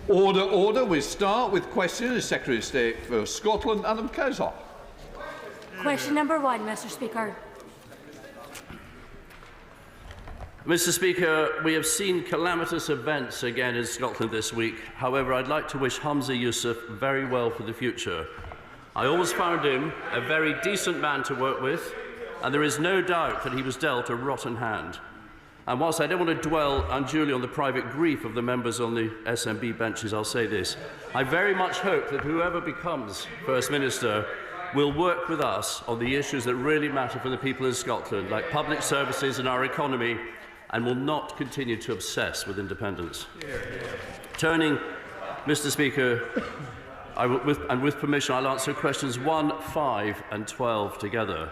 Order, order. We start with question to Secretary of State for Scotland, Adam Cowsall. Question number 1, Mr. Speaker. Mr. Speaker, we have seen calamitous events again in Scotland this week. However, I'd like to wish Humza Yousaf very well for the future. I always found him a very decent man to work with, and there is no doubt that he was dealt a rotten hand. And whilst I don't want to dwell unduly on the private grief of the members on the SNB benches, I'll say this. I very much hope that whoever becomes First Minister will work with us on the issues that really matter for the people in Scotland, like public services and our economy, and will not continue to obsess with independence. Turning, Mr. Speaker, with permission, I'll answer questions 1, 5 and 12 together.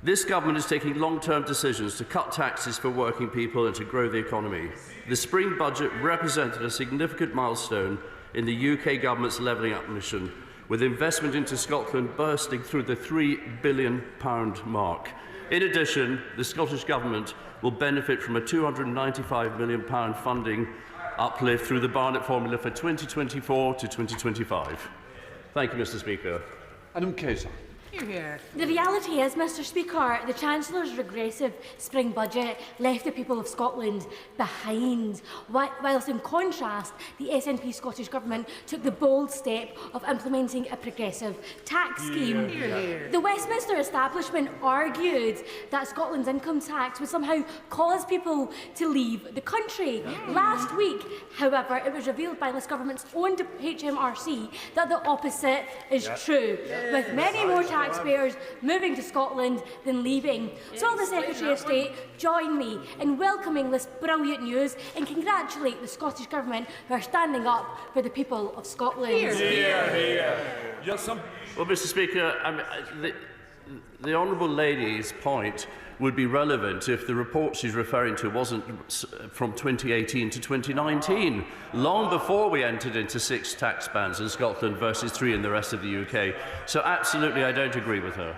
This government is taking long-term decisions to cut taxes for working people and to grow the economy. The spring budget represented a significant milestone in the UK government's levelling up mission, with investment into Scotland bursting through the £3 billion mark. In addition, the Scottish Government will benefit from a £295 million funding uplift through the Barnett formula for 2024 to 2025. Thank you, Mr. Speaker. Adam Cowsall. The reality is, Mr. Speaker, the Chancellor's regressive spring budget left the people of Scotland behind, whilst in contrast, the SNP Scottish Government took the bold step of implementing a progressive tax scheme. The Westminster establishment argued that Scotland's income tax would somehow cause people to leave the country. Last week, however, it was revealed by this government's own HMRC that the opposite is true, with many more taxpayers moving to Scotland than leaving. So will the Secretary of State join me in welcoming this brilliant news and congratulate the Scottish Government for standing up for the people of Scotland? Well, Mr. Speaker, the Honourable Lady's point would be relevant if the report she's referring to wasn't from 2018 to 2019, long before we entered into 6 tax bans in Scotland versus 3 in the rest of the UK. So absolutely I don't agree with her.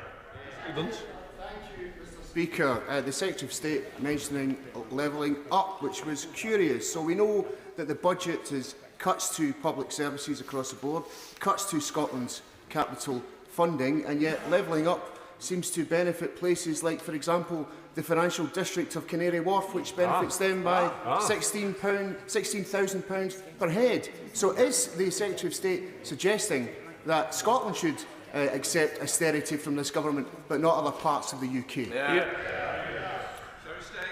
Speaker, the Secretary of State mentioning levelling up, which was curious. So we know that the budget is cuts to public services across the board, cuts to Scotland's capital funding, and yet levelling up seems to benefit places like, for example, the financial district of Canary Wharf, which benefits them by £16,000 per head. So is the Secretary of State suggesting that Scotland should accept austerity from this government, but not other parts of the UK?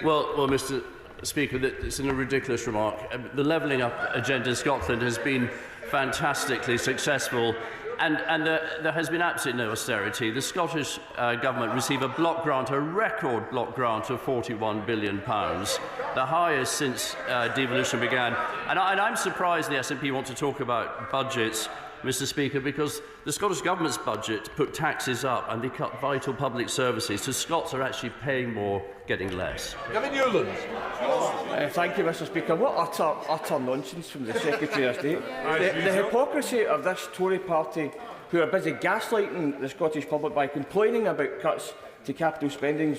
Well, Mr. Speaker, it's a ridiculous remark. The levelling up agenda in Scotland has been fantastically successful. And there has been absolutely no austerity. The Scottish Government received a block grant, a record block grant of £41 billion, the highest since devolution began. And I'm surprised the SNP want to talk about budgets, Mr. Speaker, because the Scottish Government's budget put taxes up and they cut vital public services, so Scots are actually paying more, getting less. Gavin Newland. Thank you, Mr. Speaker. What utter nonsense from the Secretary of State. The hypocrisy of this Tory party, who are busy gaslighting the Scottish public by complaining about cuts to capital spending,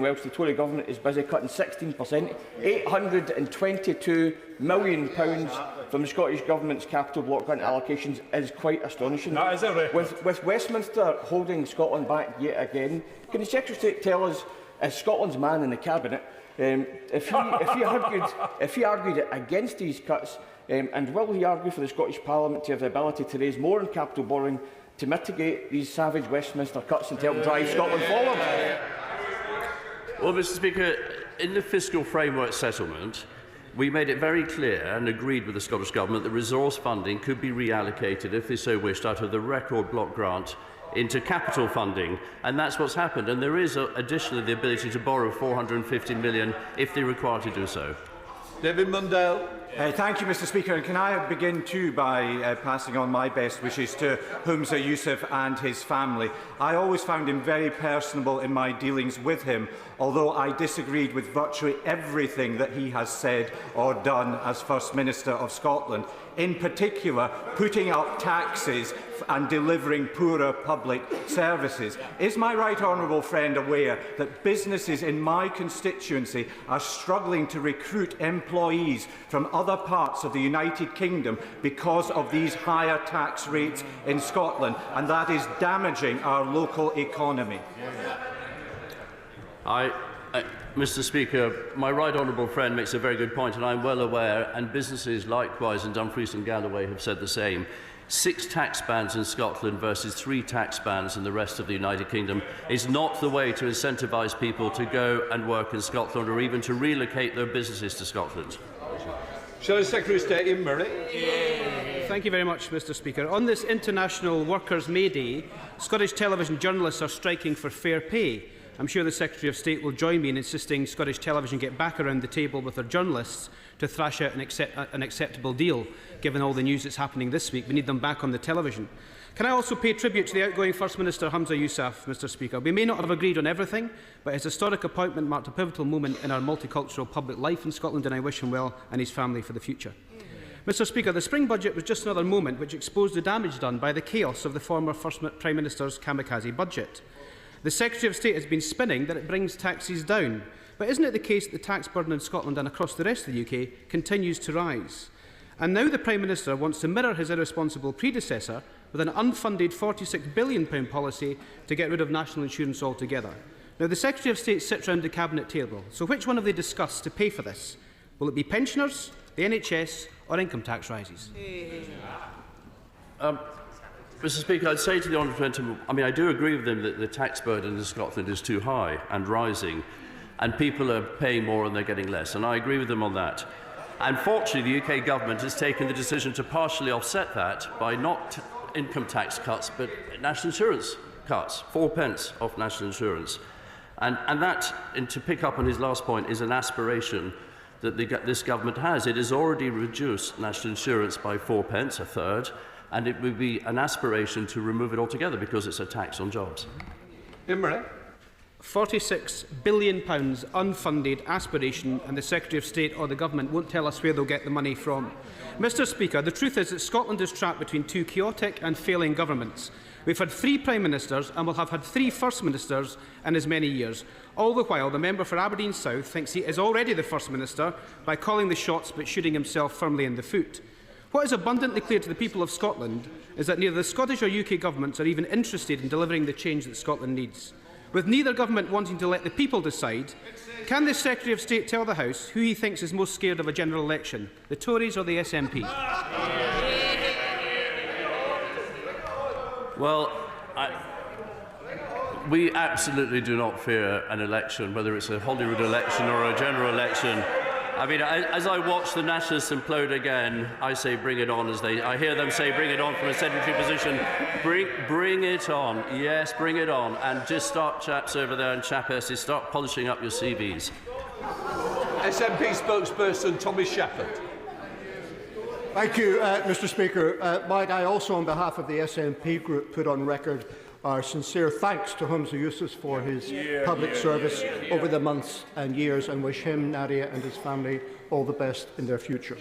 whilst the Tory government is busy cutting 16%, £822 million from the Scottish Government's capital block grant allocations is quite astonishing. That is a record. With Westminster holding Scotland back yet again, can the Secretary of State tell us, as Scotland's man in the Cabinet, if he argued against these cuts, and will he argue for the Scottish Parliament to have the ability to raise more in capital borrowing to mitigate these savage Westminster cuts and to help drive Scotland forward? Well, Mr. Speaker, in the fiscal framework settlement, we made it very clear and agreed with the Scottish Government that resource funding could be reallocated, if they so wished, out of the record block grant into capital funding, and that's what's happened. And there is additionally the ability to borrow £450 million if they're required to do so. David Mundell. Thank you, Mr. Speaker. And can I begin too by passing on my best wishes to Humza Yousaf and his family. I always found him very personable in my dealings with him, although I disagreed with virtually everything that he has said or done as First Minister of Scotland. in particular putting up taxes and delivering poorer public services. Is my right honourable friend aware that businesses in my constituency are struggling to recruit employees from other parts of the United Kingdom because of these higher tax rates in Scotland, and that is damaging our local economy? Mr. Speaker, my right honourable friend makes a very good point, and I'm well aware, and businesses likewise in Dumfries and Galloway have said the same. 6 tax bans in Scotland versus 3 tax bans in the rest of the United Kingdom is not the way to incentivise people to go and work in Scotland or even to relocate their businesses to Scotland. Shall the Secretary of State, Ian Murray? Thank you very much, Mr. Speaker. On this International Workers' May Day, Scottish television journalists are striking for fair pay. I'm sure the Secretary of State will join me in insisting Scottish television get back around the table with their journalists to thrash out an acceptable deal. Given all the news that's happening this week, we need them back on the television. Can I also pay tribute to the outgoing First Minister Humza Yousaf, Mr. Speaker? We may not have agreed on everything, but his historic appointment marked a pivotal moment in our multicultural public life in Scotland, and I wish him well and his family for the future. Mr. Speaker, the spring budget was just another moment which exposed the damage done by the chaos of the former First Prime Minister's kamikaze budget. The Secretary of State has been spinning that it brings taxes down, but isn't it the case that the tax burden in Scotland and across the rest of the UK continues to rise? And now the Prime Minister wants to mirror his irresponsible predecessor with an unfunded £46 billion policy to get rid of national insurance altogether. Now, the Secretary of State sits round the Cabinet table, so which one have they discussed to pay for this? Will it be pensioners, the NHS or income tax rises? Mr. Speaker, I'd say to the honourable gentleman, I do agree with him that the tax burden in Scotland is too high and rising, and people are paying more and they're getting less, and I agree with him on that. Unfortunately, the UK government has taken the decision to partially offset that by not income tax cuts, but national insurance cuts, 4p off national insurance. And that, and to pick up on his last point, is an aspiration that this government has. It has already reduced national insurance by 4p, a third, and it would be an aspiration to remove it altogether because it's a tax on jobs. £46 billion unfunded aspiration, and the Secretary of State or the Government won't tell us where they'll get the money from. Mr. Speaker, the truth is that Scotland is trapped between 2 chaotic and failing governments. We've had 3 Prime Ministers and will have had 3 First Ministers in as many years. All the while, the member for Aberdeen South thinks he is already the First Minister by calling the shots but shooting himself firmly in the foot. What is abundantly clear to the people of Scotland is that neither the Scottish or UK governments are even interested in delivering the change that Scotland needs. With neither government wanting to let the people decide, can the Secretary of State tell the House who he thinks is most scared of a general election, the Tories or the SNP? Well, we absolutely do not fear an election, whether it's a Holyrood election or a general election. As I watch the Nationalists implode again, I say bring it on, I hear them say bring it on from a sedentary position. Bring it on, yes, bring it on. And just start, chaps over there and chapesses, start polishing up your CVs. SNP spokesperson Thomas Shepherd. Thank you, Mr. Speaker. Might I also, on behalf of the SNP group, put on record our sincere thanks to Humza Yousaf for his public service over the months and years, and wish him, Nadia and his family all the best in their future.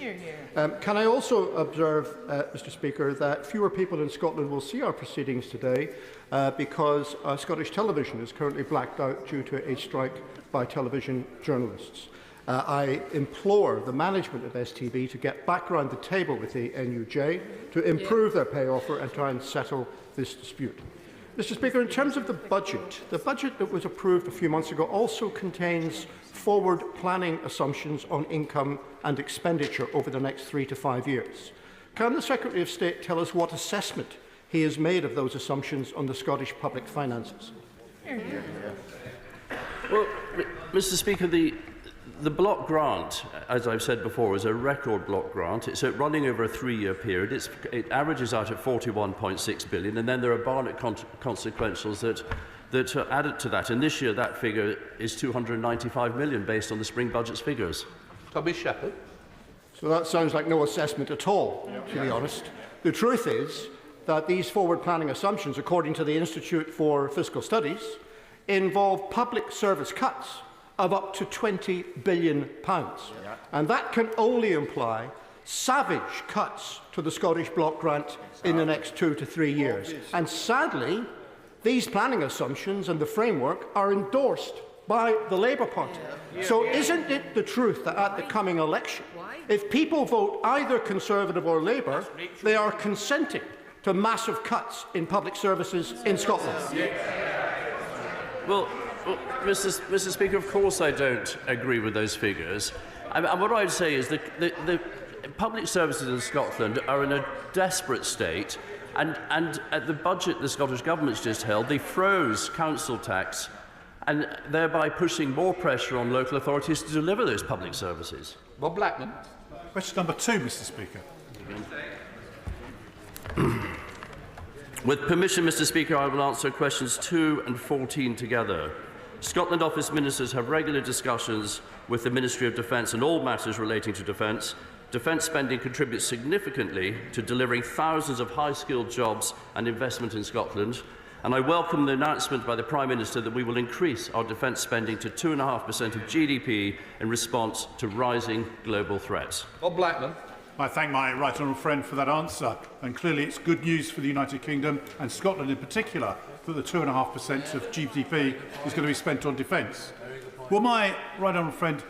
Can I also observe, Mr. Speaker, that fewer people in Scotland will see our proceedings today because Scottish television is currently blacked out due to a strike by television journalists. I implore the management of STV to get back around the table with the NUJ to improve their pay offer and try and settle this dispute. Mr. Speaker, in terms of the budget that was approved a few months ago also contains forward planning assumptions on income and expenditure over the next 3 to 5 years. Can the Secretary of State tell us what assessment he has made of those assumptions on the Scottish public finances? Well, Mr. Speaker, the block grant, as I've said before, is a record block grant. It's running over a 3-year period. It averages out at £41.6 billion, and then there are Barnett consequentials that are added to that. And this year, that figure is £295 million, based on the spring budget's figures. Thomas Shepherd. So that sounds like no assessment at all, to be honest. The truth is that these forward planning assumptions, according to the Institute for Fiscal Studies, involve public service cuts of up to £20 billion. And that can only imply savage cuts to the Scottish Block Grant in the next 2 to 3 years. And sadly, these planning assumptions and the framework are endorsed by the Labour Party. So isn't it the truth that at the coming election, if people vote either Conservative or Labour, they are consenting to massive cuts in public services in Scotland? Well, Mr. Speaker, of course I don't agree with those figures. And what I'd say is that the public services in Scotland are in a desperate state, and at the budget the Scottish Government's just held, they froze council tax, and thereby pushing more pressure on local authorities to deliver those public services. Bob Blackman. Question number 2, Mr. Speaker. With permission, Mr. Speaker, I will answer questions 2 and 14 together. Scotland Office ministers have regular discussions with the Ministry of Defence on all matters relating to defence. Defence spending contributes significantly to delivering thousands of high-skilled jobs and investment in Scotland. And I welcome the announcement by the Prime Minister that we will increase our defence spending to 2.5% of GDP in response to rising global threats. Bob Blackman. I thank my right honourable friend for that answer, and clearly it's good news for the United Kingdom and Scotland in particular that the 2.5% of GDP is going to be spent on defence. Will my right honourable friend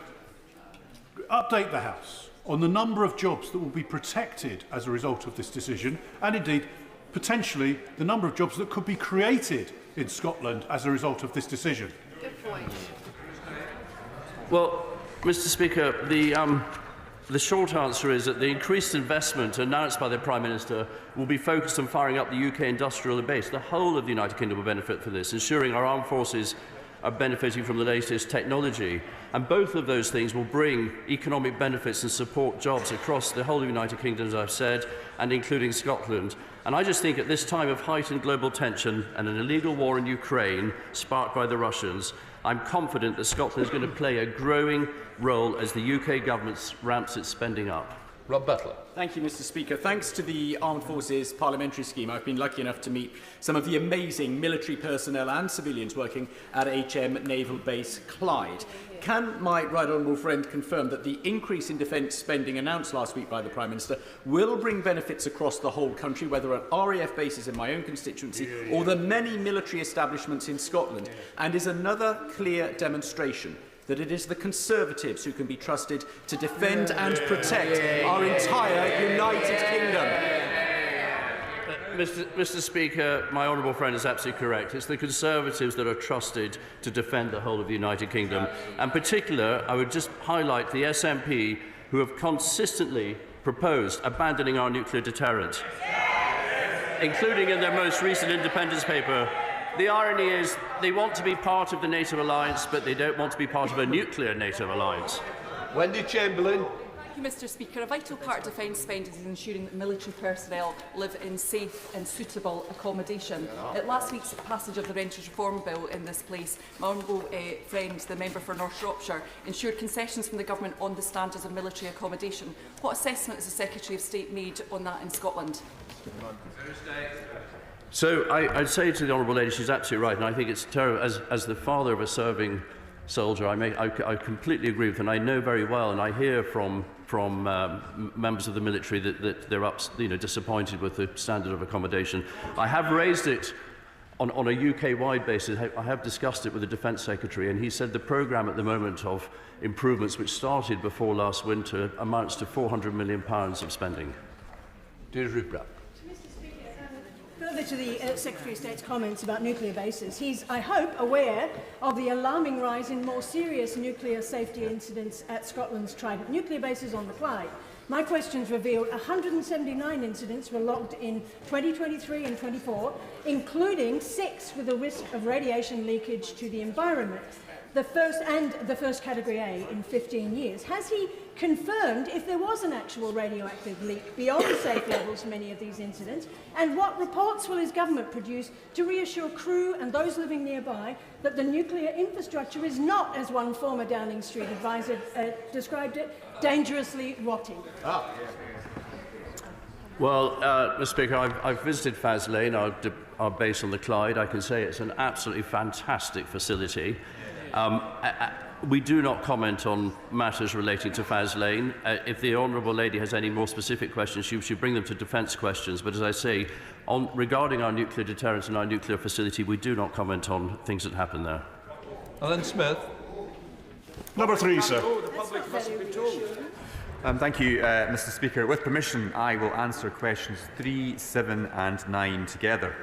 update the House on the number of jobs that will be protected as a result of this decision, and indeed potentially the number of jobs that could be created in Scotland as a result of this decision? Good point. Well, Mr. Speaker, the short answer is that the increased investment announced by the Prime Minister will be focused on firing up the UK industrial base. The whole of the United Kingdom will benefit from this, ensuring our armed forces are benefiting from the latest technology. And both of those things will bring economic benefits and support jobs across the whole of the United Kingdom, as I've said, and including Scotland. And I just think at this time of heightened global tension and an illegal war in Ukraine sparked by the Russians, I'm confident that Scotland is going to play a growing role as the UK government ramps its spending up. Rob Butler. Thank you, Mr. Speaker. Thanks to the Armed Forces Parliamentary Scheme, I've been lucky enough to meet some of the amazing military personnel and civilians working at HM Naval Base Clyde. Can my right honourable friend confirm that the increase in defence spending announced last week by the Prime Minister will bring benefits across the whole country, whether at RAF bases in my own constituency or the many military establishments in Scotland, and is another clear demonstration that it is the Conservatives who can be trusted to defend and protect our entire United Kingdom? Mr. Speaker, my honourable friend is absolutely correct. It's the Conservatives that are trusted to defend the whole of the United Kingdom. In particular, I would just highlight the SNP who have consistently proposed abandoning our nuclear deterrent, including in their most recent independence paper. The irony is they want to be part of the NATO alliance, but they don't want to be part of a nuclear NATO alliance. Wendy Chamberlain. Thank you, Mr. Speaker. A vital part of defence spending is ensuring that military personnel live in safe and suitable accommodation. At last week's passage of the Renters Reform Bill in this place, my honourable friend, the member for North Shropshire, ensured concessions from the government on the standards of military accommodation. What assessment has the Secretary of State made on that in Scotland? So I'd say to the honourable lady, she's absolutely right, and I think it's terrible. As the father of a serving soldier, I completely agree with her, and I know very well, and I hear from members of the military that they're disappointed with the standard of accommodation. I have raised it on a UK-wide basis. I have discussed it with the Defence Secretary, and he said the programme at the moment of improvements, which started before last winter, amounts to £400 million of spending. Further to the Secretary of State's comments about nuclear bases, he's, I hope, aware of the alarming rise in more serious nuclear safety incidents at Scotland's Trident nuclear bases on the Clyde. My questions revealed 179 incidents were logged in 2023 and 24, including 6 with a risk of radiation leakage to the environment. The first Category A in 15 years. Has he confirmed if there was an actual radioactive leak beyond the safe levels for many of these incidents? And what reports will his government produce to reassure crew and those living nearby that the nuclear infrastructure is not, as one former Downing Street advisor described it, dangerously rotting? Well, Mr. Speaker, I've visited Faslane, our base on the Clyde. I can say it's an absolutely fantastic facility. We do not comment on matters relating to Faz Lane. If the honourable lady has any more specific questions, she should bring them to defence questions. But as I say, regarding our nuclear deterrence and our nuclear facility, we do not comment on things that happen there. Alan Smith. Number 3, sir. Thank you, Mr. Speaker. With permission, I will answer questions 3, 7 and 9 together.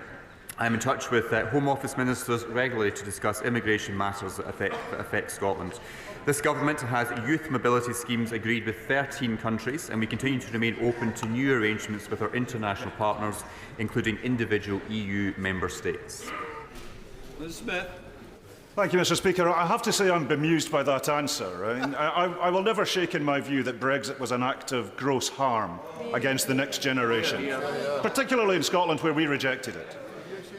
I am in touch with Home Office ministers regularly to discuss immigration matters that affect Scotland. This government has youth mobility schemes agreed with 13 countries, and we continue to remain open to new arrangements with our international partners, including individual EU member states. Mr. Smith. Thank you, Mr. Speaker. I have to say I'm bemused by that answer. I will never shake in my view that Brexit was an act of gross harm against the next generation, particularly in Scotland, where we rejected it.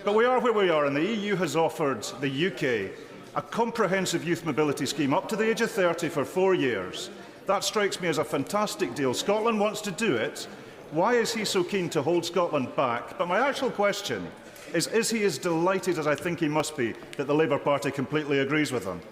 But we are where we are, and the EU has offered the UK a comprehensive youth mobility scheme up to the age of 30 for 4 years. That strikes me as a fantastic deal. Scotland wants to do it. Why is he so keen to hold Scotland back? But my actual question is he as delighted as I think he must be that the Labour Party completely agrees with him?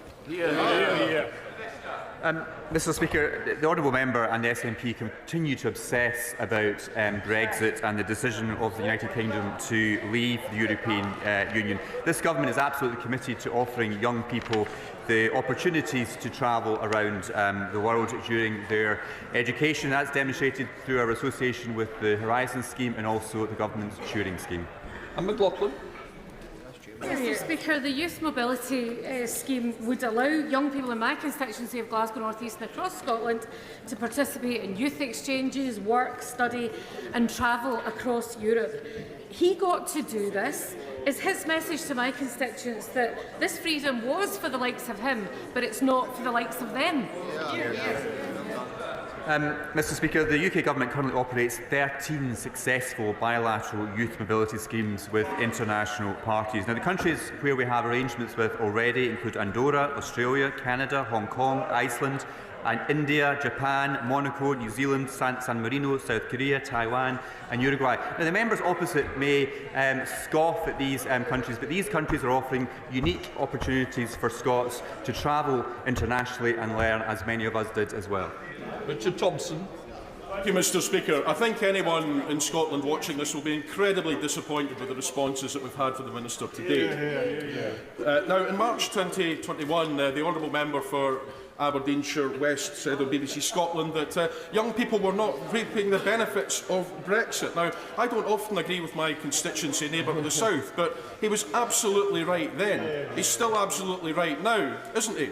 Mr. Speaker, the honourable member and the SNP continue to obsess about Brexit and the decision of the United Kingdom to leave the European Union. This government is absolutely committed to offering young people the opportunities to travel around the world during their education. That's demonstrated through our association with the Horizon scheme and also the government's Turing scheme. And McLaughlin. Mr. Speaker, the youth mobility scheme would allow young people in my constituency of Glasgow North East and across Scotland to participate in youth exchanges, work, study and travel across Europe. He got to do this. Is his message to my constituents that this freedom was for the likes of him, but it's not for the likes of them? Mr. Speaker, the UK Government currently operates 13 successful bilateral youth mobility schemes with international parties. Now, the countries where we have arrangements with already include Andorra, Australia, Canada, Hong Kong, Iceland, and India, Japan, Monaco, New Zealand, San Marino, South Korea, Taiwan and Uruguay. Now, the members opposite may scoff at these countries, but these countries are offering unique opportunities for Scots to travel internationally and learn, as many of us did as well. Richard Thompson. Thank you, Mr. Speaker. I think anyone in Scotland watching this will be incredibly disappointed with the responses that we've had from the Minister today. Now, in March 2021, the Honourable Member for Aberdeenshire West said on BBC Scotland that young people were not reaping the benefits of Brexit. Now, I don't often agree with my constituency neighbour to the south, but he was absolutely right then. He's still absolutely right now, isn't he?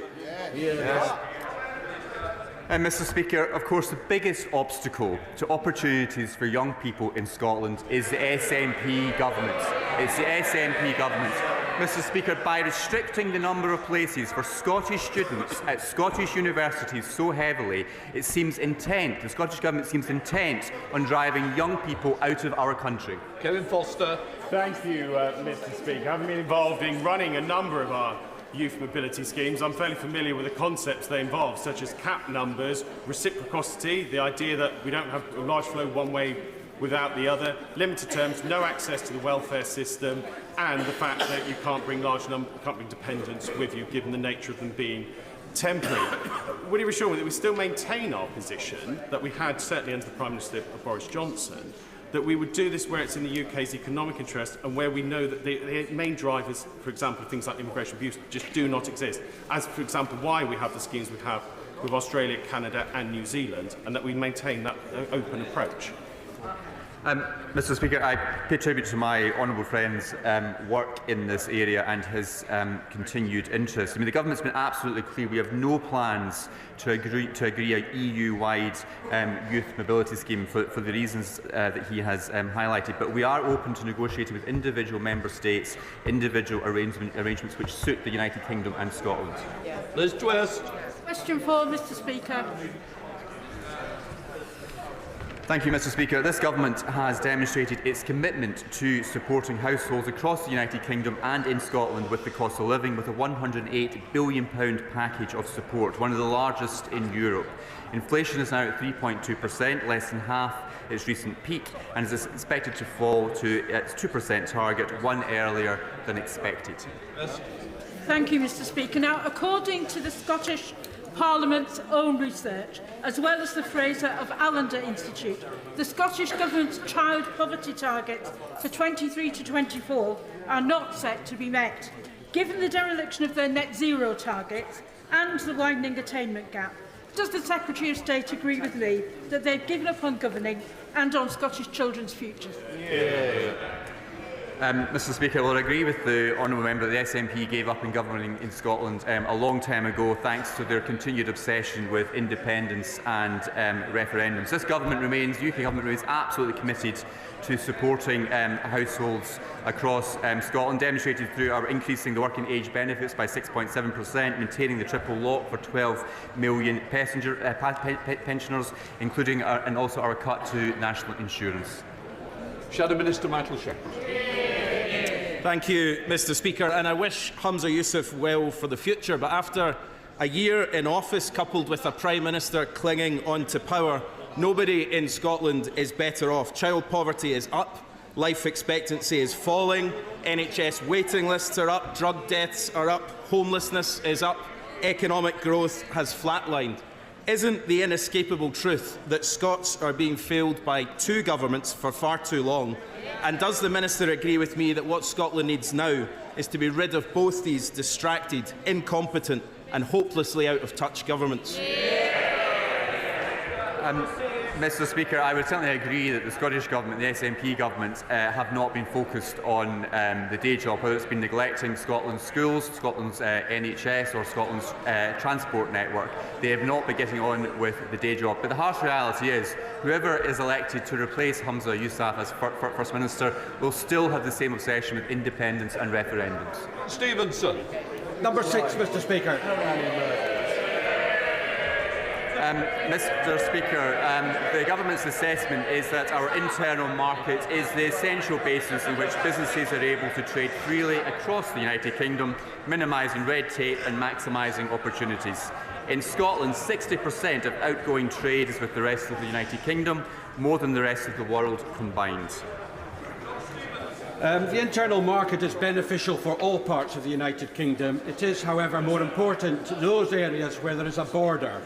Mr. Speaker, of course, the biggest obstacle to opportunities for young people in Scotland is the SNP government. It's the SNP government. Mr. Speaker, by restricting the number of places for Scottish students at Scottish universities so heavily, it seems intent, the Scottish Government seems intent on driving young people out of our country. Kevin Foster. Thank you, Mr. Speaker. Having been involved in running a number of our youth mobility schemes, I'm fairly familiar with the concepts they involve, such as cap numbers, reciprocity, the idea that we don't have a large flow one way without the other, limited terms, no access to the welfare system, and the fact that you can't bring dependents with you, given the nature of them being temporary. Would you assure me that we still maintain our position that we had, certainly under the Prime Minister Boris Johnson, that we would do this where it's in the UK's economic interest and where we know that the main drivers, for example, things like immigration abuse, just do not exist, as, for example, why we have the schemes we have with Australia, Canada and New Zealand, and that we maintain that open approach? Mr. Speaker, I pay tribute to my honourable friend's work in this area and his continued interest. I mean, the government's been absolutely clear. We have no plans to agree a EU-wide youth mobility scheme for the reasons that he has highlighted. But we are open to negotiating with individual member states, individual arrangements which suit the United Kingdom and Scotland. Liz Twist. Question 4, Mr. Speaker. Thank you, Mr Speaker. This government has demonstrated its commitment to supporting households across the United Kingdom and in Scotland with the cost of living, with a £108 billion package of support, one of the largest in Europe. Inflation is now at 3.2%, less than half its recent peak, and is expected to fall to its 2% target one earlier than expected. Thank you, Mr Speaker. Now, according to the Scottish Parliament's own research, as well as the Fraser of Allender Institute, the Scottish Government's child poverty targets for 23 to 24 are not set to be met. Given the dereliction of their net zero targets and the widening attainment gap, does the Secretary of State agree with me that they've given up on governing and on Scottish children's futures? Mr Speaker, well, I agree with the honourable member that the SNP gave up on governing in Scotland a long time ago, thanks to their continued obsession with independence and referendums. This government remains, the UK government remains absolutely committed to supporting households across Scotland, demonstrated through our increasing the working age benefits by 6.7%, maintaining the triple lock for 12 million pensioners, including and also our cut to national insurance. Shadow Minister Michael Shepherd. Thank you, Mr Speaker, and I wish Humza Yousaf well for the future, but after a year in office coupled with a Prime Minister clinging on to power, nobody in Scotland is better off. Child poverty is up, life expectancy is falling, NHS waiting lists are up, drug deaths are up, homelessness is up, economic growth has flatlined. Isn't the inescapable truth that Scots are being failed by two governments for far too long? And does the Minister agree with me that what Scotland needs now is to be rid of both these distracted, incompetent and hopelessly out-of-touch governments? Mr Speaker, I would certainly agree that the Scottish Government, the SNP Government, have not been focused on the day job, whether it's been neglecting Scotland's schools, Scotland's NHS or Scotland's transport network. They have not been getting on with the day job. But the harsh reality is, whoever is elected to replace Humza Yousaf as First Minister will still have the same obsession with independence and referendums. Stevenson. Number 6, Mr Speaker. Mr Speaker, the Government's assessment is that our internal market is the essential basis in which businesses are able to trade freely across the United Kingdom, minimising red tape and maximising opportunities. In Scotland, 60% of outgoing trade is with the rest of the United Kingdom, more than the rest of the world combined. The internal market is beneficial for all parts of the United Kingdom. It is, however, more important to those areas where there is a border.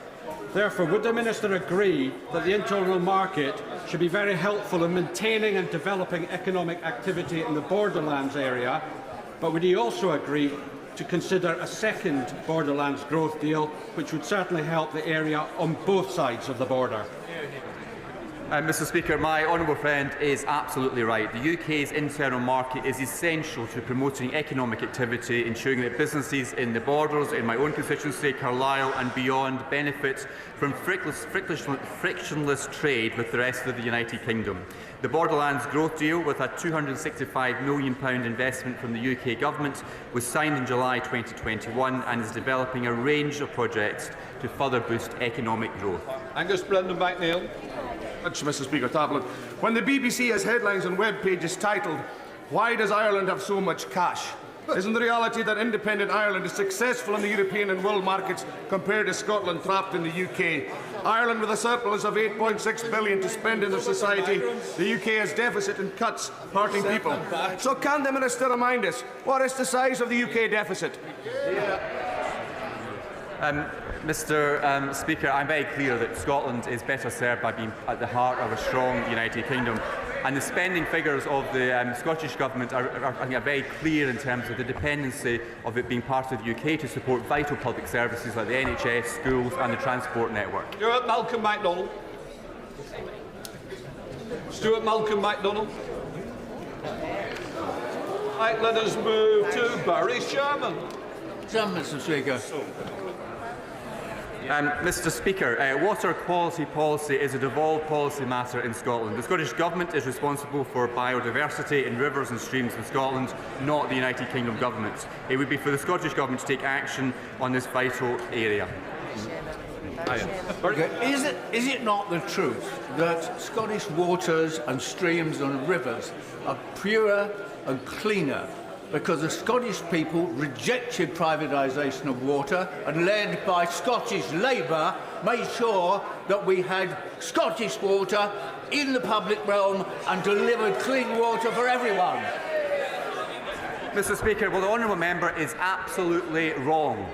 Therefore, would the Minister agree that the internal market should be very helpful in maintaining and developing economic activity in the borderlands area, but would he also agree to consider a second borderlands growth deal, which would certainly help the area on both sides of the border? Mr Speaker, my honourable friend is absolutely right. The UK's internal market is essential to promoting economic activity, ensuring that businesses in the borders, in my own constituency, Carlisle and beyond, benefit from frictionless trade with the rest of the United Kingdom. The Borderlands Growth Deal, with a £265 million investment from the UK Government, was signed in July 2021 and is developing a range of projects to further boost economic growth. Angus Brendan McNeill. Mr Speaker, when the BBC has headlines on web pages titled, "Why does Ireland have so much cash?" isn't the reality that independent Ireland is successful in the European and world markets compared to Scotland trapped in the UK? Ireland with a surplus of £8.6 billion to spend in their society, the UK has deficit and cuts hurting people. So can the Minister remind us, what is the size of the UK deficit? Mr Speaker, I'm very clear that Scotland is better served by being at the heart of a strong United Kingdom. And the spending figures of the Scottish Government are very clear in terms of the dependency of it being part of the UK to support vital public services like the NHS, schools and the transport network. Stuart Malcolm MacDonald. Stuart Malcolm MacDonald. Right, let us move to Barry Sherman. Mr Speaker. Mr Speaker, water quality policy is a devolved policy matter in Scotland. The Scottish Government is responsible for biodiversity in rivers and streams in Scotland, not the United Kingdom Government. It would be for the Scottish Government to take action on this vital area. Okay. Is it not the truth that Scottish waters and streams and rivers are purer and cleaner because the Scottish people rejected privatisation of water and, led by Scottish Labour, made sure that we had Scottish water in the public realm and delivered clean water for everyone? Mr Speaker, well, the honourable member is absolutely wrong.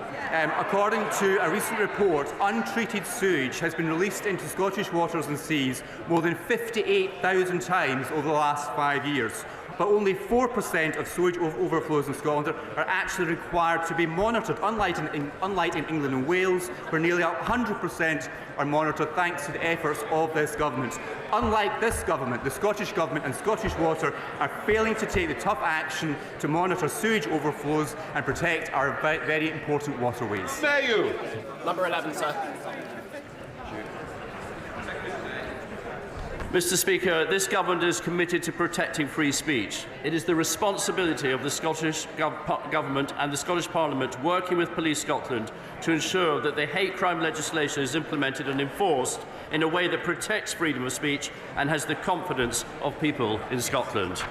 According to a recent report, untreated sewage has been released into Scottish waters and seas more than 58,000 times over the last 5 years. But only 4% of sewage overflows in Scotland are actually required to be monitored, unlike in England and Wales, where nearly 100% are monitored thanks to the efforts of this government. Unlike this government, the Scottish Government and Scottish Water are failing to take the tough action to monitor sewage overflows and protect our very important waterways. Mayo. Number 11, sir. Mr Speaker, this government is committed to protecting free speech. It is the responsibility of the Scottish Government and the Scottish Parliament, working with Police Scotland, to ensure that the hate crime legislation is implemented and enforced in a way that protects freedom of speech and has the confidence of people in Scotland.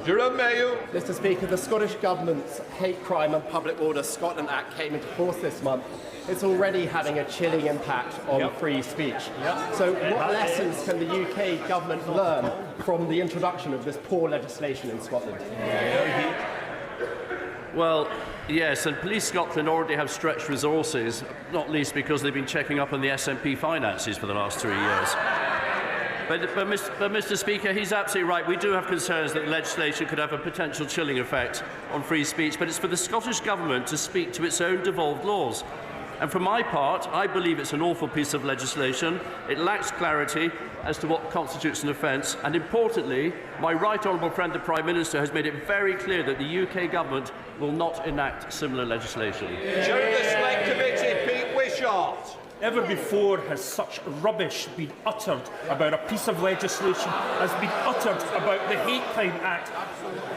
Mr Speaker, the Scottish Government's Hate Crime and Public Order Scotland Act came into force this month. It's already having a chilling impact on free speech. So what lessons can the UK Government learn from the introduction of this poor legislation in Scotland? Well, yes, and Police Scotland already have stretched resources, not least because they've been checking up on the SNP finances for the last 3 years. But Mr Speaker, he's absolutely right. We do have concerns that the legislation could have a potential chilling effect on free speech, but it's for the Scottish Government to speak to its own devolved laws. And for my part, I believe it's an awful piece of legislation. It lacks clarity as to what constitutes an offence. And importantly, my right honourable friend, the Prime Minister, has made it very clear that the UK Government will not enact similar legislation. Chair of the Select Committee, Pete Wishart. Never before has such rubbish been uttered about a piece of legislation as been uttered about the Hate Crime Act.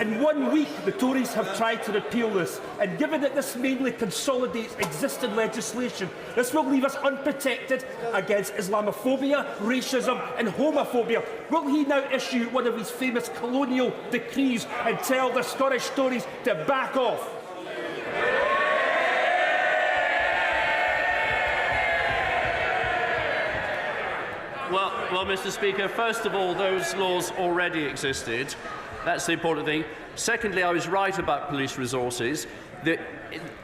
In 1 week, the Tories have tried to repeal this, and given that this mainly consolidates existing legislation, this will leave us unprotected against Islamophobia, racism and homophobia. Will he now issue one of his famous colonial decrees and tell the Scottish Tories to back off? Well, Mr Speaker, first of all, those laws already existed. That's the important thing. Secondly, I was right about police resources. The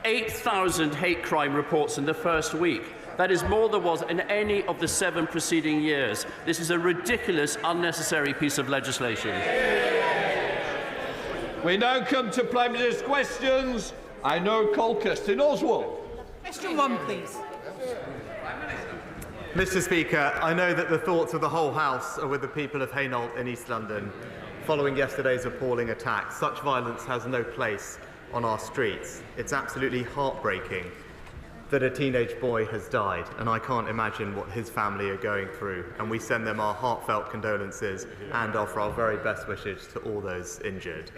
8,000 hate crime reports in the first week. That is more than was in any of the 7 preceding years. This is a ridiculous, unnecessary piece of legislation. We now come to Prime Minister's questions. I now call Kirsten Oswald. Question 1, please. Mr Speaker, I know that the thoughts of the whole House are with the people of Hainault in East London. Following yesterday's appalling attack, such violence has no place on our streets. It's absolutely heartbreaking that a teenage boy has died, and I can't imagine what his family are going through. And we send them our heartfelt condolences and offer our very best wishes to all those injured.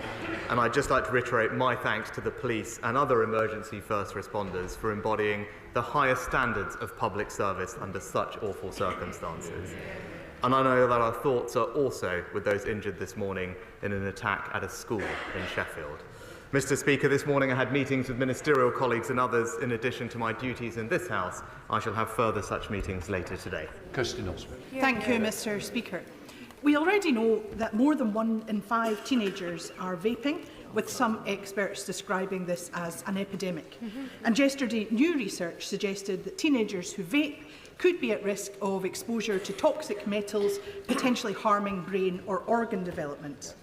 And I'd just like to reiterate my thanks to the police and other emergency first responders for embodying the highest standards of public service under such awful circumstances. And I know that our thoughts are also with those injured this morning in an attack at a school in Sheffield. Mr Speaker, this morning I had meetings with ministerial colleagues and others in addition to my duties in this House. I shall have further such meetings later today. Kirsten Oswald. Thank you, Mr Speaker. We already know that more than 1 in 5 teenagers are vaping, with some experts describing this as an epidemic. And yesterday, new research suggested that teenagers who vape could be at risk of exposure to toxic metals, potentially harming brain or organ development.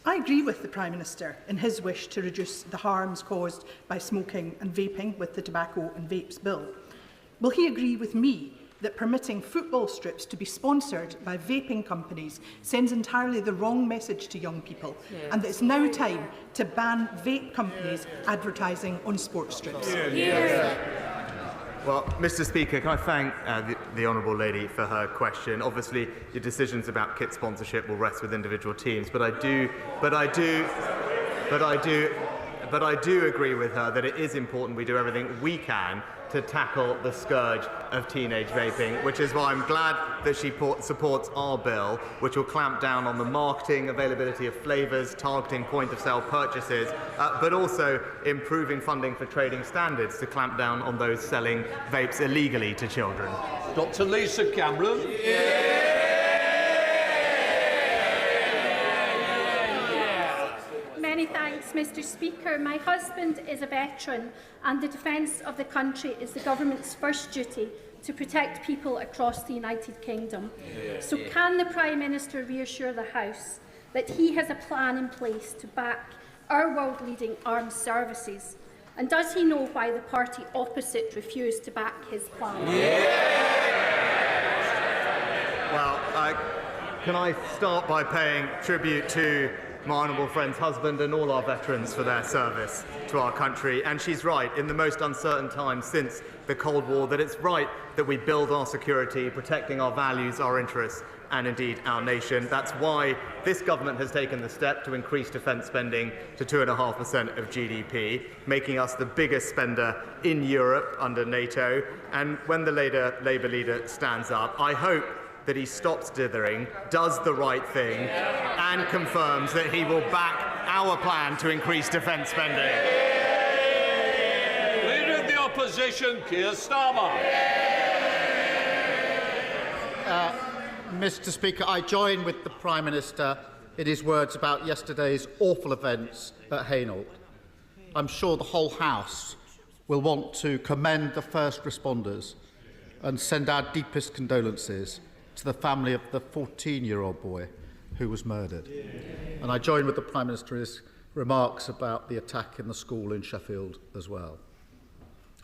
I agree with the Prime Minister in his wish to reduce the harms caused by smoking and vaping with the Tobacco and Vapes Bill. Will he agree with me that permitting football strips to be sponsored by vaping companies sends entirely the wrong message to young people, and that it's now time to ban vape companies advertising on sports strips? Well, Mr Speaker, can I thank the Honourable Lady for her question. Obviously, your decisions about kit sponsorship will rest with individual teams, but I do agree with her that it is important we do everything we can to tackle the scourge of teenage vaping, which is why I'm glad that she supports our bill, which will clamp down on the marketing, availability of flavours, targeting point-of-sale purchases, but also improving funding for trading standards to clamp down on those selling vapes illegally to children. Dr. Lisa Cameron. Many thanks, Mr. Speaker. My husband is a veteran, and the defence of the country is the government's first duty to protect people across the United Kingdom. So can the Prime Minister reassure the House that he has a plan in place to back our world-leading armed services? And does he know why the party opposite refused to back his plan? Well, can I start by paying tribute to my honourable friend's husband and all our veterans for their service to our country. And she's right, in the most uncertain times since the Cold War, that it's right that we build our security, protecting our values, our interests, and indeed our nation. That's why this government has taken the step to increase defence spending to 2.5% of GDP, making us the biggest spender in Europe under NATO. And when the Labour leader stands up, I hope that he stops dithering, does the right thing, and confirms that he will back our plan to increase defence spending. Leader of the Opposition, Keir Starmer. Mr. Speaker, I join with the Prime Minister in his words about yesterday's awful events at Hainault. I'm sure the whole House will want to commend the first responders and send our deepest condolences to the family of the 14-year-old boy who was murdered. And I join with the Prime Minister's remarks about the attack in the school in Sheffield as well.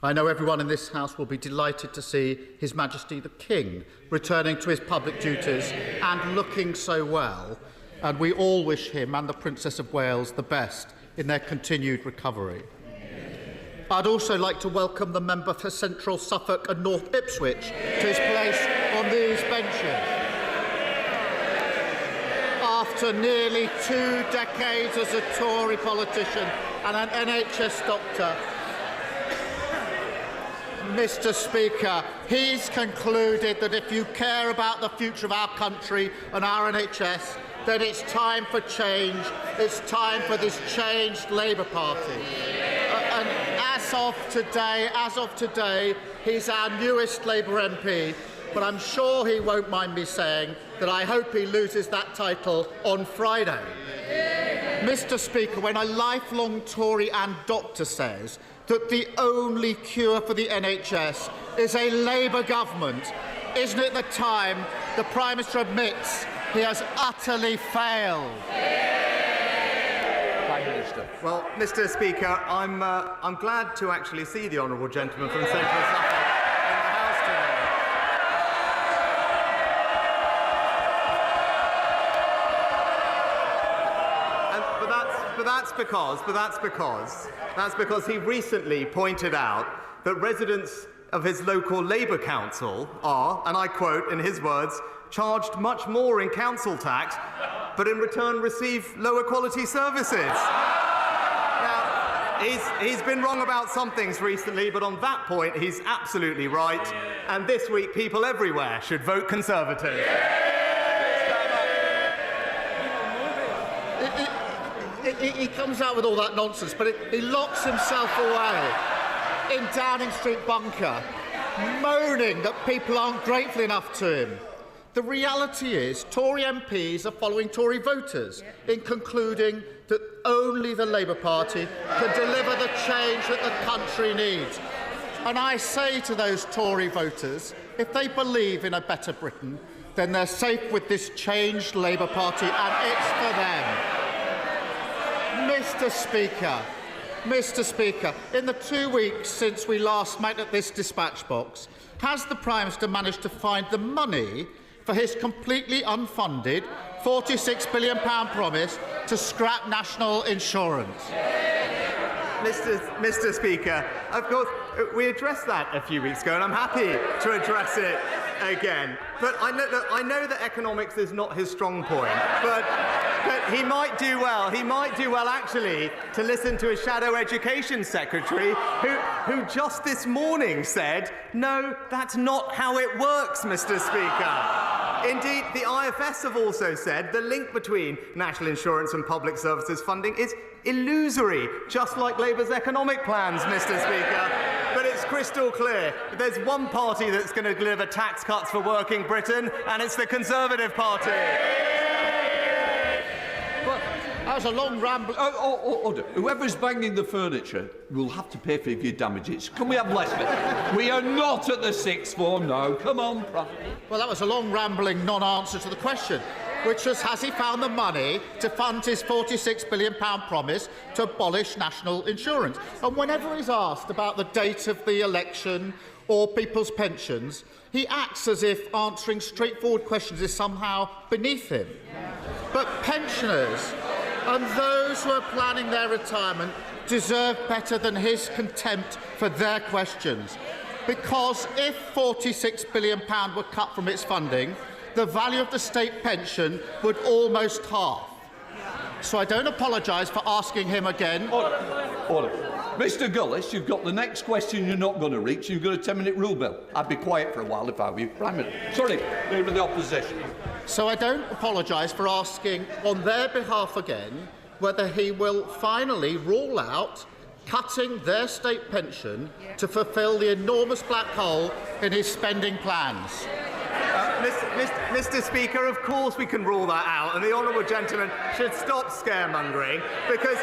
I know everyone in this House will be delighted to see His Majesty the King returning to his public duties and looking so well, and we all wish him and the Princess of Wales the best in their continued recovery. I'd also like to welcome the member for Central Suffolk and North Ipswich to his place on these benches. After nearly 2 decades as a Tory politician and an NHS doctor, Mr. Speaker, he's concluded that if you care about the future of our country and our NHS, then it's time for change. It's time for this changed Labour Party. And as of today, he's our newest Labour MP, but I'm sure he won't mind me saying that I hope he loses that title on Friday. Mr. Speaker, when a lifelong Tory and doctor says that the only cure for the NHS is a Labour government, isn't it the time the Prime Minister admits he has utterly failed? Prime Minister. Well, Mr. Speaker, I'm glad to actually see the honourable gentleman from Central Suffolk in the House today. That's because he recently pointed out that residents of his local Labour council are, and I quote in his words, charged much more in council tax, but in return receive lower quality services. Now, he's been wrong about some things recently, but on that point, he's absolutely right. And this week, people everywhere should vote Conservative. He comes out with all that nonsense, but he locks himself away in Downing Street bunker, moaning that people aren't grateful enough to him. The reality is Tory MPs are following Tory voters in concluding that only the Labour Party can deliver the change that the country needs. And I say to those Tory voters, if they believe in a better Britain, then they're safe with this changed Labour Party, and it's for them. Mr. Speaker, in the 2 weeks since we last met at this dispatch box, has the Prime Minister managed to find the money for his completely unfunded £46 billion promise to scrap national insurance? Mr. Speaker, of course, we addressed that a few weeks ago, and I'm happy to address it again. But I know that economics is not his strong point. But he might do well. He might do well, actually, to listen to a shadow education secretary who just this morning said, no, that's not how it works, Mr. Speaker. Indeed, the IFS have also said the link between national insurance and public services funding is illusory, just like Labour's economic plans, Mr. Speaker. But it's crystal clear. There's one party that's going to deliver tax cuts for working Britain, and it's the Conservative Party. That was a long ramble. Order. Whoever's banging the furniture will have to pay for your damages. Can we have less of it? We are not at the sixth form now. Come on, Prime. Well, that was a long rambling non-answer to the question, which was, has he found the money to fund his £46 billion promise to abolish national insurance? And whenever he's asked about the date of the election or people's pensions, he acts as if answering straightforward questions is somehow beneath him. But pensioners and those who are planning their retirement deserve better than his contempt for their questions. Because if £46 billion were cut from its funding, the value of the state pension would almost halve. So I don't apologise for asking him again. Order. Mr. Gullis, you've got the next question you're not going to reach. You've got a 10-minute rule bill. I'd be quiet for a while if I were you. Prime Minister. Sorry, Leader of the Opposition. So I don't apologise for asking on their behalf again whether he will finally rule out cutting their state pension to fulfil the enormous black hole in his spending plans. Mr. Speaker, of course we can rule that out, and the honourable gentleman should stop scaremongering, because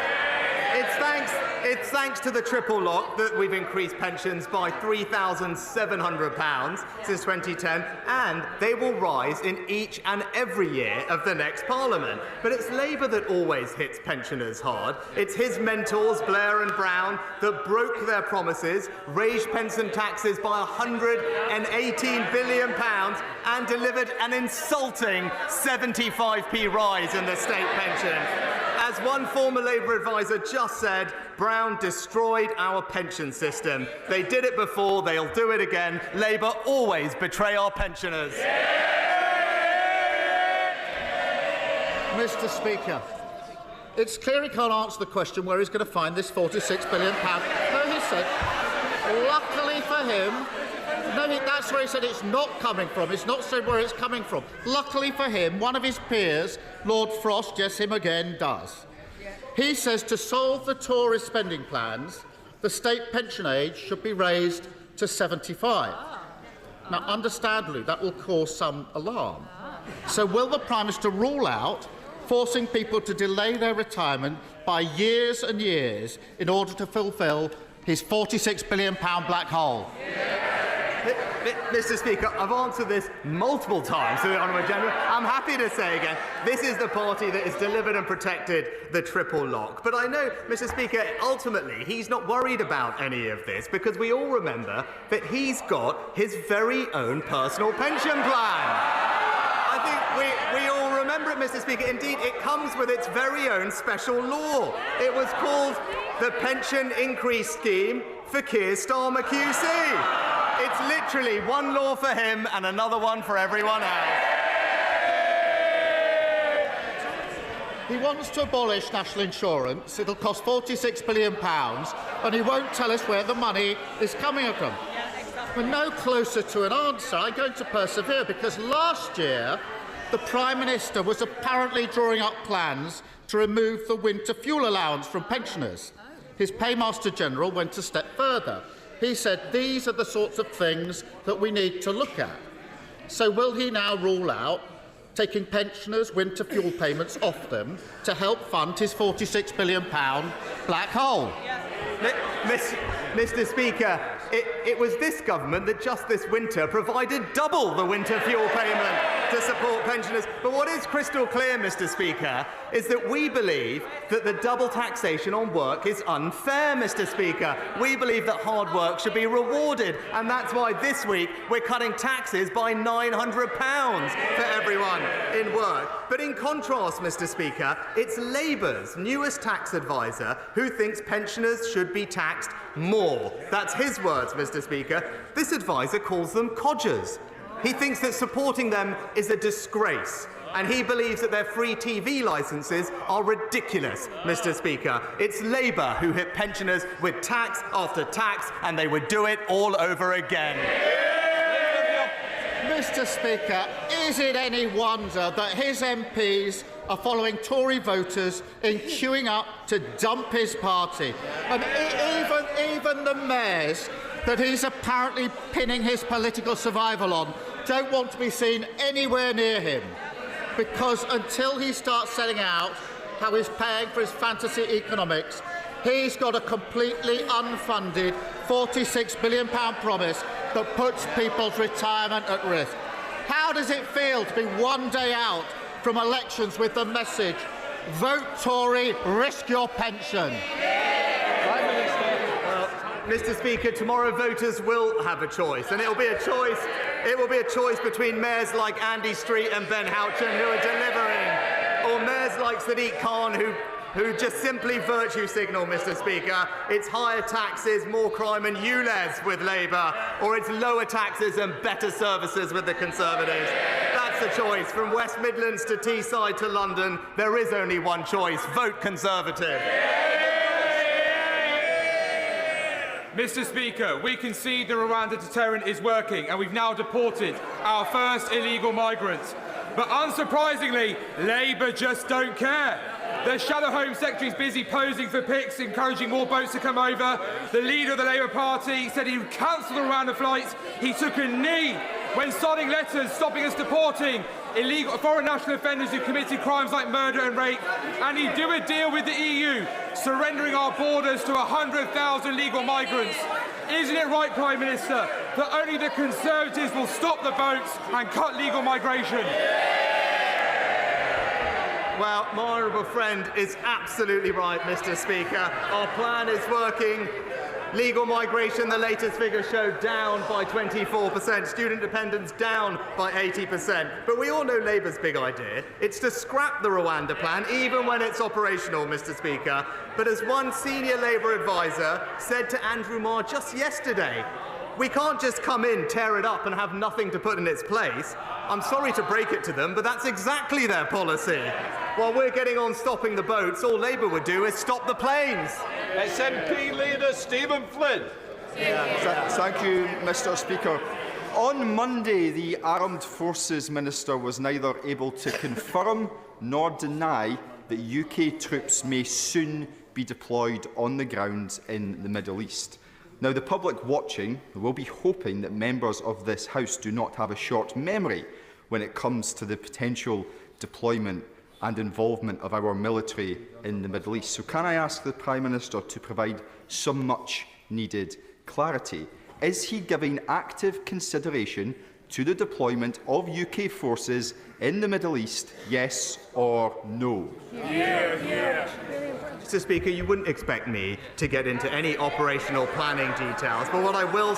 it's thanks to the triple lock that we've increased pensions by £3,700 since 2010, and they will rise in each and every year of the next Parliament. But it's Labour that always hits pensioners hard. It's his mentors, Blair and Brown, that broke their promises, raised pension taxes by £118 billion and delivered an insulting 75p rise in the state pension. As one former Labour advisor just said, Brown destroyed our pension system. They did it before, they'll do it again. Labour always betray our pensioners. Mr. Speaker, it's clear he can't answer the question where he's going to find this £46 billion. No, he said, luckily for him, that's where he said it's not coming from. It's not said where it's coming from. Luckily for him, one of his peers, Lord Frost, yes, him again, does. He says to solve the Tory spending plans, the state pension age should be raised to 75. Now, understandably, that will cause some alarm. So will the Prime Minister rule out forcing people to delay their retirement by years and years in order to fulfil his £46 billion black hole? Mr. Speaker, I've answered this multiple times to the Honourable Gentleman. I'm happy to say again, this is the party that has delivered and protected the triple lock. But I know, Mr. Speaker, ultimately he's not worried about any of this, because we all remember that he's got his very own personal pension plan. I think we all remember it, Mr. Speaker. Indeed, it comes with its very own special law. It was called the Pension Increase Scheme for Keir Starmer QC. It's literally one law for him and another one for everyone else. He wants to abolish national insurance. It'll cost £46 billion, and he won't tell us where the money is coming from. We're no closer to an answer. I'm going to persevere, because last year the Prime Minister was apparently drawing up plans to remove the winter fuel allowance from pensioners. His Paymaster General went a step further. He said these are the sorts of things that we need to look at. So will he now rule out taking pensioners' winter fuel payments off them to help fund his £46 billion black hole? Mr. Speaker, it was this government that just this winter provided double the winter fuel payment to support pensioners. But what is crystal clear, Mr. Speaker, is that we believe that the double taxation on work is unfair, Mr. Speaker. We believe that hard work should be rewarded, and that's why this week we're cutting taxes by £900 for everyone in work. But in contrast, Mr. Speaker, it's Labour's newest tax advisor who thinks pensioners should be taxed more. That's his words, Mr. Speaker. This advisor calls them codgers. He thinks that supporting them is a disgrace. And he believes that their free TV licences are ridiculous, Mr. Speaker. It's Labour who hit pensioners with tax after tax, and they would do it all over again. Mr. Speaker, is it any wonder that his MPs are following Tory voters in queuing up to dump his party? And even the mayors that he's apparently pinning his political survival on don't want to be seen anywhere near him. Because until he starts setting out how he's paying for his fantasy economics, he's got a completely unfunded £46 billion promise that puts people's retirement at risk. How does it feel to be one day out from elections with the message, vote Tory, risk your pension? Well, Mr. Speaker, tomorrow voters will have a choice, and it will be a choice between mayors like Andy Street and Ben Houchen who are delivering, or mayors like Sadiq Khan who just simply virtue signal, Mr. Speaker. It's higher taxes, more crime and ULEZ with Labour, or it's lower taxes and better services with the Conservatives. That's the choice. From West Midlands to Teesside to London, there is only one choice. Vote Conservative. Mr. Speaker, we concede the Rwanda deterrent is working, and we've now deported our first illegal migrants. But unsurprisingly, Labour just don't care. The Shadow Home Secretary is busy posing for pics, encouraging more boats to come over. The leader of the Labour Party said he would cancel the Rwanda flights. He took a knee when signing letters stopping us deporting illegal foreign national offenders who committed crimes like murder and rape. And he'd do a deal with the EU, surrendering our borders to 100,000 legal migrants. Isn't it right, Prime Minister, that only the Conservatives will stop the boats and cut legal migration? Well, my honourable friend is absolutely right, Mr. Speaker. Our plan is working. Legal migration, the latest figures show, down by 24%. Student dependence down by 80%. But we all know Labour's big idea. It's to scrap the Rwanda plan, even when it's operational, Mr. Speaker. But as one senior Labour advisor said to Andrew Marr just yesterday, we can't just come in, tear it up and have nothing to put in its place. I'm sorry to break it to them, but that's exactly their policy. While we're getting on stopping the boats, all Labour would do is stop the planes. SNP leader Stephen Flynn. Thank you, Mr. Speaker. On Monday, the Armed Forces Minister was neither able to confirm nor deny that UK troops may soon be deployed on the ground in the Middle East. Now, the public watching will be hoping that members of this House do not have a short memory when it comes to the potential deployment and involvement of our military in the Middle East. So can I ask the Prime Minister to provide some much-needed clarity? Is he giving active consideration to the deployment of UK forces in the Middle East, yes or no? Mr. Speaker, you wouldn't expect me to get into any operational planning details, but what I will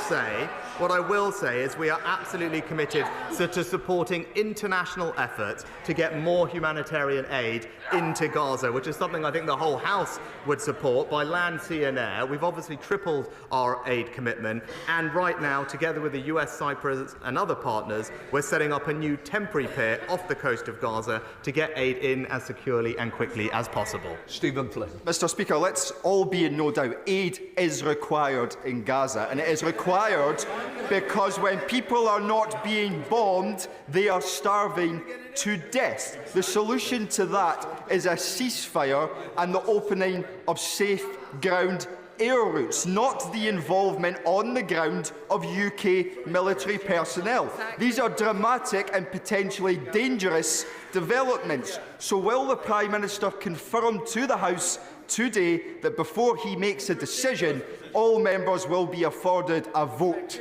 say is we are absolutely committed to supporting international efforts to get more humanitarian aid into Gaza, which is something I think the whole House would support by land, sea and air. We've obviously tripled our aid commitment, and right now, together with the US, Cyprus and other partners, we're setting up a new temporary pier off the coast of Gaza to get aid in as securely and quickly as possible. Stephen Flynn. Mr. Speaker, let's all be in no doubt. Aid is required in Gaza, and it is required because when people are not being bombed, they are starving to death. The solution to that is a ceasefire and the opening of safe ground air routes, not the involvement on the ground of UK military personnel. These are dramatic and potentially dangerous developments. So will the Prime Minister confirm to the House today that before he makes a decision, all members will be afforded a vote?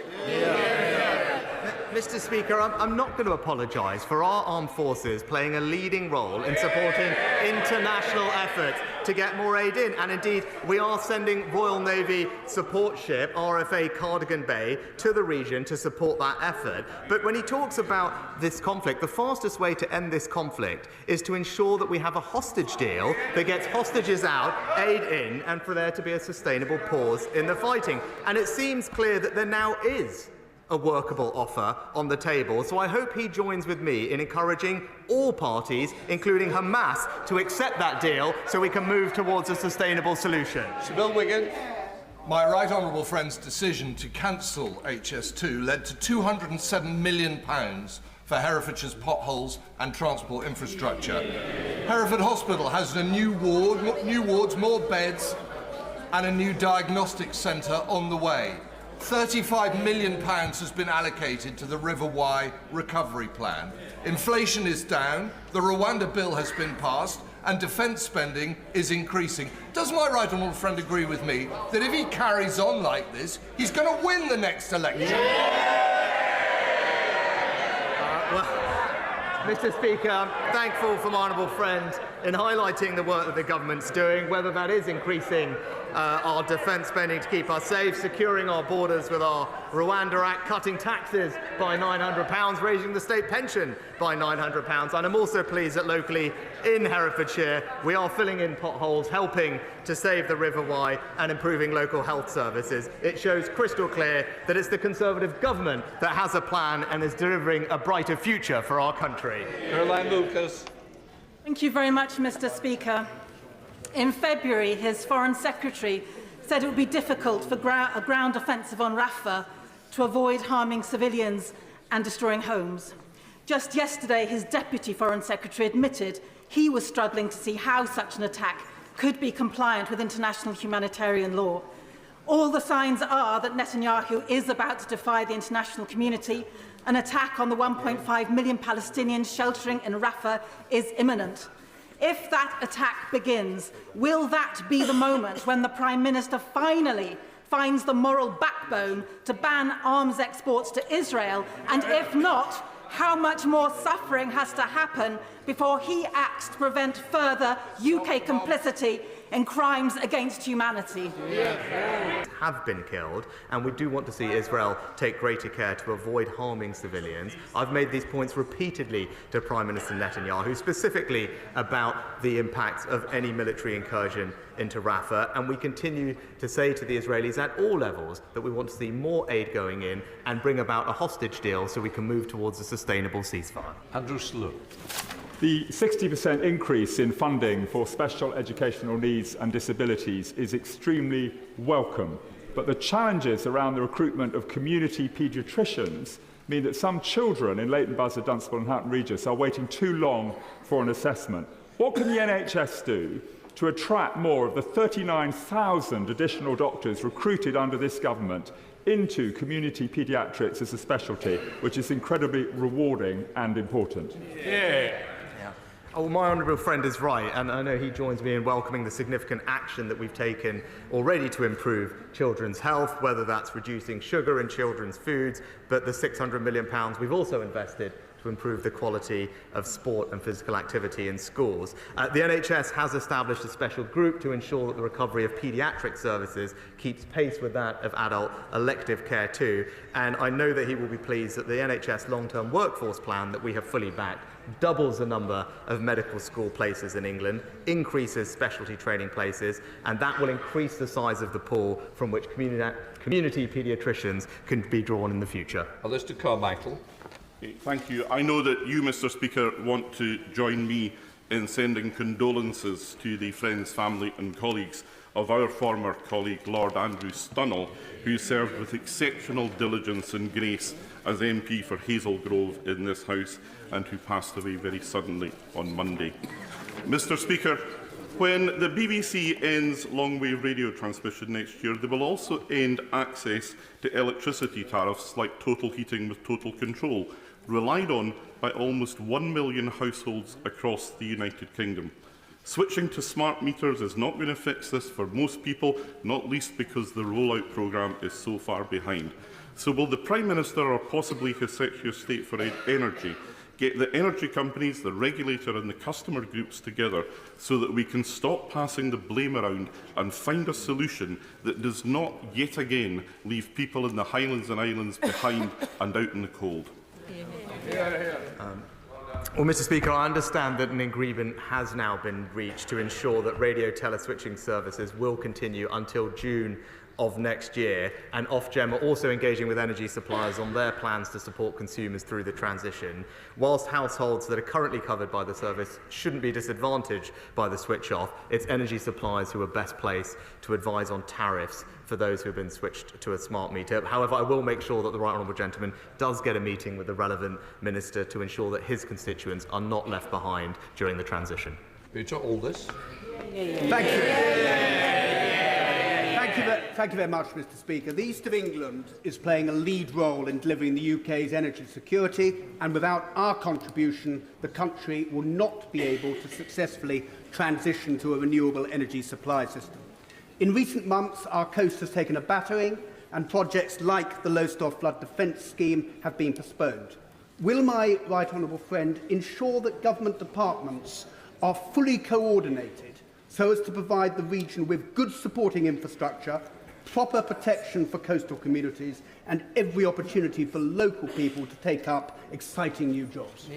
Mr. Speaker, I'm not going to apologise for our armed forces playing a leading role in supporting international efforts to get more aid in. And indeed, we are sending Royal Navy support ship, RFA Cardigan Bay, to the region to support that effort. But when he talks about this conflict, the fastest way to end this conflict is to ensure that we have a hostage deal that gets hostages out, aid in, and for there to be a sustainable pause in the fighting. And it seems clear that there now is a workable offer on the table. So I hope he joins with me in encouraging all parties, including Hamas, to accept that deal so we can move towards a sustainable solution. Sir Bill Wigan. My right honourable friend's decision to cancel HS2 led to £207 million for Herefordshire's potholes and transport infrastructure. Hereford Hospital has a new wards, more beds and a new diagnostic centre on the way. £35 million has been allocated to the River Wye recovery plan. Inflation is down, the Rwanda bill has been passed, and defence spending is increasing. Does my right honourable friend agree with me that if he carries on like this, he's going to win the next election? Mr. Speaker, I'm thankful for my honourable friend in highlighting the work that the government's doing, whether that is increasing our defence spending to keep us safe, securing our borders with our Rwanda Act, cutting taxes by £900, raising the state pension by £900. And I'm also pleased that locally in Herefordshire we are filling in potholes, helping to save the River Wye and improving local health services. It shows crystal clear that it's the Conservative government that has a plan and is delivering a brighter future for our country. Caroline Lucas. Thank you very much, Mr. Speaker. In February, his Foreign Secretary said it would be difficult for a ground offensive on Rafah to avoid harming civilians and destroying homes. Just yesterday, his Deputy Foreign Secretary admitted he was struggling to see how such an attack could be compliant with international humanitarian law. All the signs are that Netanyahu is about to defy the international community. An attack on the 1.5 million Palestinians sheltering in Rafah is imminent. If that attack begins, will that be the moment when the Prime Minister finally finds the moral backbone to ban arms exports to Israel? And if not, how much more suffering has to happen before he acts to prevent further UK complicity in crimes against humanity? Have been killed, and we do want to see Israel take greater care to avoid harming civilians. I've made these points repeatedly to Prime Minister Netanyahu, specifically about the impact of any military incursion into Rafah, and we continue to say to the Israelis at all levels that we want to see more aid going in and bring about a hostage deal so we can move towards a sustainable ceasefire. Andrew Slough. The 60% increase in funding for special educational needs and disabilities is extremely welcome, but the challenges around the recruitment of community paediatricians mean that some children in Leighton Buzzard, Dunstable and Houghton Regis are waiting too long for an assessment. What can the NHS do to attract more of the 39,000 additional doctors recruited under this government into community paediatrics as a specialty, which is incredibly rewarding and important? Oh, my honourable friend is right, and I know he joins me in welcoming the significant action that we've taken already to improve children's health, whether that's reducing sugar in children's foods, but the £600 million we've also invested to improve the quality of sport and physical activity in schools. The NHS has established a special group to ensure that the recovery of paediatric services keeps pace with that of adult elective care too, and I know that he will be pleased that the NHS long-term workforce plan that we have fully backed doubles the number of medical school places in England, increases specialty training places, and that will increase the size of the pool from which community paediatricians can be drawn in the future. Alistair Carmichael. Thank you. I know that you, Mr. Speaker, want to join me in sending condolences to the friends, family and colleagues of our former colleague Lord Andrew Stunnell, who served with exceptional diligence and grace as MP for Hazel Grove in this House and who passed away very suddenly on Monday. Mr. Speaker, when the BBC ends long-wave radio transmission next year, they will also end access to electricity tariffs like total heating with total control, relied on by almost 1 million households across the United Kingdom. Switching to smart meters is not going to fix this for most people, not least because the rollout programme is so far behind. So will the Prime Minister or possibly His Secretary of State for Energy get the energy companies, the regulator and the customer groups together so that we can stop passing the blame around and find a solution that does not yet again leave people in the Highlands and Islands behind and out in the cold? Well, Mr. Speaker, I understand that an agreement has now been reached to ensure that radio teleswitching services will continue until June of next year, and Ofgem are also engaging with energy suppliers on their plans to support consumers through the transition. Whilst households that are currently covered by the service shouldn't be disadvantaged by the switch off, it's energy suppliers who are best placed to advise on tariffs for those who have been switched to a smart meter. However, I will make sure that the right honourable gentleman does get a meeting with the relevant minister to ensure that his constituents are not left behind during the transition. Peter Aldis. Thank you. Thank you very much, Mr. Speaker. The East of England is playing a lead role in delivering the UK's energy security, and without our contribution, the country will not be able to successfully transition to a renewable energy supply system. In recent months, our coast has taken a battering, and projects like the Lowestoft Flood Defence Scheme have been postponed. Will my right honourable friend ensure that government departments are fully coordinated so as to provide the region with good supporting infrastructure, proper protection for coastal communities, and every opportunity for local people to take up exciting new jobs?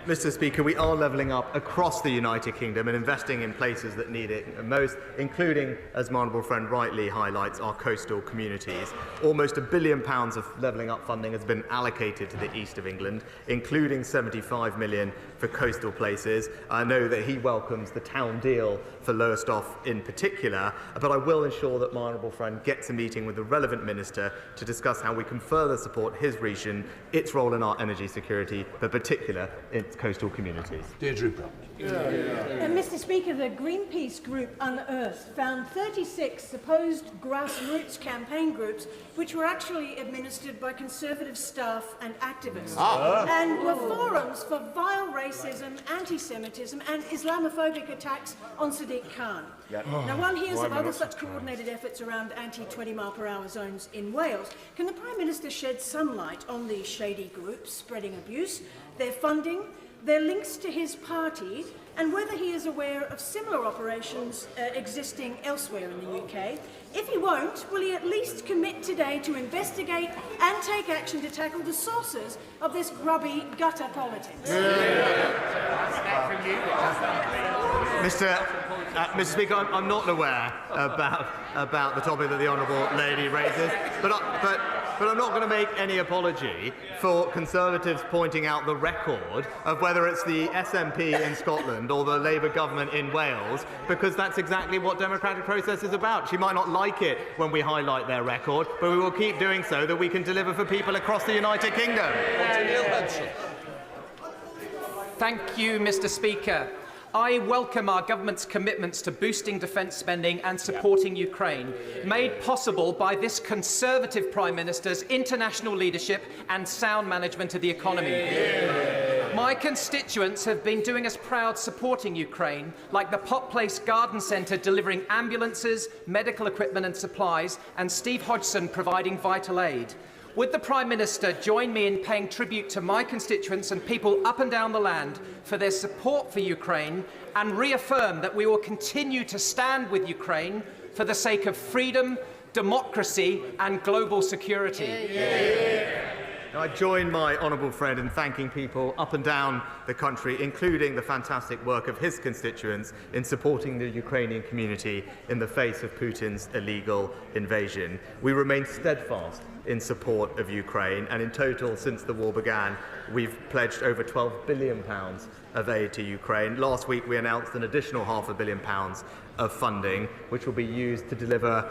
Mr. Speaker, we are levelling up across the United Kingdom and investing in places that need it most, including, as my honourable friend rightly highlights, our coastal communities. Almost £1 billion of levelling up funding has been allocated to the East of England, including £75 million for coastal places. I know that he welcomes the town deal for Lowestoft in particular, but I will ensure that my honourable friend gets a meeting with the relevant minister to discuss how we can further support his region, its role in our energy security, but particular its coastal communities. Deirdre Brown. Mr. Speaker, the Greenpeace group Unearthed found 36 supposed grassroots campaign groups which were actually administered by Conservative staff and activists and were forums for vile racism, anti-Semitism and Islamophobic attacks on Sadiq Khan. Now, one hears of other such coordinated efforts around anti-20-mile-per-hour zones in Wales. Can the Prime Minister shed some light on these shady groups spreading abuse, their funding, their links to his party, and whether he is aware of similar operations existing elsewhere in the UK? If he won't, will he at least commit today to investigate and take action to tackle the sources of this grubby gutter politics? Mr. Speaker, I'm not aware about the topic that the honourable lady raises, but I'm not going to make any apology for Conservatives pointing out the record of whether it's the SNP in Scotland or the Labour government in Wales, because that's exactly what democratic process is about. She might not like it when we highlight their record, but we will keep doing so that we can deliver for people across the United Kingdom. Thank you, Mr. Speaker. I welcome our government's commitments to boosting defence spending and supporting Ukraine, made possible by this Conservative Prime Minister's international leadership and sound management of the economy. My constituents have been doing us proud supporting Ukraine, like the Pot Place Garden Centre delivering ambulances, medical equipment and supplies, and Steve Hodgson providing vital aid. Would the Prime Minister join me in paying tribute to my constituents and people up and down the land for their support for Ukraine, and reaffirm that we will continue to stand with Ukraine for the sake of freedom, democracy and global security? I join my honourable friend in thanking people up and down the country, including the fantastic work of his constituents, in supporting the Ukrainian community in the face of Putin's illegal invasion. We remain steadfast in support of Ukraine, and in total, since the war began, we've pledged over £12 billion of aid to Ukraine. Last week, we announced an additional £500 million of funding, which will be used to deliver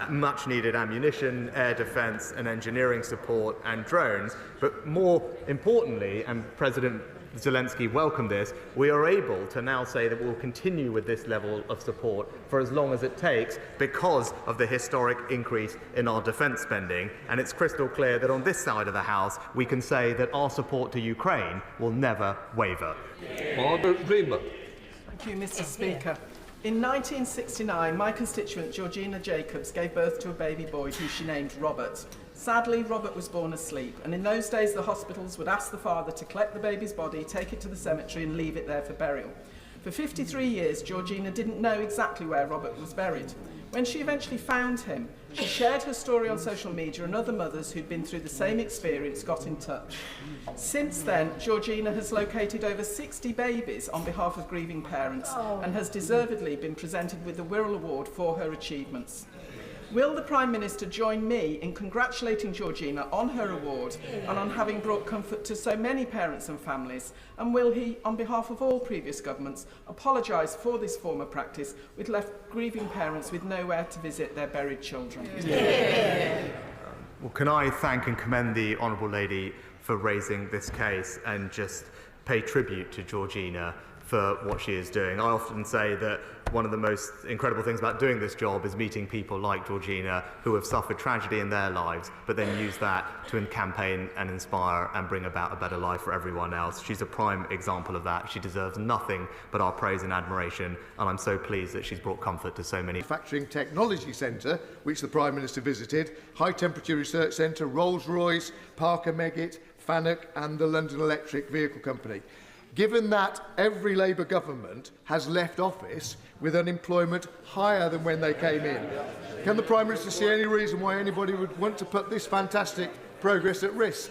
much-needed ammunition, air defence and engineering support and drones. But more importantly, and President Zelensky welcomed this, we are able to now say that we will continue with this level of support for as long as it takes because of the historic increase in our defence spending. And it's crystal clear that on this side of the House, we can say that our support to Ukraine will never waver. Margaret Greenberg. Thank you, Mr. Speaker. In 1969, my constituent Georgina Jacobs gave birth to a baby boy who she named Robert. Sadly, Robert was born asleep, and in those days the hospitals would ask the father to collect the baby's body, take it to the cemetery and leave it there for burial. For 53 years, Georgina didn't know exactly where Robert was buried. When she eventually found him, she shared her story on social media, and other mothers who'd been through the same experience got in touch. Since then, Georgina has located over 60 babies on behalf of grieving parents and has deservedly been presented with the Wirral Award for her achievements. Will the Prime Minister join me in congratulating Georgina on her award and on having brought comfort to so many parents and families? And will he, on behalf of all previous governments, apologise for this form of practice which left grieving parents with nowhere to visit their buried children? Well, can I thank and commend the Honourable Lady for raising this case and just pay tribute to Georgina for what she is doing. I often say that one of the most incredible things about doing this job is meeting people like Georgina who have suffered tragedy in their lives, but then use that to campaign and inspire and bring about a better life for everyone else. She's a prime example of that. She deserves nothing but our praise and admiration, and I'm so pleased that she's brought comfort to so many. Manufacturing Technology Centre, which the Prime Minister visited, High Temperature Research Centre, Rolls-Royce, Parker Meggitt, Fanuc and the London Electric Vehicle Company. Given that every Labour government has left office with unemployment higher than when they came in, can the Prime Minister see any reason why anybody would want to put this fantastic progress at risk?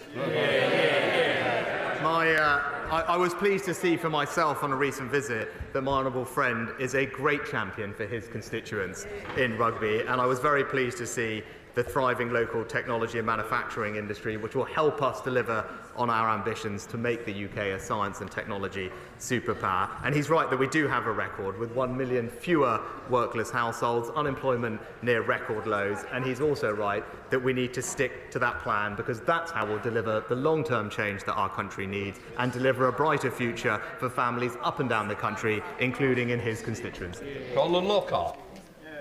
I was pleased to see for myself on a recent visit that my honourable friend is a great champion for his constituents in Rugby, and I was very pleased to see the thriving local technology and manufacturing industry, which will help us deliver on our ambitions to make the UK a science and technology superpower. And he's right that we do have a record with 1 million fewer workless households, unemployment near record lows, and he's also right that we need to stick to that plan because that's how we'll deliver the long-term change that our country needs and deliver a brighter future for families up and down the country, including in his constituency. Colin Lockhart.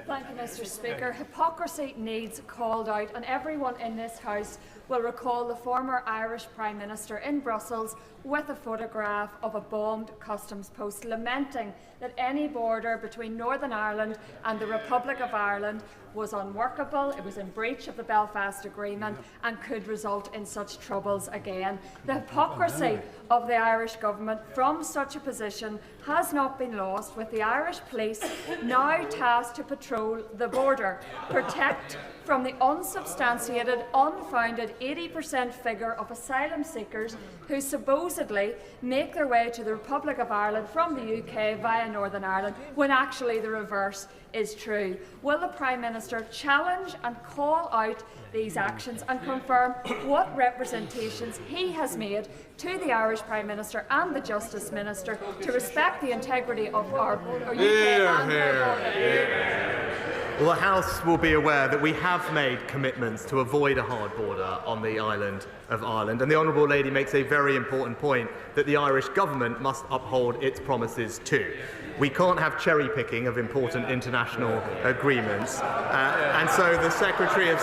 Thank you, Mr. Speaker. Hypocrisy needs called out, and everyone in this House will recall the former Irish Prime Minister in Brussels with a photograph of a bombed customs post, lamenting that any border between Northern Ireland and the Republic of Ireland was unworkable, it was in breach of the Belfast Agreement and could result in such troubles again. The hypocrisy of the Irish government from such a position has not been lost, with the Irish police now tasked to patrol the border, protect from the unsubstantiated, unfounded 80% figure of asylum seekers who supposedly make their way to the Republic of Ireland from the UK via Northern Ireland, when actually the reverse is true. Will the Prime Minister challenge and call out these actions and confirm what representations he has made to the Irish Prime Minister and the Justice Minister to respect the integrity of our UK and our border? Well, the House will be aware that we have made commitments to avoid a hard border on the island of Ireland, and the Honourable Lady makes a very important point that the Irish government must uphold its promises too. We can't have cherry-picking of important international agreements, and so the Secretary of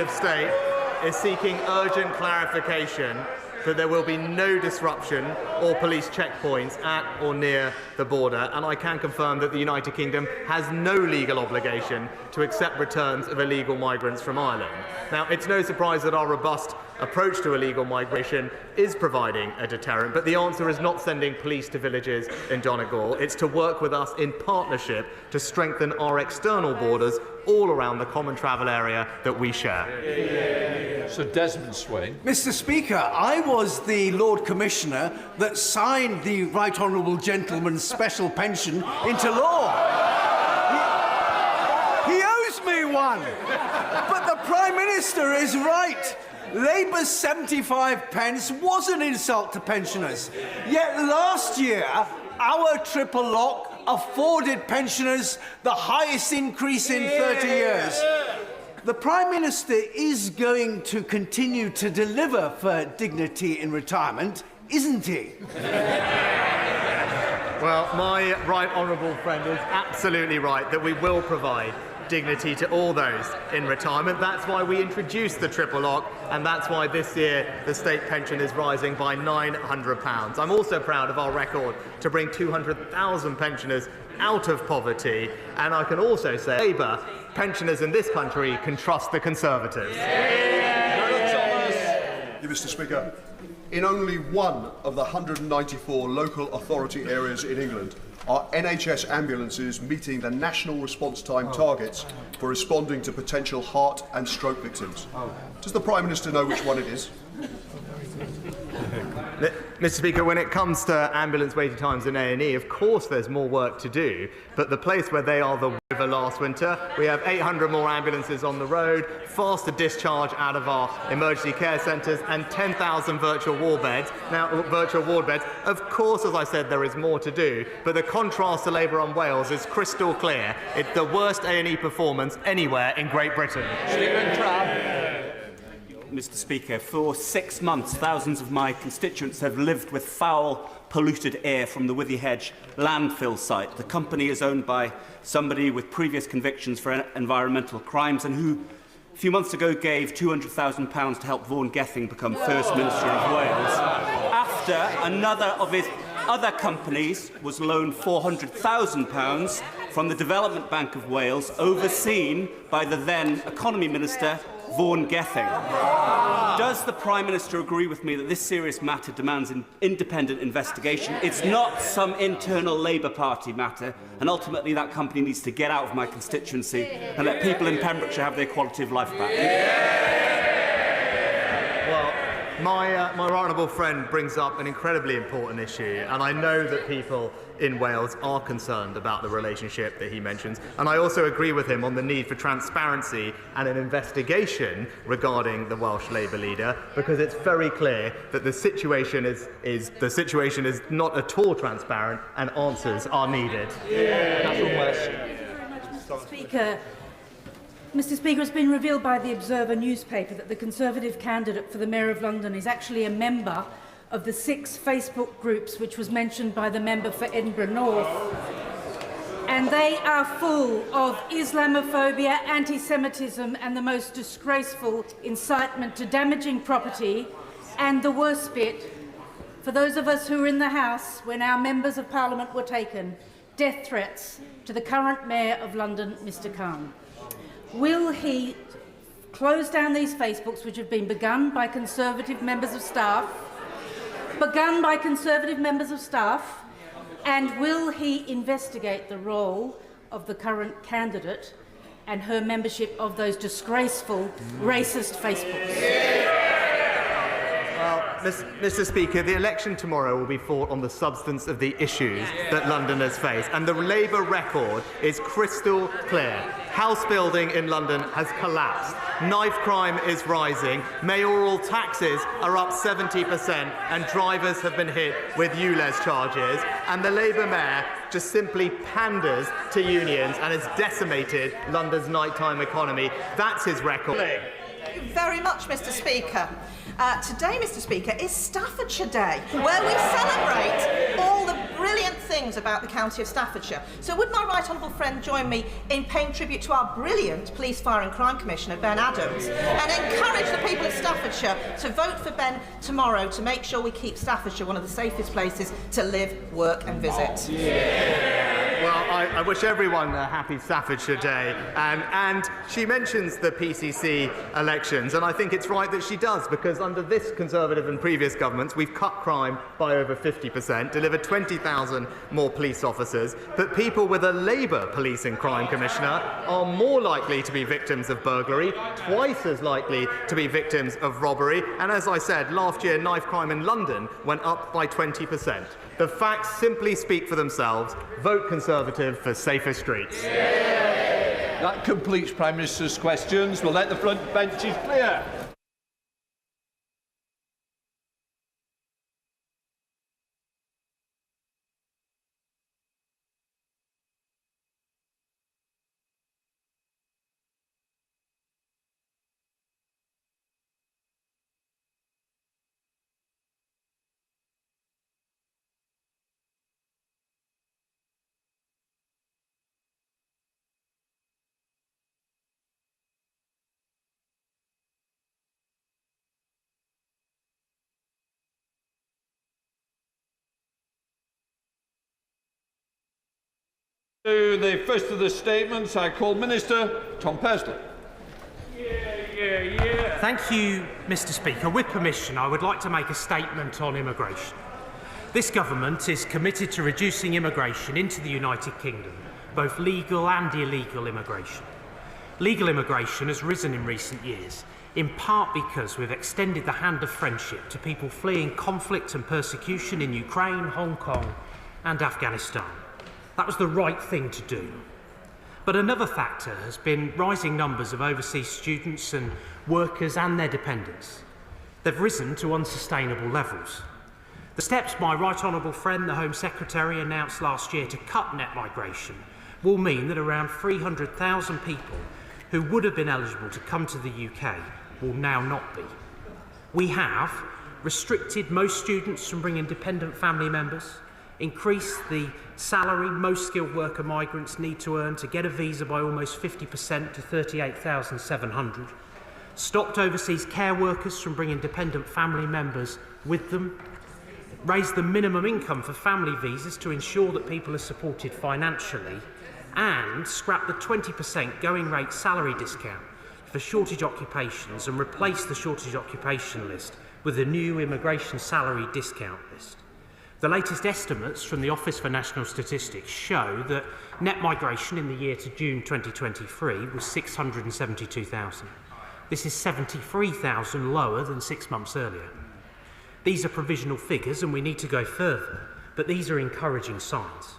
State is seeking urgent clarification that there will be no disruption or police checkpoints at or near the border, and I can confirm that the United Kingdom has no legal obligation to accept returns of illegal migrants from Ireland. Now, it's no surprise that our robust approach to illegal migration is providing a deterrent, but the answer is not sending police to villages in Donegal. It's to work with us in partnership to strengthen our external borders all around the common travel area that we share. So Desmond Swain. Mr. Speaker, I was the Lord Commissioner that signed the Right Honourable Gentleman's special pension into law. He owes me one. But the Prime Minister is right. Labour's 75 pence was an insult to pensioners. Yet last year, our triple lock afforded pensioners the highest increase in 30 years. The Prime Minister is going to continue to deliver for dignity in retirement, isn't he? Well, my right honourable friend is absolutely right that we will provide dignity to all those in retirement. That's why we introduced the triple lock, and that's why this year the state pension is rising by £900. I'm also proud of our record to bring 200,000 pensioners out of poverty, and I can also say Labour pensioners in this country can trust the Conservatives. Mr. Speaker, in only one of the 194 local authority areas in England, Are NHS ambulances meeting the national response time targets for responding to potential heart and stroke victims? Does the Prime Minister know which one it is? Mr. Speaker, when it comes to ambulance waiting times in A&E, of course there's more work to do, but the place where they are the river last winter, we have 800 more ambulances on the road, faster discharge out of our emergency care centres, and 10,000 virtual ward beds. Of course, as I said, there is more to do, but the contrast to Labour on Wales is crystal clear. It's the worst A&E performance anywhere in Great Britain. Stephen Trabb. Mr. Speaker, for 6 months, thousands of my constituents have lived with foul, polluted air from the Withyhedge landfill site. The company is owned by somebody with previous convictions for environmental crimes and who, a few months ago, gave £200,000 to help Vaughan Gething become First Minister of Wales, after another of his other companies was loaned £400,000 from the Development Bank of Wales, overseen by the then Economy Minister, Vaughan Gething. Does the Prime Minister agree with me that this serious matter demands an independent investigation? It's not some internal Labour Party matter, and ultimately that company needs to get out of my constituency and let people in Pembrokeshire have their quality of life back. Well, my right honourable friend brings up an incredibly important issue, and I know that people in Wales are concerned about the relationship that he mentions, and I also agree with him on the need for transparency and an investigation regarding the Welsh Labour leader, because it's very clear that the situation is not at all transparent and answers are needed. Mr. Speaker, it's been revealed by the Observer newspaper that the Conservative candidate for the Mayor of London is actually a member of the 6 Facebook groups which was mentioned by the member for Edinburgh North. And they are full of Islamophobia, anti-Semitism and the most disgraceful incitement to damaging property. And the worst bit, for those of us who were in the House when our members of Parliament were taken, death threats to the current Mayor of London, Mr Khan. Will he close down these Facebooks which have been begun by Conservative members of staff, and will he investigate the role of the current candidate and her membership of those disgraceful, racist Facebooks? Well, Mr. Speaker, the election tomorrow will be fought on the substance of the issues that Londoners face, and the Labour record is crystal clear. House building in London has collapsed. Knife crime is rising. Mayoral taxes are up 70%, and drivers have been hit with ULEZ charges. And the Labour mayor just simply panders to unions and has decimated London's nighttime economy. That's his record. Thank you very much, Mr. Speaker. Today, Mr. Speaker, is Staffordshire Day, where we celebrate all the brilliant things about the county of Staffordshire. So would my right honourable friend join me in paying tribute to our brilliant Police, Fire and Crime Commissioner, Ben Adams, and encourage the people of Staffordshire to vote for Ben tomorrow to make sure we keep Staffordshire one of the safest places to live, work and visit? Well, I wish everyone a happy Staffordshire Day. And she mentions the PCC elections, and I think it's right that she does, because under this Conservative and previous governments, we've cut crime by over 50%, delivered 20,000 more police officers, but people with a Labour Police and Crime Commissioner are more likely to be victims of burglary, twice as likely to be victims of robbery, and as I said, last year knife crime in London went up by 20%. The facts simply speak for themselves. Vote Conservative for safer streets. That completes Prime Minister's questions. We'll let the front benches clear. To the first of the statements, I call Minister Tom Pursley. Thank you, Mr. Speaker. With permission, I would like to make a statement on immigration. This government is committed to reducing immigration into the United Kingdom, both legal and illegal immigration. Legal immigration has risen in recent years, in part because we've extended the hand of friendship to people fleeing conflict and persecution in Ukraine, Hong Kong and Afghanistan. That was the right thing to do. But another factor has been rising numbers of overseas students and workers and their dependents. They've risen to unsustainable levels. The steps my right honourable friend, the Home Secretary, announced last year to cut net migration will mean that around 300,000 people who would have been eligible to come to the UK will now not be. We have restricted most students from bringing dependent family members, increased the salary most skilled worker migrants need to earn to get a visa by almost 50% to $38,700, stopped overseas care workers from bringing dependent family members with them, raised the minimum income for family visas to ensure that people are supported financially, and scrapped the 20% going rate salary discount for shortage occupations and replaced the shortage occupation list with a new immigration salary discount list. The latest estimates from the Office for National Statistics show that net migration in the year to June 2023 was 672,000. This is 73,000 lower than 6 months earlier. These are provisional figures and we need to go further, but these are encouraging signs.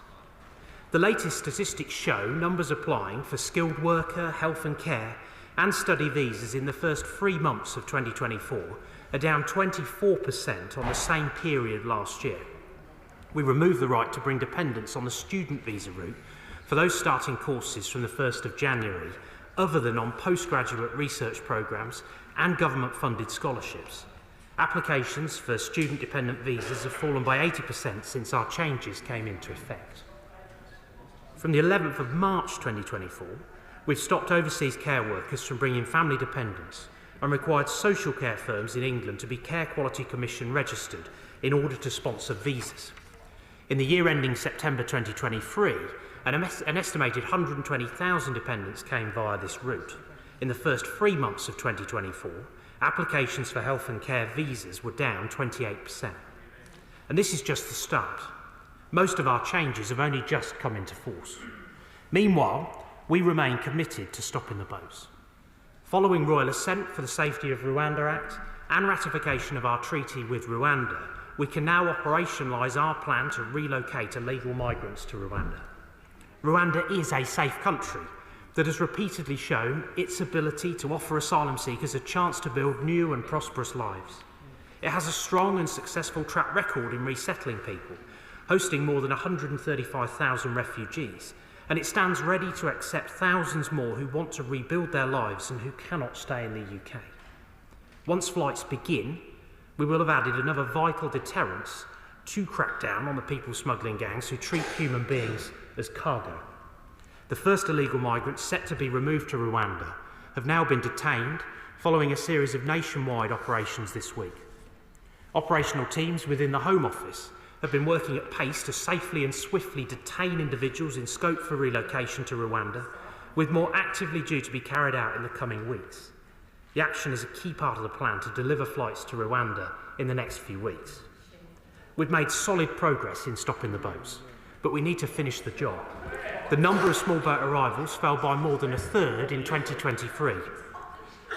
The latest statistics show numbers applying for skilled worker, health and care and study visas in the first 3 months of 2024 are down 24% on the same period last year. We removed the right to bring dependents on the student visa route for those starting courses from the 1st of January, other than on postgraduate research programmes and government-funded scholarships. Applications for student-dependent visas have fallen by 80% since our changes came into effect. From the 11th of March 2024, we've stopped overseas care workers from bringing family dependents and required social care firms in England to be Care Quality Commission registered in order to sponsor visas. In the year ending September 2023, an estimated 120,000 dependents came via this route. In the first 3 months of 2024, applications for health and care visas were down 28%. And this is just the start. Most of our changes have only just come into force. Meanwhile, we remain committed to stopping the boats. Following royal assent for the Safety of Rwanda Act and ratification of our treaty with Rwanda, we can now operationalise our plan to relocate illegal migrants to Rwanda. Rwanda is a safe country that has repeatedly shown its ability to offer asylum seekers a chance to build new and prosperous lives. It has a strong and successful track record in resettling people, hosting more than 135,000 refugees, and it stands ready to accept thousands more who want to rebuild their lives and who cannot stay in the UK. Once flights begin, we will have added another vital deterrence to crack down on the people smuggling gangs who treat human beings as cargo. The first illegal migrants set to be removed to Rwanda have now been detained following a series of nationwide operations this week. Operational teams within the Home Office have been working at pace to safely and swiftly detain individuals in scope for relocation to Rwanda, with more actively due to be carried out in the coming weeks. The action is a key part of the plan to deliver flights to Rwanda in the next few weeks. We've made solid progress in stopping the boats, but we need to finish the job. The number of small boat arrivals fell by more than a third in 2023.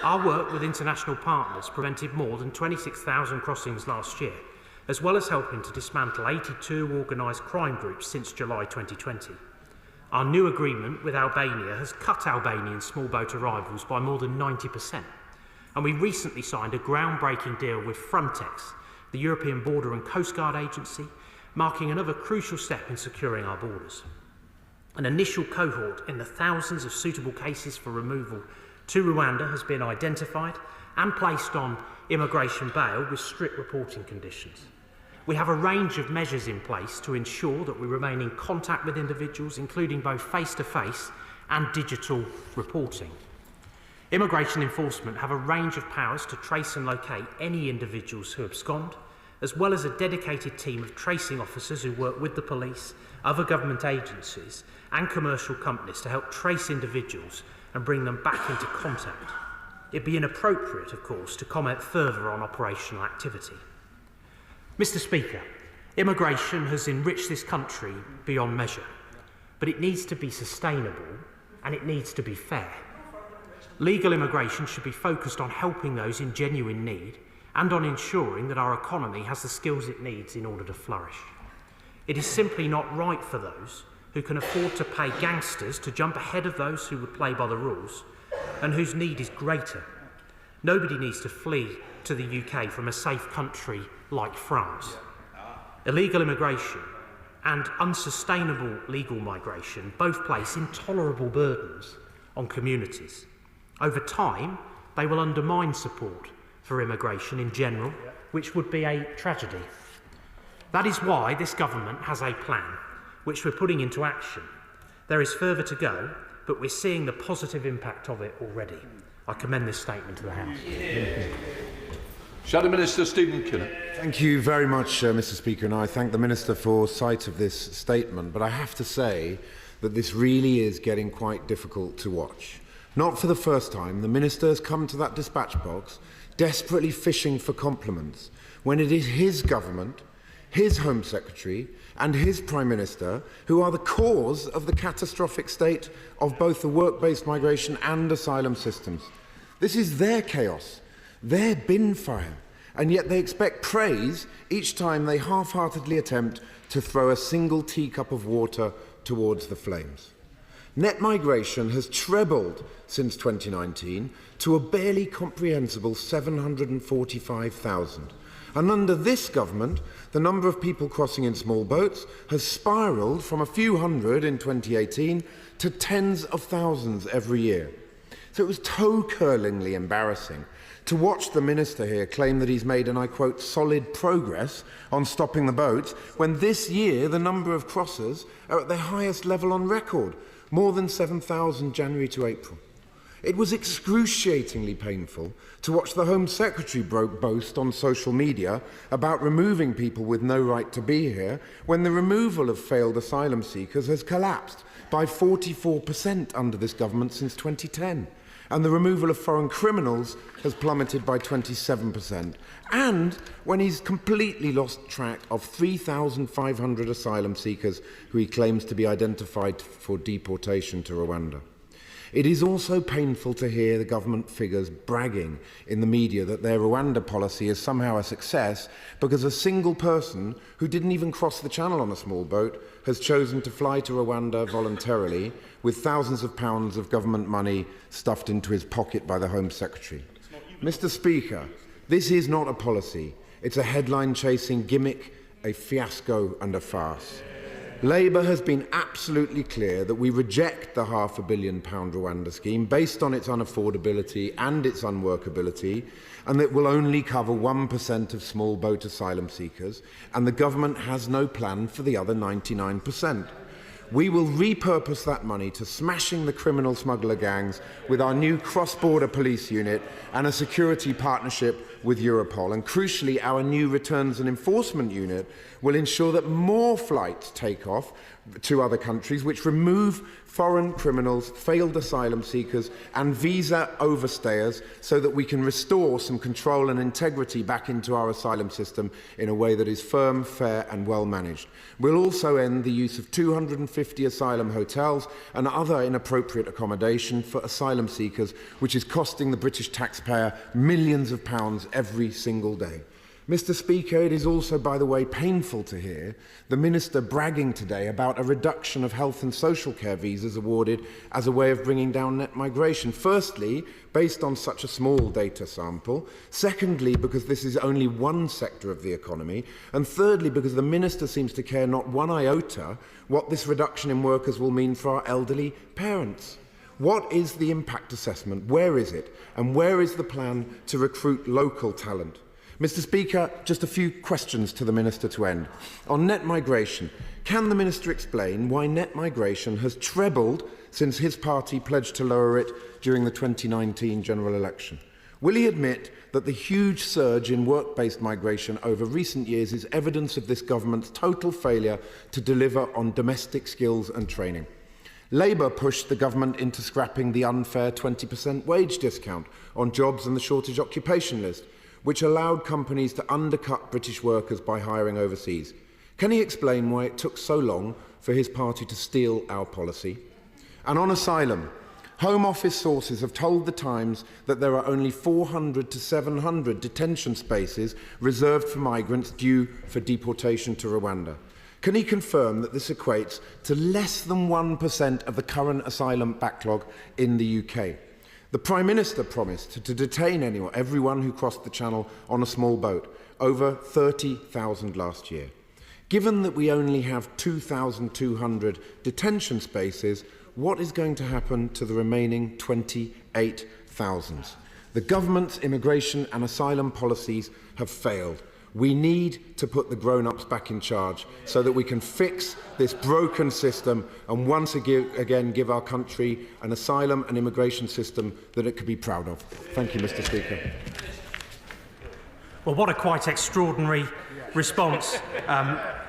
Our work with international partners prevented more than 26,000 crossings last year, as well as helping to dismantle 82 organised crime groups since July 2020. Our new agreement with Albania has cut Albanian small boat arrivals by more than 90%. And we recently signed a groundbreaking deal with Frontex, the European Border and Coast Guard Agency, marking another crucial step in securing our borders. An initial cohort in the thousands of suitable cases for removal to Rwanda has been identified and placed on immigration bail with strict reporting conditions. We have a range of measures in place to ensure that we remain in contact with individuals, including both face-to-face and digital reporting. Immigration enforcement have a range of powers to trace and locate any individuals who abscond, as well as a dedicated team of tracing officers who work with the police, other government agencies and commercial companies to help trace individuals and bring them back into contact. It'd be inappropriate, of course, to comment further on operational activity. Mr. Speaker, Immigration has enriched this country beyond measure, but it needs to be sustainable and it needs to be fair. Legal immigration should be focused on helping those in genuine need and on ensuring that our economy has the skills it needs in order to flourish. It is simply not right for those who can afford to pay gangsters to jump ahead of those who would play by the rules and whose need is greater. Nobody needs to flee to the UK from a safe country like France. Illegal immigration and unsustainable legal migration both place intolerable burdens on communities. Over time, they will undermine support for immigration in general, which would be a tragedy. That is why this government has a plan, which we're putting into action. There is further to go, but we're seeing the positive impact of it already. I commend this statement to the House. Shadow Minister Stephen Kinnock. Thank you very much, Mr. Speaker, and I thank the Minister for sight of this statement. But I have to say that this really is getting quite difficult to watch. Not for the first time, the Minister has come to that dispatch box desperately fishing for compliments when it is his government, his Home Secretary and his Prime Minister who are the cause of the catastrophic state of both the work-based migration and asylum systems. This is their chaos, their bin fire, and yet they expect praise each time they half-heartedly attempt to throw a single teacup of water towards the flames. Net migration has trebled since 2019 to a barely comprehensible 745,000. And under this government, the number of people crossing in small boats has spiralled from a few hundred in 2018 to tens of thousands every year. So it was toe-curlingly embarrassing to watch the Minister here claim that he's made, and I quote, solid progress on stopping the boats, when this year the number of crossers are at their highest level on record, more than 7,000 January to April. It was excruciatingly painful to watch the Home Secretary boast on social media about removing people with no right to be here, when the removal of failed asylum seekers has collapsed by 44% under this government since 2010. And the removal of foreign criminals has plummeted by 27%. And when he's completely lost track of 3,500 asylum seekers who he claims to be identified for deportation to Rwanda. It is also painful to hear the government figures bragging in the media that their Rwanda policy is somehow a success because a single person who didn't even cross the channel on a small boat has chosen to fly to Rwanda voluntarily with thousands of pounds of government money stuffed into his pocket by the Home Secretary. Mr. Speaker, this is not a policy. It's a headline-chasing gimmick, a fiasco and a farce. Labour has been absolutely clear that we reject the £500 million Rwanda scheme based on its unaffordability and its unworkability, and that will only cover 1% of small boat asylum seekers, and the government has no plan for the other 99%. We will repurpose that money to smashing the criminal smuggler gangs with our new cross-border police unit and a security partnership with Europol. And crucially, our new returns and enforcement unit will ensure that more flights take off to other countries, which remove foreign criminals, failed asylum seekers and visa overstayers, so that we can restore some control and integrity back into our asylum system in a way that is firm, fair and well managed. We'll also end the use of 250 asylum hotels and other inappropriate accommodation for asylum seekers, which is costing the British taxpayer millions of pounds every single day. Mr. Speaker, it is also, by the way, painful to hear the Minister bragging today about a reduction of health and social care visas awarded as a way of bringing down net migration. Firstly, based on such a small data sample. Secondly, because this is only one sector of the economy. And thirdly, because the Minister seems to care not one iota what this reduction in workers will mean for our elderly parents. What is the impact assessment? Where is it? And where is the plan to recruit local talent? Mr. Speaker, just a few questions to the Minister to end. On net migration, can the Minister explain why net migration has trebled since his party pledged to lower it during the 2019 general election? Will he admit that the huge surge in work-based migration over recent years is evidence of this government's total failure to deliver on domestic skills and training? Labour pushed the government into scrapping the unfair 20% wage discount on jobs in the shortage occupation list, which allowed companies to undercut British workers by hiring overseas. Can he explain why it took so long for his party to steal our policy? And on asylum, Home Office sources have told The Times that there are only 400 to 700 detention spaces reserved for migrants due for deportation to Rwanda. Can he confirm that this equates to less than 1% of the current asylum backlog in the UK? The Prime Minister promised to detain everyone who crossed the Channel on a small boat, over 30,000 last year. Given that we only have 2,200 detention spaces, what is going to happen to the remaining 28,000? The government's immigration and asylum policies have failed. We need to put the grown-ups back in charge so that we can fix this broken system and once again give our country an asylum and immigration system that it could be proud of. Thank you, Mr. Speaker. Well, what a quite extraordinary response,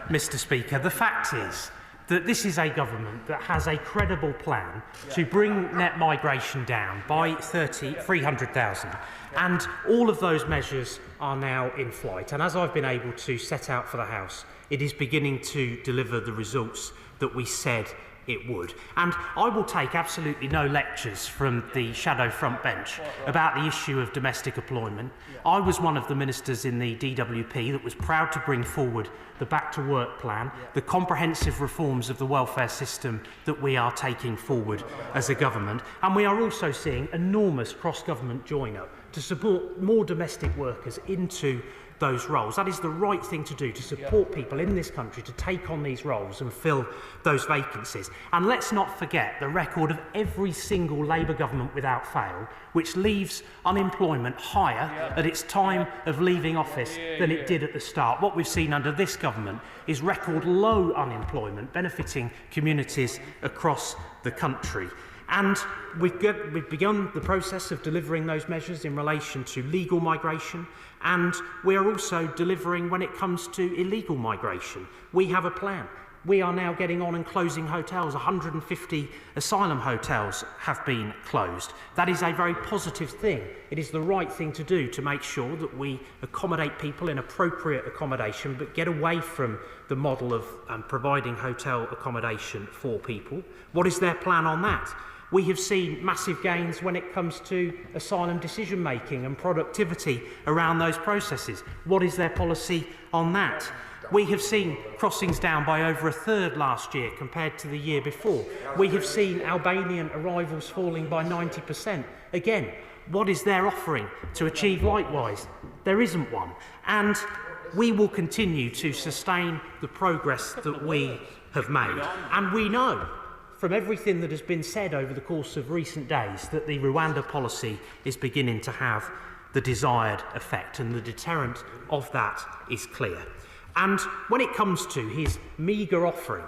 Mr. Speaker. The fact is that this is a government that has a credible plan to bring net migration down by 300,000. And all of those measures are now in flight. And as I've been able to set out for the House, it is beginning to deliver the results that we said it would. And I will take absolutely no lectures from the shadow front bench about the issue of domestic employment. I was one of the ministers in the DWP that was proud to bring forward the Back to Work plan, the comprehensive reforms of the welfare system that we are taking forward as a government. And we are also seeing enormous cross-government join-up to support more domestic workers into those roles. That is the right thing to do, to support people in this country to take on these roles and fill those vacancies. And let's not forget the record of every single Labour government without fail, which leaves unemployment higher at its time of leaving office than it did at the start. What we've seen under this government is record low unemployment, benefiting communities across the country. And we've begun the process of delivering those measures in relation to legal migration, and we are also delivering when it comes to illegal migration. We have a plan. We are now getting on and closing hotels. 150 asylum hotels have been closed. That is a very positive thing. It is the right thing to do to make sure that we accommodate people in appropriate accommodation, but get away from the model of providing hotel accommodation for people. What is their plan on that? We have seen massive gains when it comes to asylum decision-making and productivity around those processes. What is their policy on that? We have seen crossings down by over a third last year compared to the year before. We have seen Albanian arrivals falling by 90%. Again, what is their offering to achieve likewise? There isn't one. And we will continue to sustain the progress that we have made. And we know from everything that has been said over the course of recent days that the Rwanda policy is beginning to have the desired effect, and the deterrent of that is clear. And when it comes to his meagre offering,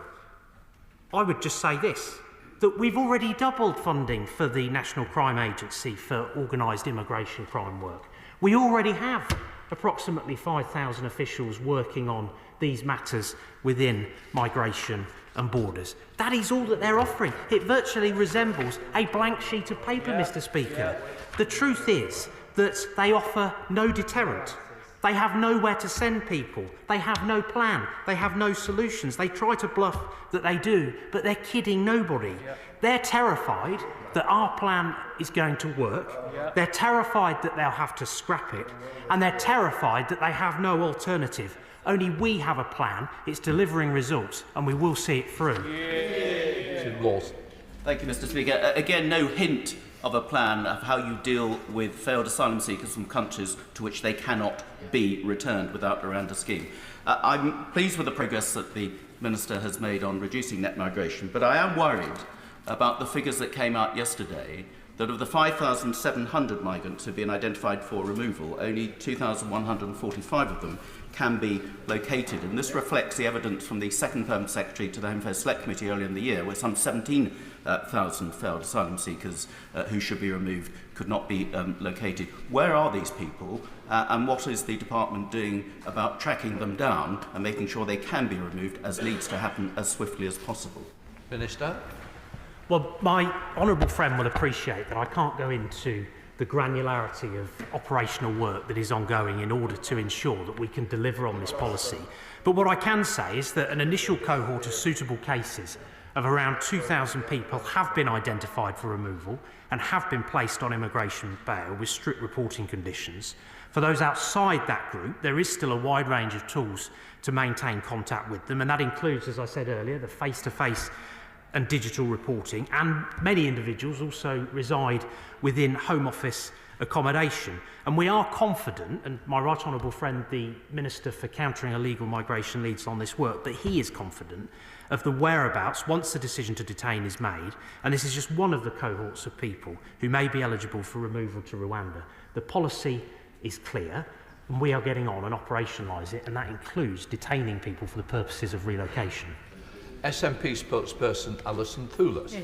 I would just say this, that we've already doubled funding for the National Crime Agency for organised immigration crime work. We already have approximately 5,000 officials working on these matters within migration and borders. That is all that they're offering. It virtually resembles a blank sheet of paper, Mr. Speaker. The truth is that they offer no deterrent. They have nowhere to send people. They have no plan. They have no solutions. They try to bluff that they do, but they're kidding nobody. They're terrified that our plan is going to work. They're terrified that they'll have to scrap it. And they're terrified that they have no alternative. Only we have a plan, it's delivering results, and we will see it through. Thank you, Mr. Speaker. Again, no hint of a plan of how you deal with failed asylum seekers from countries to which they cannot be returned without a Rwanda scheme. I'm pleased with the progress that the Minister has made on reducing net migration, but I am worried about the figures that came out yesterday, that of the 5,700 migrants who have been identified for removal, only 2,145 of them can be located. And this reflects the evidence from the second Permanent Secretary to the Home Affairs Select Committee earlier in the year, where some 17,000 failed asylum seekers who should be removed could not be located. Where are these people, and what is the Department doing about tracking them down and making sure they can be removed, as needs to happen as swiftly as possible? Minister. Well, my honourable friend will appreciate that I can't go into the the granularity of operational work that is ongoing in order to ensure that we can deliver on this policy. But what I can say is that an initial cohort of suitable cases of around 2,000 people have been identified for removal and have been placed on immigration bail with strict reporting conditions. For those outside that group, there is still a wide range of tools to maintain contact with them, and that includes, as I said earlier, the face-to-face and digital reporting, and many individuals also reside within Home Office accommodation. And we are confident, and my right honourable friend, the Minister for Countering Illegal Migration, leads on this work, but he is confident of the whereabouts once the decision to detain is made, and this is just one of the cohorts of people who may be eligible for removal to Rwanda. The policy is clear, and we are getting on and operationalise it, and that includes detaining people for the purposes of relocation. SNP spokesperson Alison Thoulas.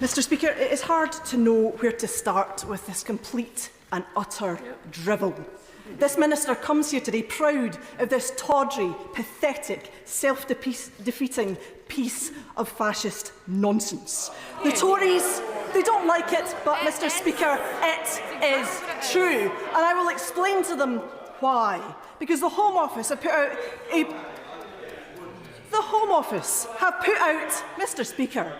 Mr. Speaker, it is hard to know where to start with this complete and utter drivel. This minister comes here today proud of this tawdry, pathetic, self-defeating piece of fascist nonsense. The Tories, they don't like it, but Mr. Speaker, it is true. And I will explain to them why. Because the Home Office have put out Mr. Speaker,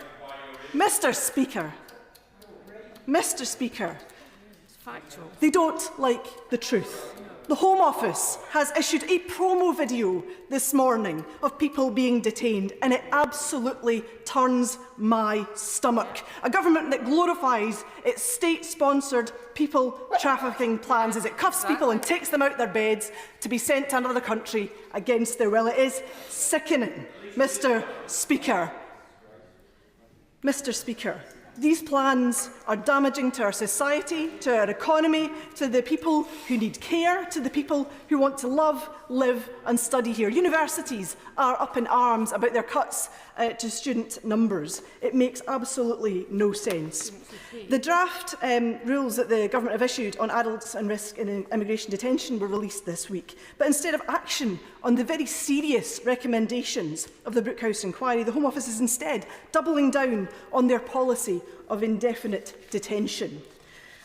they don't like the truth. The Home Office has issued a promo video this morning of people being detained, and it absolutely turns my stomach. A government that glorifies its state-sponsored people trafficking plans as it cuffs people and takes them out their beds to be sent to another country against their will. It is sickening, Mr. Speaker. Mr. Speaker, these plans are damaging to our society, to our economy, to the people who need care, to the people who want to love, live and study here. Universities are up in arms about their cuts to student numbers. It makes absolutely no sense. The draft rules that the government have issued on adults and risk in immigration detention were released this week. But instead of action on the very serious recommendations of the Brookhouse inquiry, the Home Office is instead doubling down on their policy of indefinite detention.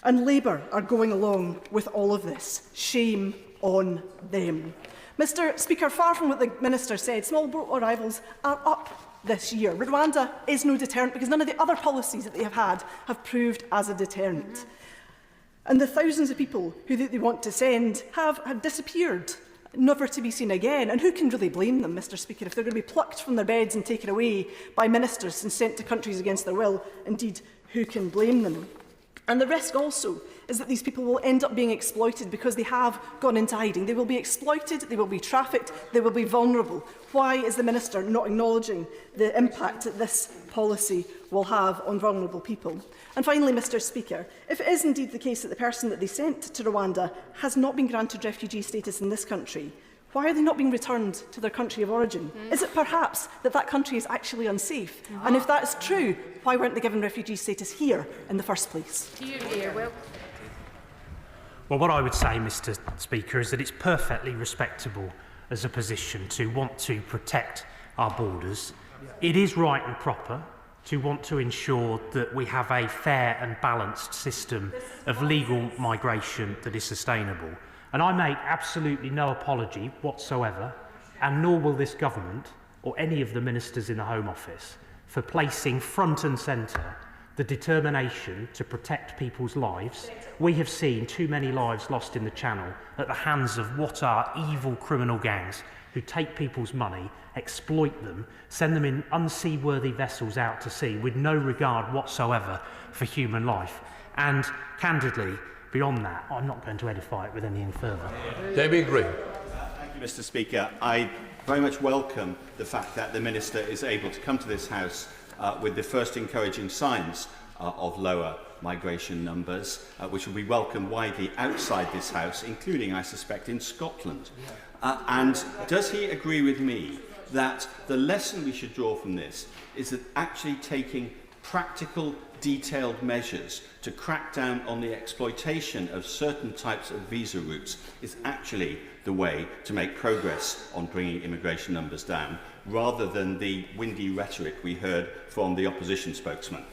And Labour are going along with all of this. Shame on them. Mr. Speaker, far from what the Minister said, small boat arrivals are up this year. Rwanda is no deterrent because none of the other policies that they have had have proved as a deterrent. And the thousands of people who they want to send have disappeared, never to be seen again. And who can really blame them, Mr. Speaker, if they're going to be plucked from their beds and taken away by ministers and sent to countries against their will? Indeed, who can blame them? And the risk also is that these people will end up being exploited because they have gone into hiding. They will be exploited, they will be trafficked, they will be vulnerable. Why is the Minister not acknowledging the impact that this policy will have on vulnerable people? And finally, Mr. Speaker, if it is indeed the case that the person that they sent to Rwanda has not been granted refugee status in this country, why are they not being returned to their country of origin? Is it perhaps that that country is actually unsafe? And if that is true, why weren't they given refugee status here in the first place? Well, what I would say, Mr. Speaker, is that it's perfectly respectable as a position to want to protect our borders. It is right and proper to want to ensure that we have a fair and balanced system of legal migration that is sustainable. And I make absolutely no apology whatsoever, and nor will this government or any of the ministers in the Home Office, for placing front and centre the determination to protect people's lives. We have seen too many lives lost in the Channel at the hands of what are evil criminal gangs who take people's money, exploit them, send them in unseaworthy vessels out to sea with no regard whatsoever for human life. And candidly, beyond that, I'm not going to edify it with anything further. David Green. Thank you, Mr. Speaker. I very much welcome the fact that the Minister is able to come to this House with the first encouraging signs of lower migration numbers, which will be welcomed widely outside this House, including, I suspect, in Scotland. And does he agree with me that the lesson we should draw from this is that actually taking practical, detailed measures to crack down on the exploitation of certain types of visa routes is actually the way to make progress on bringing immigration numbers down, rather than the windy rhetoric we heard from the opposition spokesman?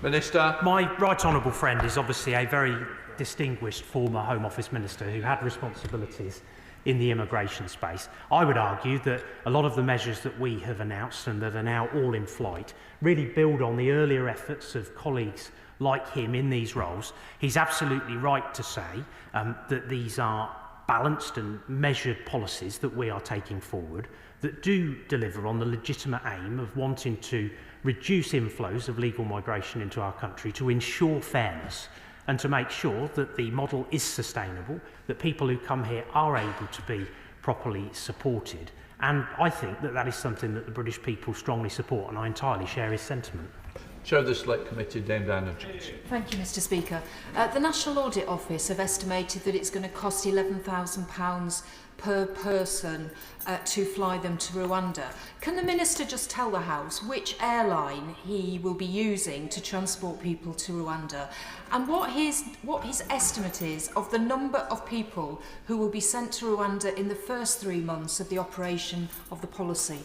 Minister. My right honourable friend is obviously a very distinguished former Home Office Minister who had responsibilities in the immigration space. I would argue that a lot of the measures that we have announced and that are now all in flight really build on the earlier efforts of colleagues like him in these roles. He's absolutely right to say that these are balanced and measured policies that we are taking forward that do deliver on the legitimate aim of wanting to reduce inflows of legal migration into our country, to ensure fairness and to make sure that the model is sustainable, that people who come here are able to be properly supported. And I think that that is something that the British people strongly support, and I entirely share his sentiment. Chair of the Select Committee, Dame Diana Johnson. Thank you, Mr Speaker. The National Audit Office have estimated that it's going to cost £11,000 per person to fly them to Rwanda. Can the Minister just tell the House which airline he will be using to transport people to Rwanda, and what his estimate is of the number of people who will be sent to Rwanda in the first 3 months of the operation of the policy?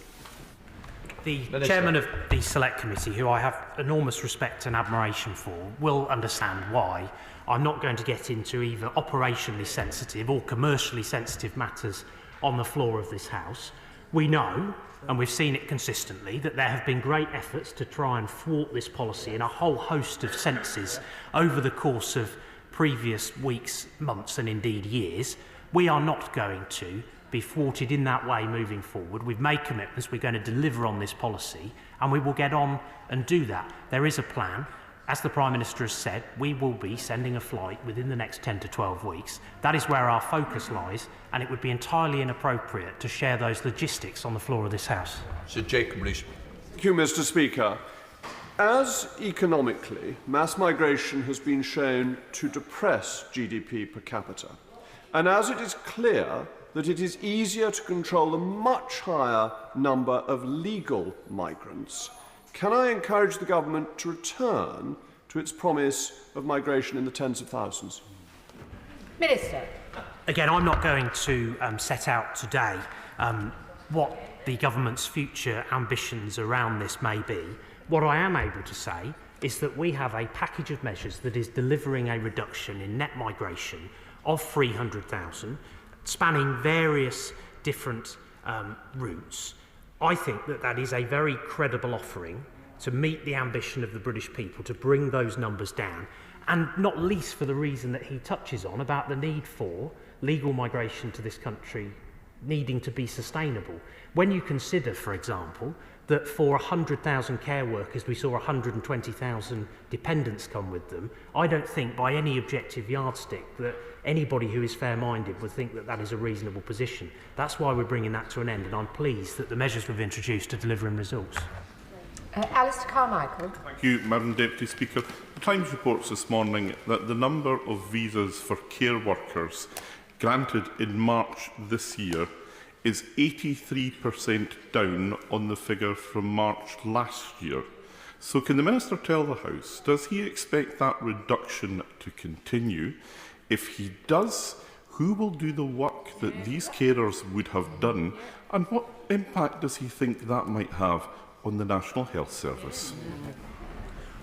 The chairman of the Select Committee, who I have enormous respect and admiration for, will understand why I'm not going to get into either operationally sensitive or commercially sensitive matters on the floor of this House. We know, and we've seen it consistently, that there have been great efforts to try and thwart this policy in a whole host of senses over the course of previous weeks, months and indeed years. We are not going to be thwarted in that way moving forward. We've made commitments, we're going to deliver on this policy, and we will get on and do that. There is a plan. As the Prime Minister has said, we will be sending a flight within the next 10 to 12 weeks. That is where our focus lies, and it would be entirely inappropriate to share those logistics on the floor of this House. Sir Jacob Rees. Thank you, Mr. Speaker. As economically, mass migration has been shown to depress GDP per capita, and as it is clear that it is easier to control a much higher number of legal migrants, can I encourage the government to return to its promise of migration in the tens of thousands? Minister. Again, I'm not going to set out today what the government's future ambitions around this may be. What I am able to say is that we have a package of measures that is delivering a reduction in net migration of 300,000, spanning various different routes. I think that that is a very credible offering to meet the ambition of the British people to bring those numbers down, and not least for the reason that he touches on about the need for legal migration to this country needing to be sustainable. When you consider, for example, that for 100,000 care workers we saw 120,000 dependents come with them, I don't think by any objective yardstick that anybody who is fair-minded would think that that is a reasonable position. That's why we're bringing that to an end, and I'm pleased that the measures we've introduced are delivering results. Alistair Carmichael. Thank you, Madam Deputy Speaker. The Times reports this morning that the number of visas for care workers granted in March this year is 83% down on the figure from March last year. So can the Minister tell the House, does he expect that reduction to continue? If he does, who will do the work that these carers would have done, and what impact does he think that might have on the National Health Service?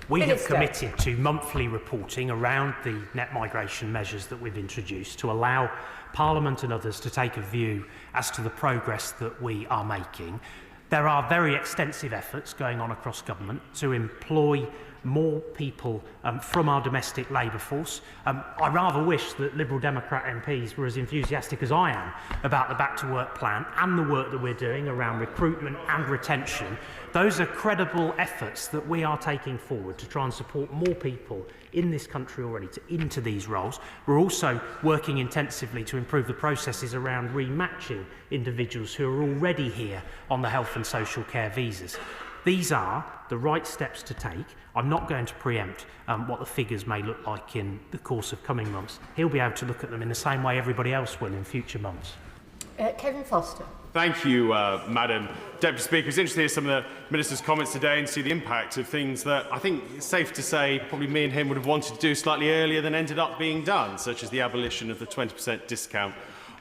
We have committed to monthly reporting around the net migration measures that we've introduced to allow Parliament and others to take a view as to the progress that we are making. There are very extensive efforts going on across government to employ more people from our domestic labour force. I rather wish that Liberal Democrat MPs were as enthusiastic as I am about the Back to Work plan and the work that we're doing around recruitment and retention. Those are credible efforts that we are taking forward to try and support more people in this country already into these roles. We're also working intensively to improve the processes around rematching individuals who are already here on the health and social care visas. These are the right steps to take. I'm not going to preempt what the figures may look like in the course of coming months. He'll be able to look at them in the same way everybody else will in future months. Kevin Foster. Thank you, Madam Deputy Speaker. It's interesting to hear some of the Minister's comments today and see the impact of things that I think it's safe to say probably me and him would have wanted to do slightly earlier than ended up being done, such as the abolition of the 20% discount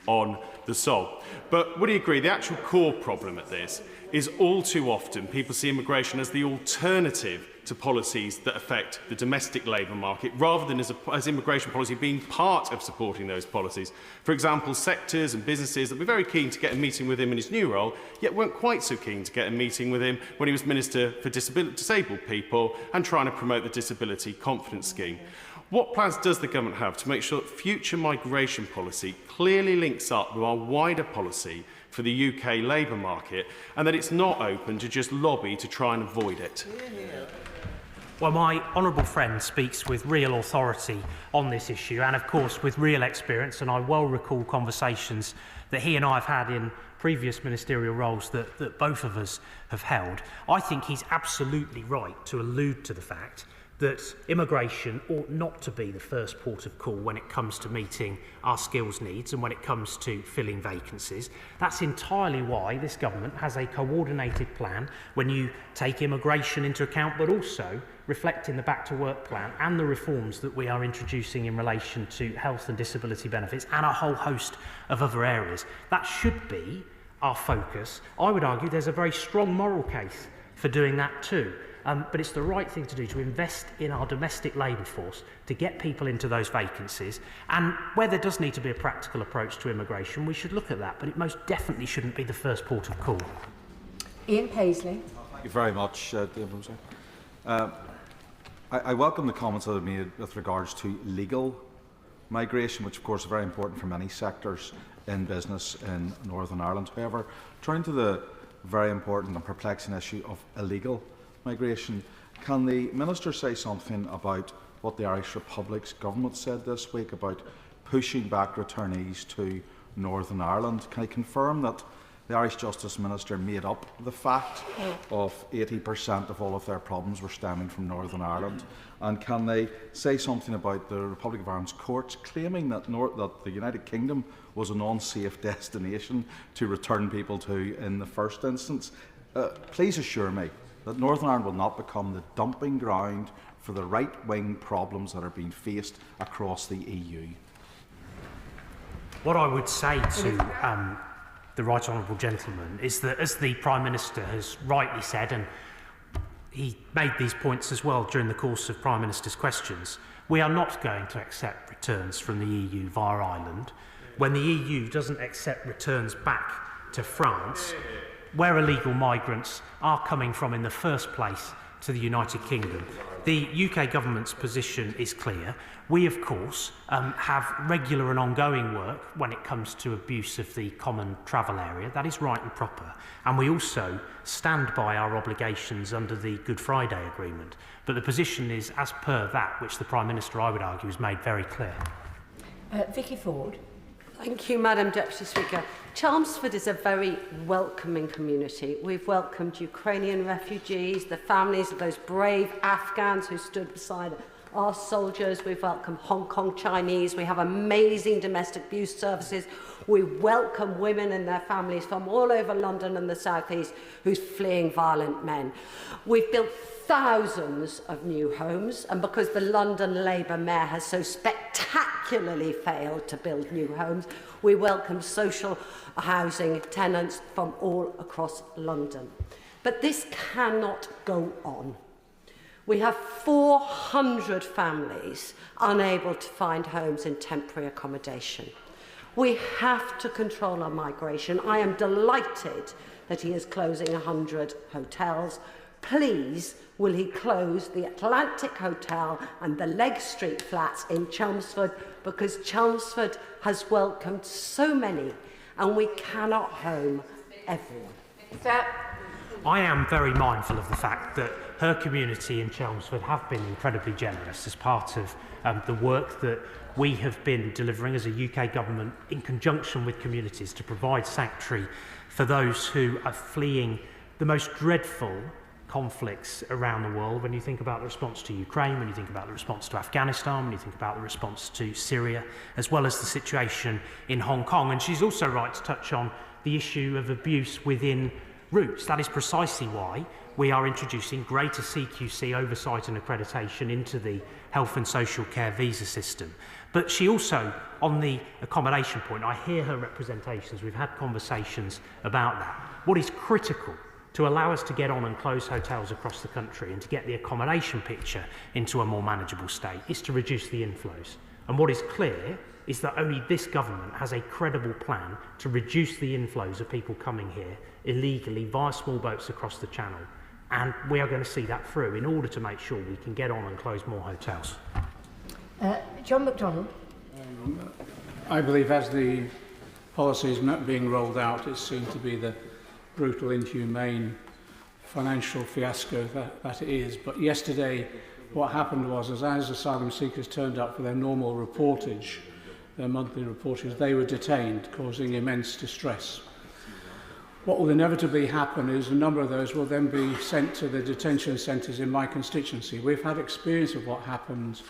on the the soul. But would he agree the actual core problem at this is all too often people see immigration as the alternative to policies that affect the domestic labour market, rather than as immigration policy being part of supporting those policies. For example, sectors and businesses that were very keen to get a meeting with him in his new role, yet weren't quite so keen to get a meeting with him when he was Minister for Disabled People and trying to promote the Disability Confidence Scheme. What plans does the government have to make sure that future migration policy clearly links up with our wider policy for the UK labour market, and that it's not open to just lobby to try and avoid it? Well, my honourable friend speaks with real authority on this issue and, of course, with real experience, and I well recall conversations that he and I have had in previous ministerial roles that both of us have held. I think he's absolutely right to allude to the fact that immigration ought not to be the first port of call when it comes to meeting our skills needs and when it comes to filling vacancies. That's entirely why this government has a coordinated plan when you take immigration into account, but also reflecting the Back to Work plan and the reforms that we are introducing in relation to health and disability benefits and a whole host of other areas. That should be our focus. I would argue there's a very strong moral case for doing that too. But it's the right thing to do, to invest in our domestic labour force, to get people into those vacancies. And where there does need to be a practical approach to immigration, we should look at that. But it most definitely shouldn't be the first port of call. Ian Paisley. Thank you very much, I welcome the comments that have been made with regards to legal migration, which of course is very important for many sectors in business in Northern Ireland. However, turning to the very important and perplexing issue of illegal migration, can the Minister say something about what the Irish Republic's government said this week about pushing back returnees to Northern Ireland? Can he confirm that the Irish Justice Minister made up the fact of 80% of all of their problems were stemming from Northern Ireland? And can they say something about the Republic of Ireland's courts claiming that the United Kingdom was an unsafe destination to return people to in the first instance? Please assure me that Northern Ireland will not become the dumping ground for the right-wing problems that are being faced across the EU. What I would say to the right honourable gentleman is that, as the Prime Minister has rightly said, and he made these points as well during the course of Prime Minister's questions, we are not going to accept returns from the EU via Ireland. When the EU doesn't accept returns back to France, where illegal migrants are coming from in the first place to the United Kingdom. The UK government's position is clear. We, of course, have regular and ongoing work when it comes to abuse of the common travel area. That is right and proper. And we also stand by our obligations under the Good Friday Agreement. But the position is as per that which the Prime Minister, I would argue, has made very clear. Vicky Ford. Thank you, Madam Deputy Speaker. Chelmsford is a very welcoming community. We've welcomed Ukrainian refugees, the families of those brave Afghans who stood beside our soldiers. We've welcomed Hong Kong Chinese. We have amazing domestic abuse services. We welcome women and their families from all over London and the South East who's fleeing violent men. We've built thousands of new homes, and because the London Labour Mayor has so spectacularly failed to build new homes, we welcome social housing tenants from all across London. But this cannot go on. We have 400 families unable to find homes in temporary accommodation. We have to control our migration. I am delighted that he is closing 100 hotels. Please, will he close the Atlantic Hotel and the Leg Street flats in Chelmsford, because Chelmsford has welcomed so many and we cannot home everyone. I am very mindful of the fact that her community in Chelmsford have been incredibly generous as part of the work that we have been delivering as a UK government in conjunction with communities to provide sanctuary for those who are fleeing the most dreadful conflicts around the world. When you think about the response to Ukraine, when you think about the response to Afghanistan, when you think about the response to Syria, as well as the situation in Hong Kong. And she's also right to touch on the issue of abuse within routes. That is precisely why we are introducing greater CQC oversight and accreditation into the health and social care visa system. But she also, on the accommodation point, I hear her representations, we've had conversations about that. What is critical to allow us to get on and close hotels across the country and to get the accommodation picture into a more manageable state is to reduce the inflows. And what is clear is that only this government has a credible plan to reduce the inflows of people coming here illegally via small boats across the channel. And we are going to see that through in order to make sure we can get on and close more hotels. John MacDonald. I believe as the policy is not being rolled out, it's seen to be the brutal, inhumane financial fiasco that it is. But yesterday, what happened was, as asylum seekers turned up for their normal reportage, their monthly reportage, they were detained, causing immense distress. What will inevitably happen is a number of those will then be sent to the detention centres in my constituency. We've had experience of what happens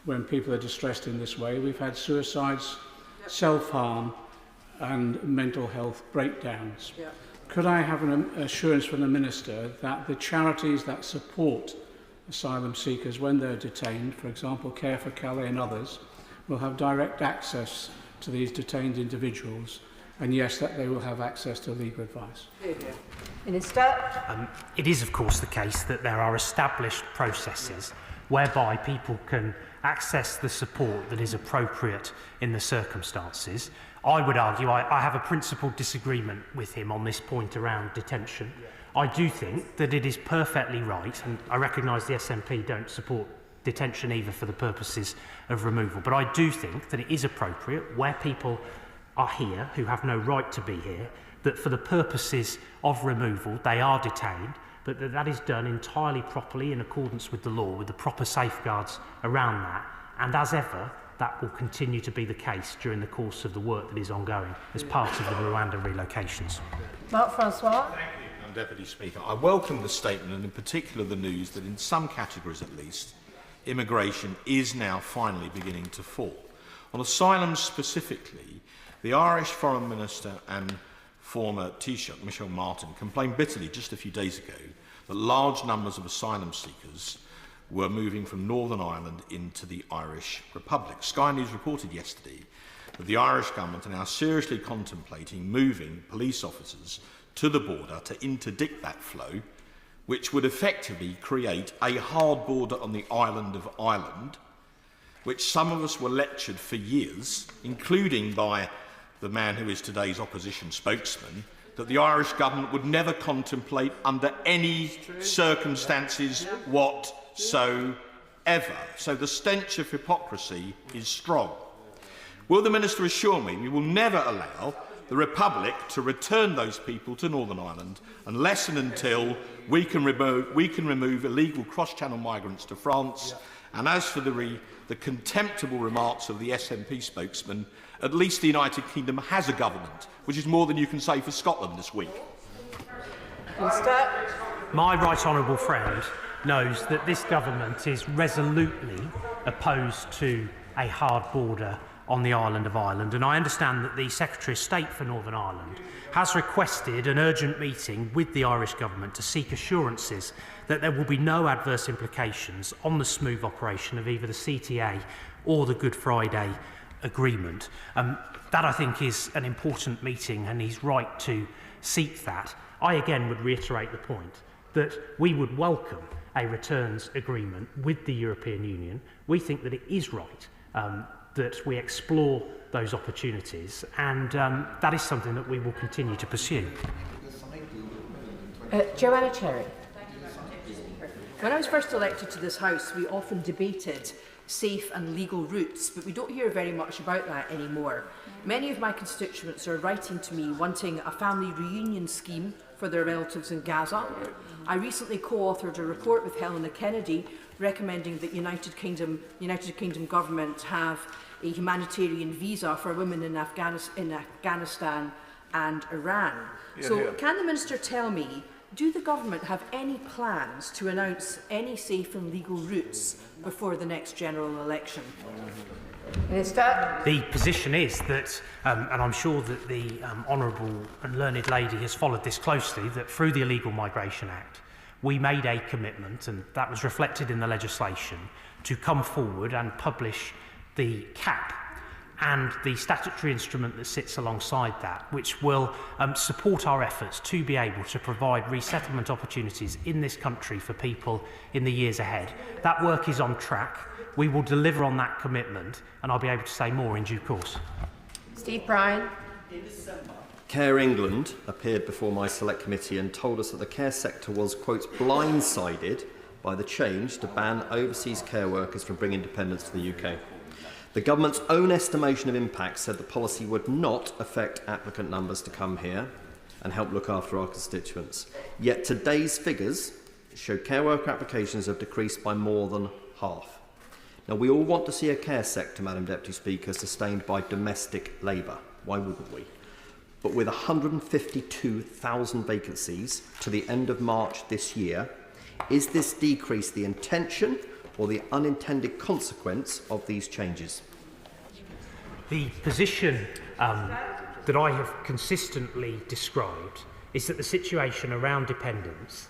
when people are distressed in this way. We've had suicides, self-harm and mental health breakdowns. Yeah. Could I have an assurance from the Minister that the charities that support asylum seekers when they're detained, for example Care for Calais and others, will have direct access to these detained individuals, and yes, that they will have access to legal advice? Minister. It is, of course, the case that there are established processes whereby people can access the support that is appropriate in the circumstances. I would argue I have a principled disagreement with him on this point around detention. I do think that it is perfectly right, and I recognise the SNP don't support detention either for the purposes of removal, but I do think that it is appropriate where people are here who have no right to be here, that for the purposes of removal they are detained, but that is done entirely properly in accordance with the law, with the proper safeguards around that. And as ever, that will continue to be the case during the course of the work that is ongoing as part of the Rwanda relocations. Mark Francois. Thank you, Madam Deputy Speaker. I welcome the statement and in particular the news that in some categories at least, immigration is now finally beginning to fall. On asylum specifically, the Irish Foreign Minister and former Taoiseach, Michel Martin, complained bitterly just a few days ago that large numbers of asylum seekers were moving from Northern Ireland into the Irish Republic. Sky News reported yesterday that the Irish government are now seriously contemplating moving police officers to the border to interdict that flow, which would effectively create a hard border on the island of Ireland, which some of us were lectured for years, including by the man who is today's opposition spokesman, that the Irish government would never contemplate under any circumstances whatsoever. So the stench of hypocrisy is strong. Will the Minister assure me we will never allow the Republic to return those people to Northern Ireland unless and until we can remove illegal cross-channel migrants to France? And as for the contemptible remarks of the SNP spokesman, at least the United Kingdom has a government, which is more than you can say for Scotland this week. My right honourable friend knows that this government is resolutely opposed to a hard border on the island of Ireland, and I understand that the Secretary of State for Northern Ireland has requested an urgent meeting with the Irish government to seek assurances that there will be no adverse implications on the smooth operation of either the CTA or the Good Friday Agreement. That, I think, is an important meeting, and he's right to seek that. I again would reiterate the point that we would welcome a returns agreement with the European Union. We think that it is right that we explore those opportunities, and that is something that we will continue to pursue. Joanna Cherry. When I was first elected to this House, we often debated safe and legal routes, but we don't hear very much about that anymore. Many of my constituents are writing to me wanting a family reunion scheme for their relatives in Gaza. I recently co-authored a report with Helena Kennedy recommending that United Kingdom government have a humanitarian visa for women in Afghanistan and Iran. Can the Minister tell me, do the government have any plans to announce any safe and legal routes before the next general election? Minister. The position is that, and I'm sure that the honourable and learned lady has followed this closely, that through the Illegal Migration Act, we made a commitment, and that was reflected in the legislation, to come forward and publish the cap and the statutory instrument that sits alongside that, which will support our efforts to be able to provide resettlement opportunities in this country for people in the years ahead. That work is on track. We will deliver on that commitment, and I'll be able to say more in due course. Steve Bryan. Care England appeared before my select committee and told us that the care sector was, quote, blindsided by the change to ban overseas care workers from bringing dependents to the UK. The government's own estimation of impact said the policy would not affect applicant numbers to come here and help look after our constituents. Yet today's figures show care worker applications have decreased by more than half. Now, we all want to see a care sector, Madam Deputy Speaker, sustained by domestic labour. Why wouldn't we? But with 152,000 vacancies to the end of March this year, is this decrease the intention or the unintended consequence of these changes? The position that I have consistently described is that the situation around dependents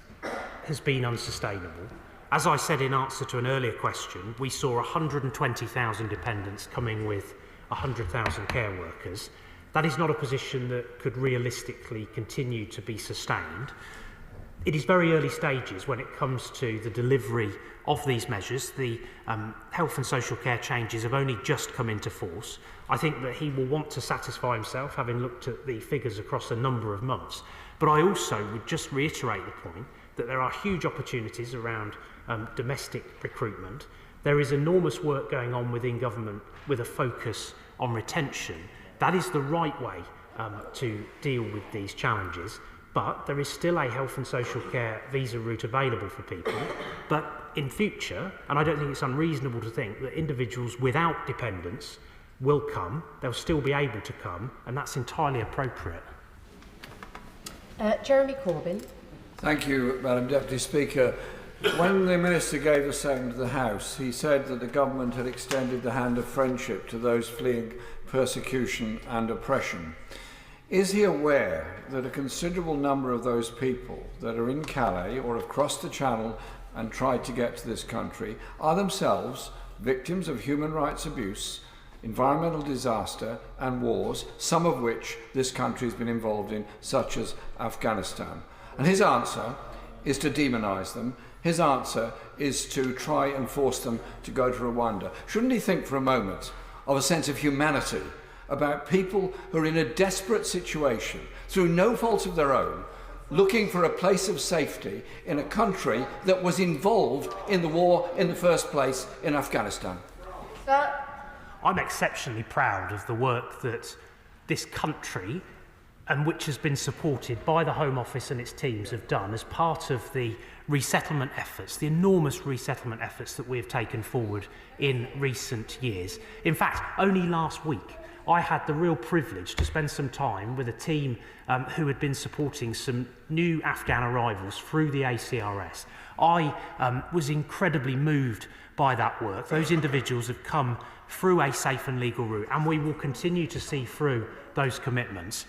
has been unsustainable. As I said in answer to an earlier question, we saw 120,000 dependents coming with 100,000 care workers. That is not a position that could realistically continue to be sustained. It is very early stages when it comes to the delivery of these measures. The health and social care changes have only just come into force. I think that he will want to satisfy himself, having looked at the figures across a number of months. But I also would just reiterate the point that there are huge opportunities around domestic recruitment. There is enormous work going on within government with a focus on retention. That is the right way to deal with these challenges. But there is still a health and social care visa route available for people. But in future, and I don't think it's unreasonable to think that individuals without dependents will come, they'll still be able to come, and that's entirely appropriate. Jeremy Corbyn. Thank you, Madam Deputy Speaker. When the Minister gave a statement to the House, he said that the government had extended the hand of friendship to those fleeing persecution and oppression. Is he aware that a considerable number of those people that are in Calais or have crossed the Channel and tried to get to this country are themselves victims of human rights abuse, environmental disaster and wars, some of which this country has been involved in, such as Afghanistan? And his answer is to demonise them. His answer is to try and force them to go to Rwanda. Shouldn't he think for a moment of a sense of humanity about people who are in a desperate situation, through no fault of their own, looking for a place of safety in a country that was involved in the war in the first place in Afghanistan? Sir. I'm exceptionally proud of the work that this country, and which has been supported by the Home Office and its teams, have done as part of the resettlement efforts, the enormous resettlement efforts that we have taken forward in recent years. In fact, only last week, I had the real privilege to spend some time with a team who had been supporting some new Afghan arrivals through the ACRS. I was incredibly moved by that work. Those individuals have come through a safe and legal route, and we will continue to see through those commitments.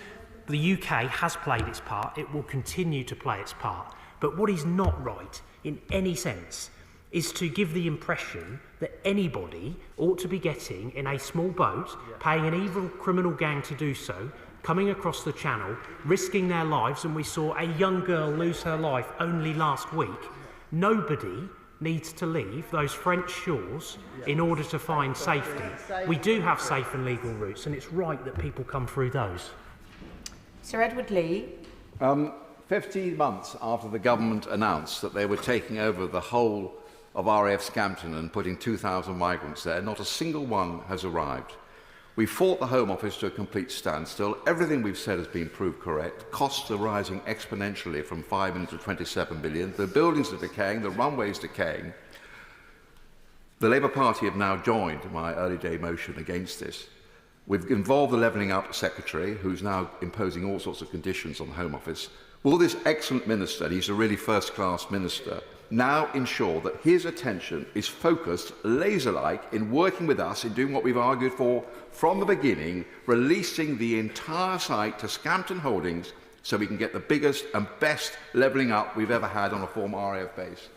The UK has played its part. It will continue to play its part. But what is not right, in any sense, is to give the impression that anybody ought to be getting in a small boat, paying an evil criminal gang to do so, coming across the Channel, risking their lives, and we saw a young girl lose her life only last week. Nobody needs to leave those French shores in order to find safety. We do have safe and legal routes, and it's right that people come through those. Sir Edward Lee. 15 months after the government announced that they were taking over the whole of RAF Scampton and putting 2,000 migrants there, not a single one has arrived. We fought the Home Office to a complete standstill. Everything we've said has been proved correct. Costs are rising exponentially from 5 million to 27 billion. The buildings are decaying, the runways decaying. The Labour Party have now joined my early day motion against this. We've involved the Levelling Up Secretary, who's now imposing all sorts of conditions on the Home Office. Will this excellent minister, and he's a really first-class minister, now ensure that his attention is focused, laser-like, in working with us, in doing what we've argued for from the beginning, releasing the entire site to Scampton Holdings so we can get the biggest and best levelling up we've ever had on a former RAF base?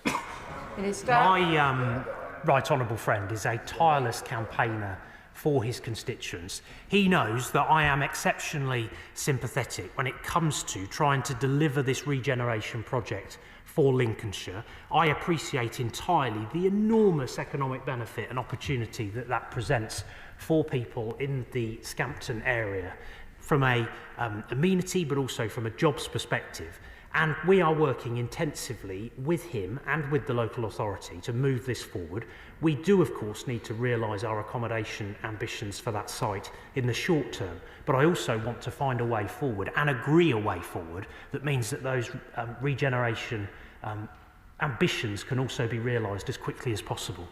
Minister. My right honourable friend is a tireless campaigner for his constituents. He knows that I am exceptionally sympathetic when it comes to trying to deliver this regeneration project for Lincolnshire. I appreciate entirely the enormous economic benefit and opportunity that that presents for people in the Scampton area from a amenity but also from a jobs perspective. And we are working intensively with him and with the local authority to move this forward. We do, of course, need to realise our accommodation ambitions for that site in the short term, but I also want to find a way forward and agree a way forward that means that those regeneration ambitions can also be realised as quickly as possible.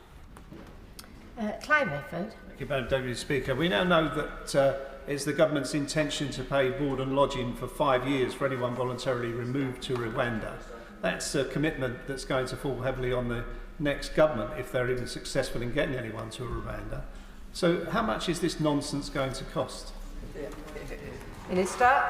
Clive Redford. Thank you, Madam Deputy Speaker. We now know that it's the government's intention to pay board and lodging for 5 years for anyone voluntarily removed to Rwanda. That's a commitment that's going to fall heavily on the next government if they're even successful in getting anyone to Rwanda. So how much is this nonsense going to cost? Minister.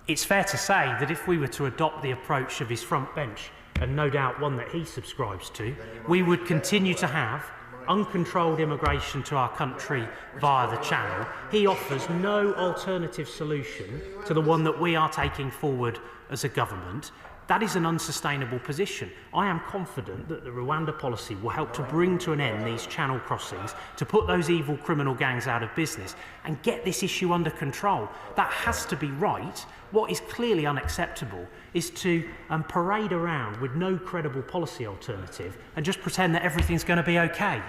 It's fair to say that if we were to adopt the approach of his front bench, and no doubt one that he subscribes to, we would continue to have uncontrolled immigration to our country via the Channel. He offers no alternative solution to the one that we are taking forward as a government. That is an unsustainable position. I am confident that the Rwanda policy will help to bring to an end these channel crossings, to put those evil criminal gangs out of business and get this issue under control. That has to be right. What is clearly unacceptable is to parade around with no credible policy alternative and just pretend that everything's going to be okay.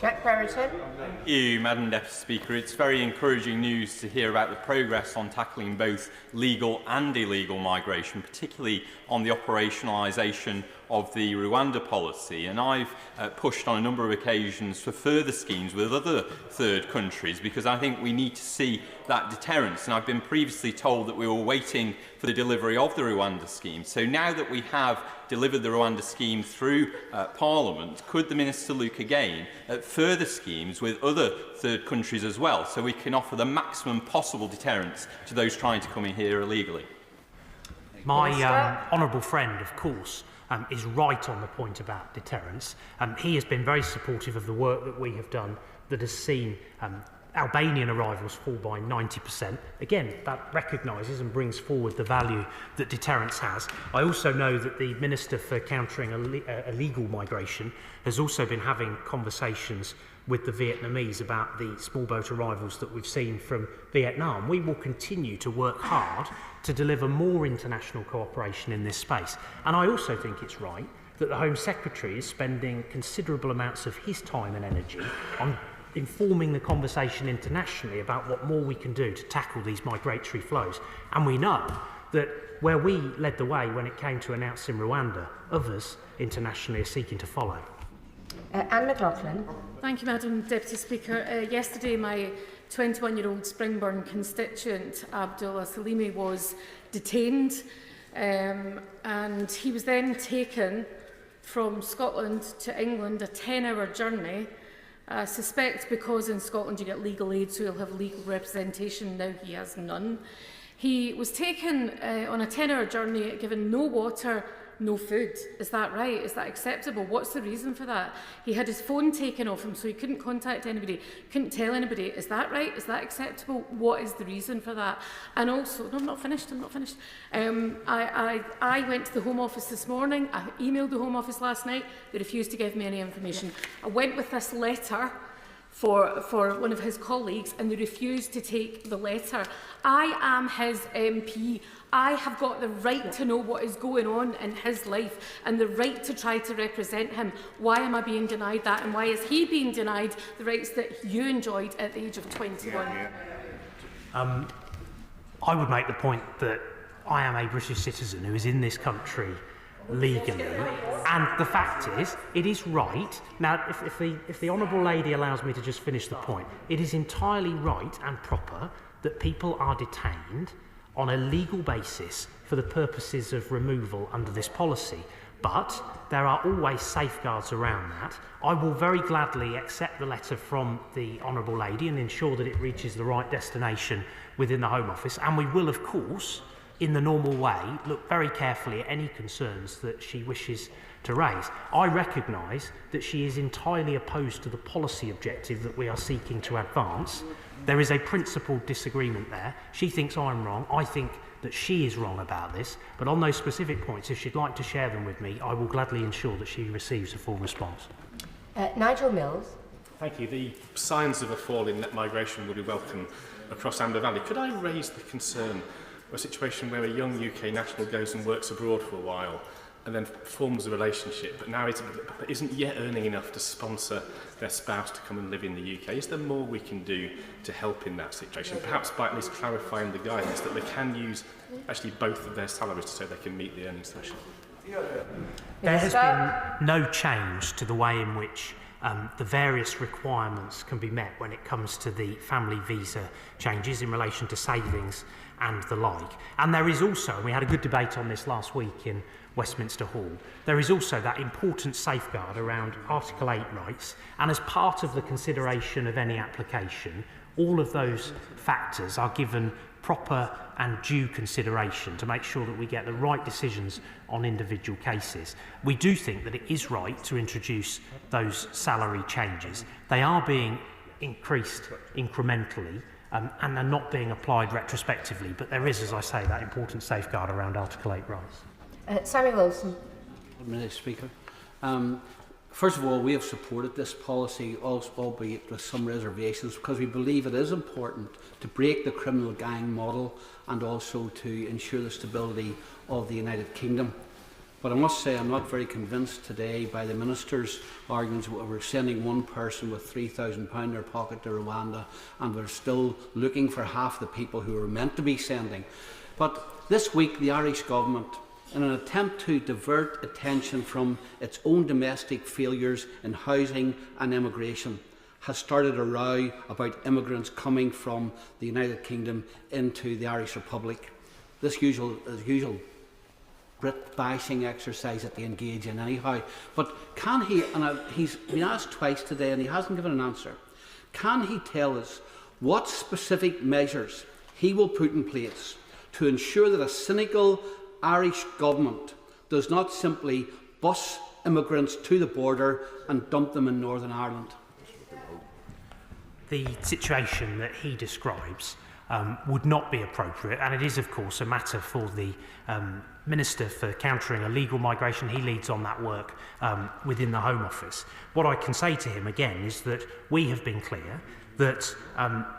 Jack Brereton. Thank you, Madam Deputy Speaker. It's very encouraging news to hear about the progress on tackling both legal and illegal migration, particularly on the operationalisation of the Rwanda policy. And I've pushed on a number of occasions for further schemes with other third countries because I think we need to see that deterrence. And I've been previously told that we were waiting for the delivery of the Rwanda scheme. So now that we have delivered the Rwanda scheme through Parliament, could the Minister look again at further schemes with other third countries as well, so we can offer the maximum possible deterrence to those trying to come in here illegally? My honourable friend, of course, is right on the point about deterrence. He has been very supportive of the work that we have done that has seen Albanian arrivals fall by 90%. Again, that recognises and brings forward the value that deterrence has. I also know that the Minister for Countering Illegal Migration has also been having conversations with the Vietnamese about the small boat arrivals that we've seen from Vietnam. We will continue to work hard to deliver more international cooperation in this space. And I also think it's right that the Home Secretary is spending considerable amounts of his time and energy on informing the conversation internationally about what more we can do to tackle these migratory flows. And we know that where we led the way when it came to announcing Rwanda, others internationally are seeking to follow. Anne McLaughlin. Thank you, Madam Deputy Speaker. Yesterday, my 21-year-old Springburn constituent, Abdullah Salimi, was detained and he was then taken from Scotland to England, a 10-hour journey. I suspect because in Scotland you get legal aid, so he'll have legal representation. Now he has none. He was taken on a 10-hour journey, given no water, no food. Is that right? Is that acceptable? What's the reason for that? He had his phone taken off him, so he couldn't contact anybody, couldn't tell anybody. Is that right? Is that acceptable? What is the reason for that? And also, no, I'm not finished. I went to the Home Office this morning. I emailed the Home Office last night. They refused to give me any information. I went with this letter for one of his colleagues and they refused to take the letter. I am his MP. I have got the right to know what is going on in his life and the right to try to represent him. Why am I being denied that, and why is he being denied the rights that you enjoyed at the age of 21? I would make the point that I am a British citizen who is in this country legally, and the fact is, it is right. Now, if the Honourable Lady allows me to just finish the point, it is entirely right and proper that people are detained on a legal basis for the purposes of removal under this policy. But there are always safeguards around that. I will very gladly accept the letter from the Honourable Lady and ensure that it reaches the right destination within the Home Office. And we will, of course, in the normal way, look very carefully at any concerns that she wishes to raise. I recognise that she is entirely opposed to the policy objective that we are seeking to advance. There is a principled disagreement there. She thinks I'm wrong. I think that she is wrong about this. But on those specific points, if she'd like to share them with me, I will gladly ensure that she receives a full response. Nigel Mills. Thank you. The signs of a fall in net migration would be welcome across Amber Valley. Could I raise the concern of a situation where a young UK national goes and works abroad for a while and then forms a relationship, but now isn't yet earning enough to sponsor their spouse to come and live in the UK? Is there more we can do to help in that situation? Perhaps by at least clarifying the guidance that they can use actually both of their salaries so they can meet the earnings threshold. There has been no change to the way in which the various requirements can be met when it comes to the family visa changes in relation to savings and the like. And there is also, and we had a good debate on this last week in Westminster Hall, there is also that important safeguard around Article 8 rights, and as part of the consideration of any application, all of those factors are given proper and due consideration to make sure that we get the right decisions on individual cases. We do think that it is right to introduce those salary changes. They are being increased incrementally and are not being applied retrospectively, but there is, as I say, that important safeguard around Article 8 rights. Sammy Wilson. Mr. Speaker. First of all, we have supported this policy, albeit with some reservations, because we believe it is important to break the criminal gang model and also to ensure the stability of the United Kingdom. But I must say I'm not very convinced today by the Minister's arguments that we're sending one person with £3,000 in their pocket to Rwanda and we're still looking for half the people who are meant to be sending. But this week the Irish Government, in an attempt to divert attention from its own domestic failures in housing and immigration, has started a row about immigrants coming from the United Kingdom into the Irish Republic. This usual Brit bashing exercise that they engage in anyhow. But can he, and he's been asked twice today and he hasn't given an answer, can he tell us what specific measures he will put in place to ensure that a cynical Irish government does not simply bus immigrants to the border and dump them in Northern Ireland? The situation that he describes would not be appropriate, and it is of course a matter for the Minister for Countering Illegal Migration. He leads on that work within the Home Office. What I can say to him again is that we have been clear that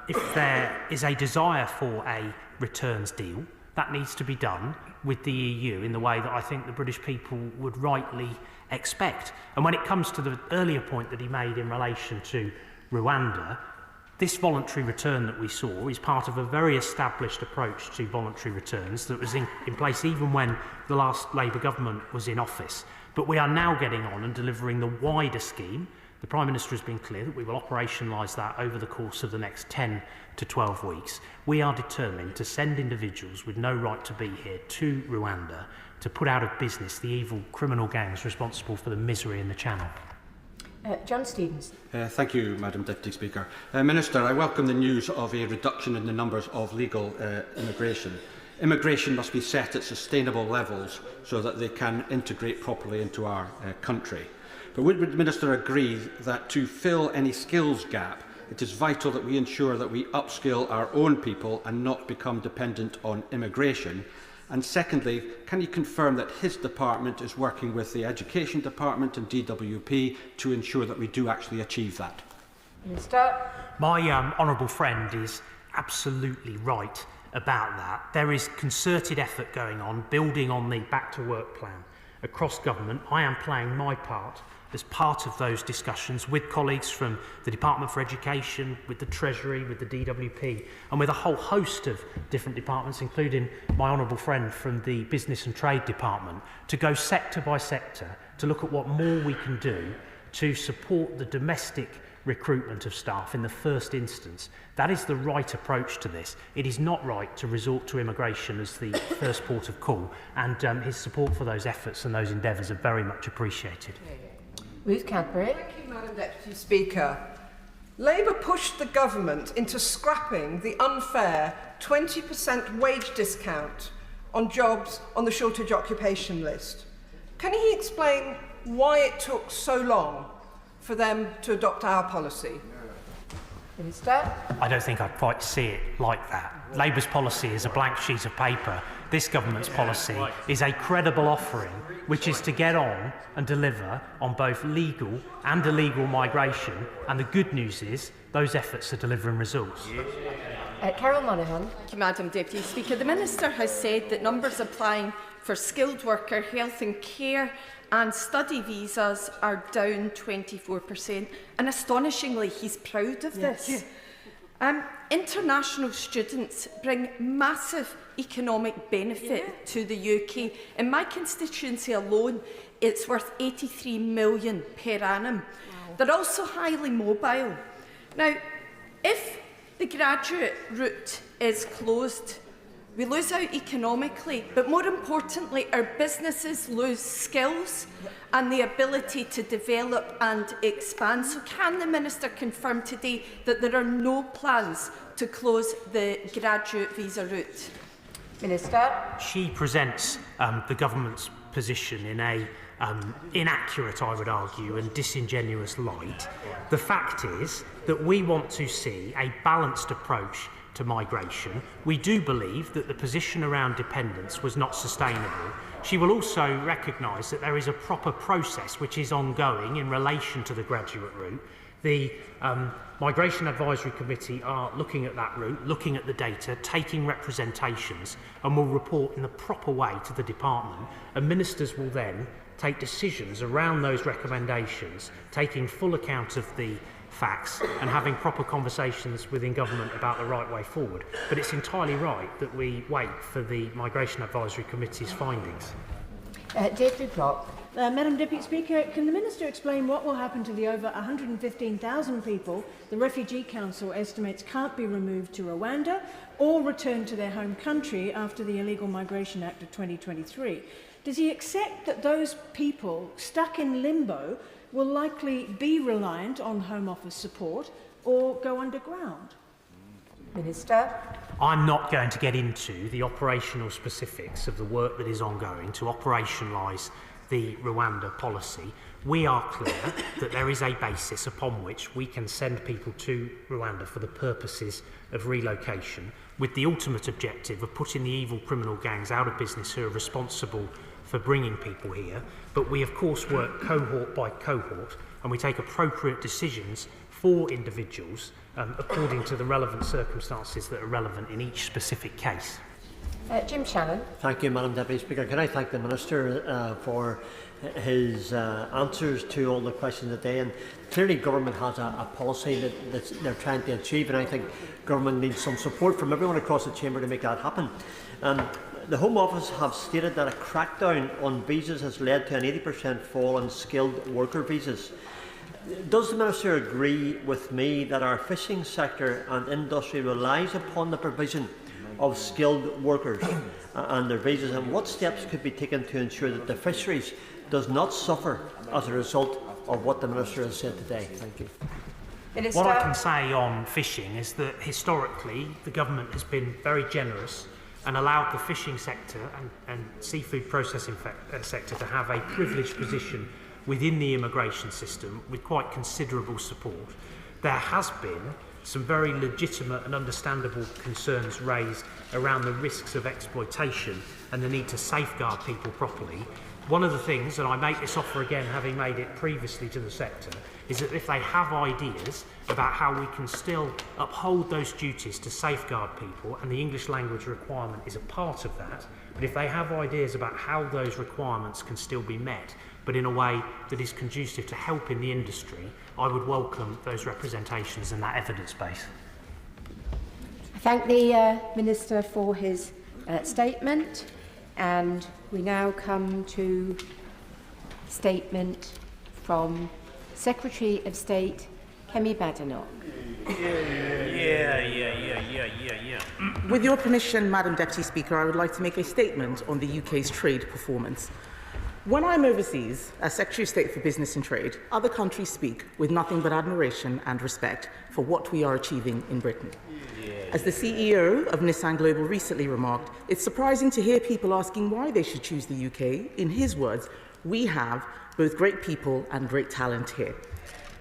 if there is a desire for a returns deal, that needs to be done with the EU in the way that I think the British people would rightly expect. And when it comes to the earlier point that he made in relation to Rwanda, this voluntary return that we saw is part of a very established approach to voluntary returns that was in place even when the last Labour government was in office. But we are now getting on and delivering the wider scheme. The Prime Minister has been clear that we will operationalise that over the course of the next 10 to 12 weeks. We are determined to send individuals with no right to be here to Rwanda to put out of business the evil criminal gangs responsible for the misery in the Channel. John Stevens. Thank you, Madam Deputy Speaker. Minister, I welcome the news of a reduction in the numbers of legal immigration. Immigration must be set at sustainable levels so that they can integrate properly into our country. But would the Minister agree that to fill any skills gap, it is vital that we ensure that we upskill our own people and not become dependent on immigration? And secondly, can you confirm that his department is working with the Education Department and DWP to ensure that we do actually achieve that? My honourable friend is absolutely right about that. There is concerted effort going on, building on the Back to Work plan across government. I am playing my part as part of those discussions with colleagues from the Department for Education, with the Treasury, with the DWP, and with a whole host of different departments, including my honourable friend from the Business and Trade Department, to go sector by sector to look at what more we can do to support the domestic recruitment of staff in the first instance. That is the right approach to this. It is not right to resort to immigration as the first port of call, and his support for those efforts and those endeavours are very much appreciated. Ruth Cadbury. Thank you, Madam Deputy Speaker. Labour pushed the government into scrapping the unfair 20% wage discount on jobs on the shortage occupation list. Can he explain why it took so long for them to adopt our policy? Minister? I don't think I'd quite see it like that. Labour's policy is a blank sheet of paper. This government's policy is a credible offering, which is to get on and deliver on both legal and illegal migration. And the good news is those efforts are delivering results. Carol Monaghan. Thank you, Madam Deputy Speaker. The Minister has said that numbers applying for skilled worker, health and care and study visas are down 24%, and astonishingly he's proud of this. International students bring massive economic benefit to the UK. In my constituency alone, it's worth 83 million per annum. Wow. They're also highly mobile. Now, if the graduate route is closed, we lose out economically, but more importantly, our businesses lose skills and the ability to develop and expand. So can the Minister confirm today that there are no plans to close the graduate visa route? Minister? She presents the government's position in a inaccurate, I would argue, and disingenuous light. The fact is that we want to see a balanced approach to migration. We do believe that the position around dependence was not sustainable. She will also recognise that there is a proper process which is ongoing in relation to the graduate route. The Migration Advisory Committee are looking at that route, looking at the data, taking representations, and will report in the proper way to the department, and ministers will then take decisions around those recommendations, taking full account of the facts and having proper conversations within government about the right way forward. But it's entirely right that we wait for the Migration Advisory Committee's findings. David Clark. Madam Deputy Speaker, can the Minister explain what will happen to the over 115,000 people the Refugee Council estimates can't be removed to Rwanda or returned to their home country after the Illegal Migration Act of 2023? Does he accept that those people stuck in limbo will likely be reliant on Home Office support or go underground? Minister? I'm not going to get into the operational specifics of the work that is ongoing to operationalise the Rwanda policy. We are clear that there is a basis upon which we can send people to Rwanda for the purposes of relocation, with the ultimate objective of putting the evil criminal gangs out of business who are responsible for bringing people here. But we of course work cohort by cohort, and we take appropriate decisions for individuals according to the relevant circumstances that are relevant in each specific case. Jim Shannon. Thank you, Madam Deputy Speaker. Can I thank the Minister for his answers to all the questions today? And clearly government has a policy that they're trying to achieve, and I think government needs some support from everyone across the chamber to make that happen. The Home Office have stated that a crackdown on visas has led to an 80% fall in skilled worker visas. Does the Minister agree with me that our fishing sector and industry relies upon the provision of skilled workers and their visas, and what steps could be taken to ensure that the fisheries does not suffer as a result of what the Minister has said today? Thank you. Minister? What I can say on fishing is that historically the government has been very generous and allowed the fishing sector and seafood processing sector to have a privileged position within the immigration system with quite considerable support. There has been some very legitimate and understandable concerns raised around the risks of exploitation and the need to safeguard people properly. One of the things, and I make this offer again having made it previously to the sector, is that if they have ideas about how we can still uphold those duties to safeguard people, and the English language requirement is a part of that, but if they have ideas about how those requirements can still be met, but in a way that is conducive to helping the industry, I would welcome those representations and that evidence base. I thank the Minister for his statement, and we now come to statement from Secretary of State Kemi Badenoch. With your permission, Madam Deputy Speaker, I would like to make a statement on the UK's trade performance. When I'm overseas as Secretary of State for Business and Trade, other countries speak with nothing but admiration and respect for what we are achieving in Britain. As the CEO of Nissan Global recently remarked, it's surprising to hear people asking why they should choose the UK. In his words, we have both great people and great talent here.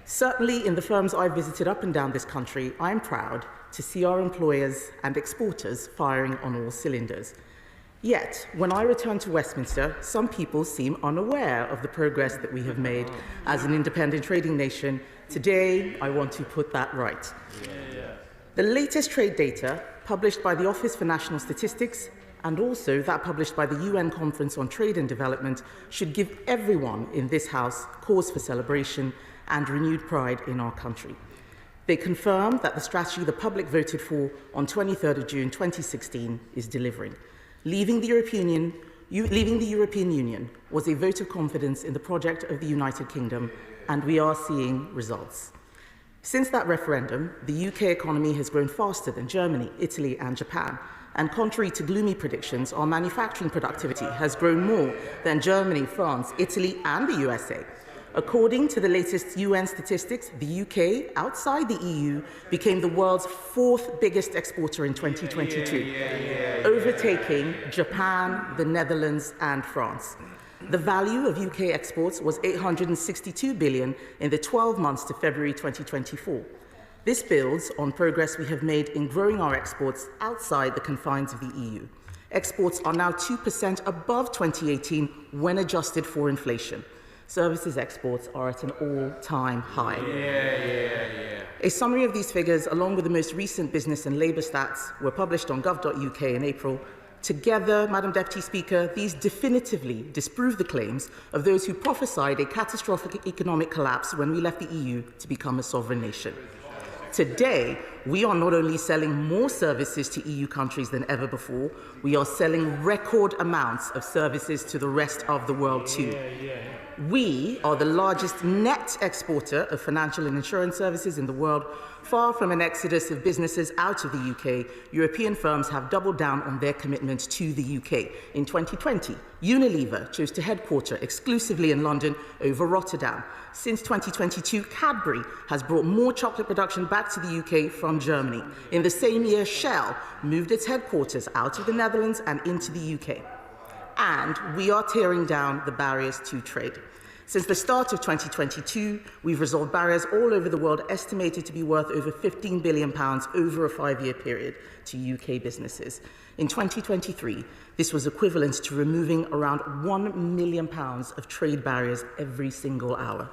Certainly in the firms I've visited up and down this country, I'm proud to see our employers and exporters firing on all cylinders. Yet, when I return to Westminster, some people seem unaware of the progress that we have made as an independent trading nation. Today, I want to put that right. The latest trade data, published by the Office for National Statistics, and also that published by the UN Conference on Trade and Development, should give everyone in this House cause for celebration and renewed pride in our country. They confirmed that the strategy the public voted for on 23rd of June 2016 is delivering. Leaving the European Union was a vote of confidence in the project of the United Kingdom, and we are seeing results. Since that referendum, the UK economy has grown faster than Germany, Italy and Japan, and contrary to gloomy predictions, our manufacturing productivity has grown more than Germany, France, Italy and the USA. According to the latest UN statistics, the UK, outside the EU, became the world's 4th biggest exporter in 2022, overtaking Japan, the Netherlands and France. The value of UK exports was $862 billion in the 12 months to February 2024. This builds on progress we have made in growing our exports outside the confines of the EU. Exports are now 2% above 2018 when adjusted for inflation. Services exports are at an all-time high. A summary of these figures, along with the most recent business and labour stats, were published on gov.uk in April. Together, Madam Deputy Speaker, these definitively disprove the claims of those who prophesied a catastrophic economic collapse when we left the EU to become a sovereign nation. Today, we are not only selling more services to EU countries than ever before, we are selling record amounts of services to the rest of the world too. We are the largest net exporter of financial and insurance services in the world. Far from an exodus of businesses out of the UK, European firms have doubled down on their commitment to the UK. In 2020, Unilever chose to headquarter exclusively in London over Rotterdam. Since 2022, Cadbury has brought more chocolate production back to the UK from Germany. In the same year, Shell moved its headquarters out of the Netherlands and into the UK. And we are tearing down the barriers to trade. Since the start of 2022, we've resolved barriers all over the world estimated to be worth over £15 billion over a 5-year period to UK businesses. In 2023, this was equivalent to removing around £1 million of trade barriers every single hour.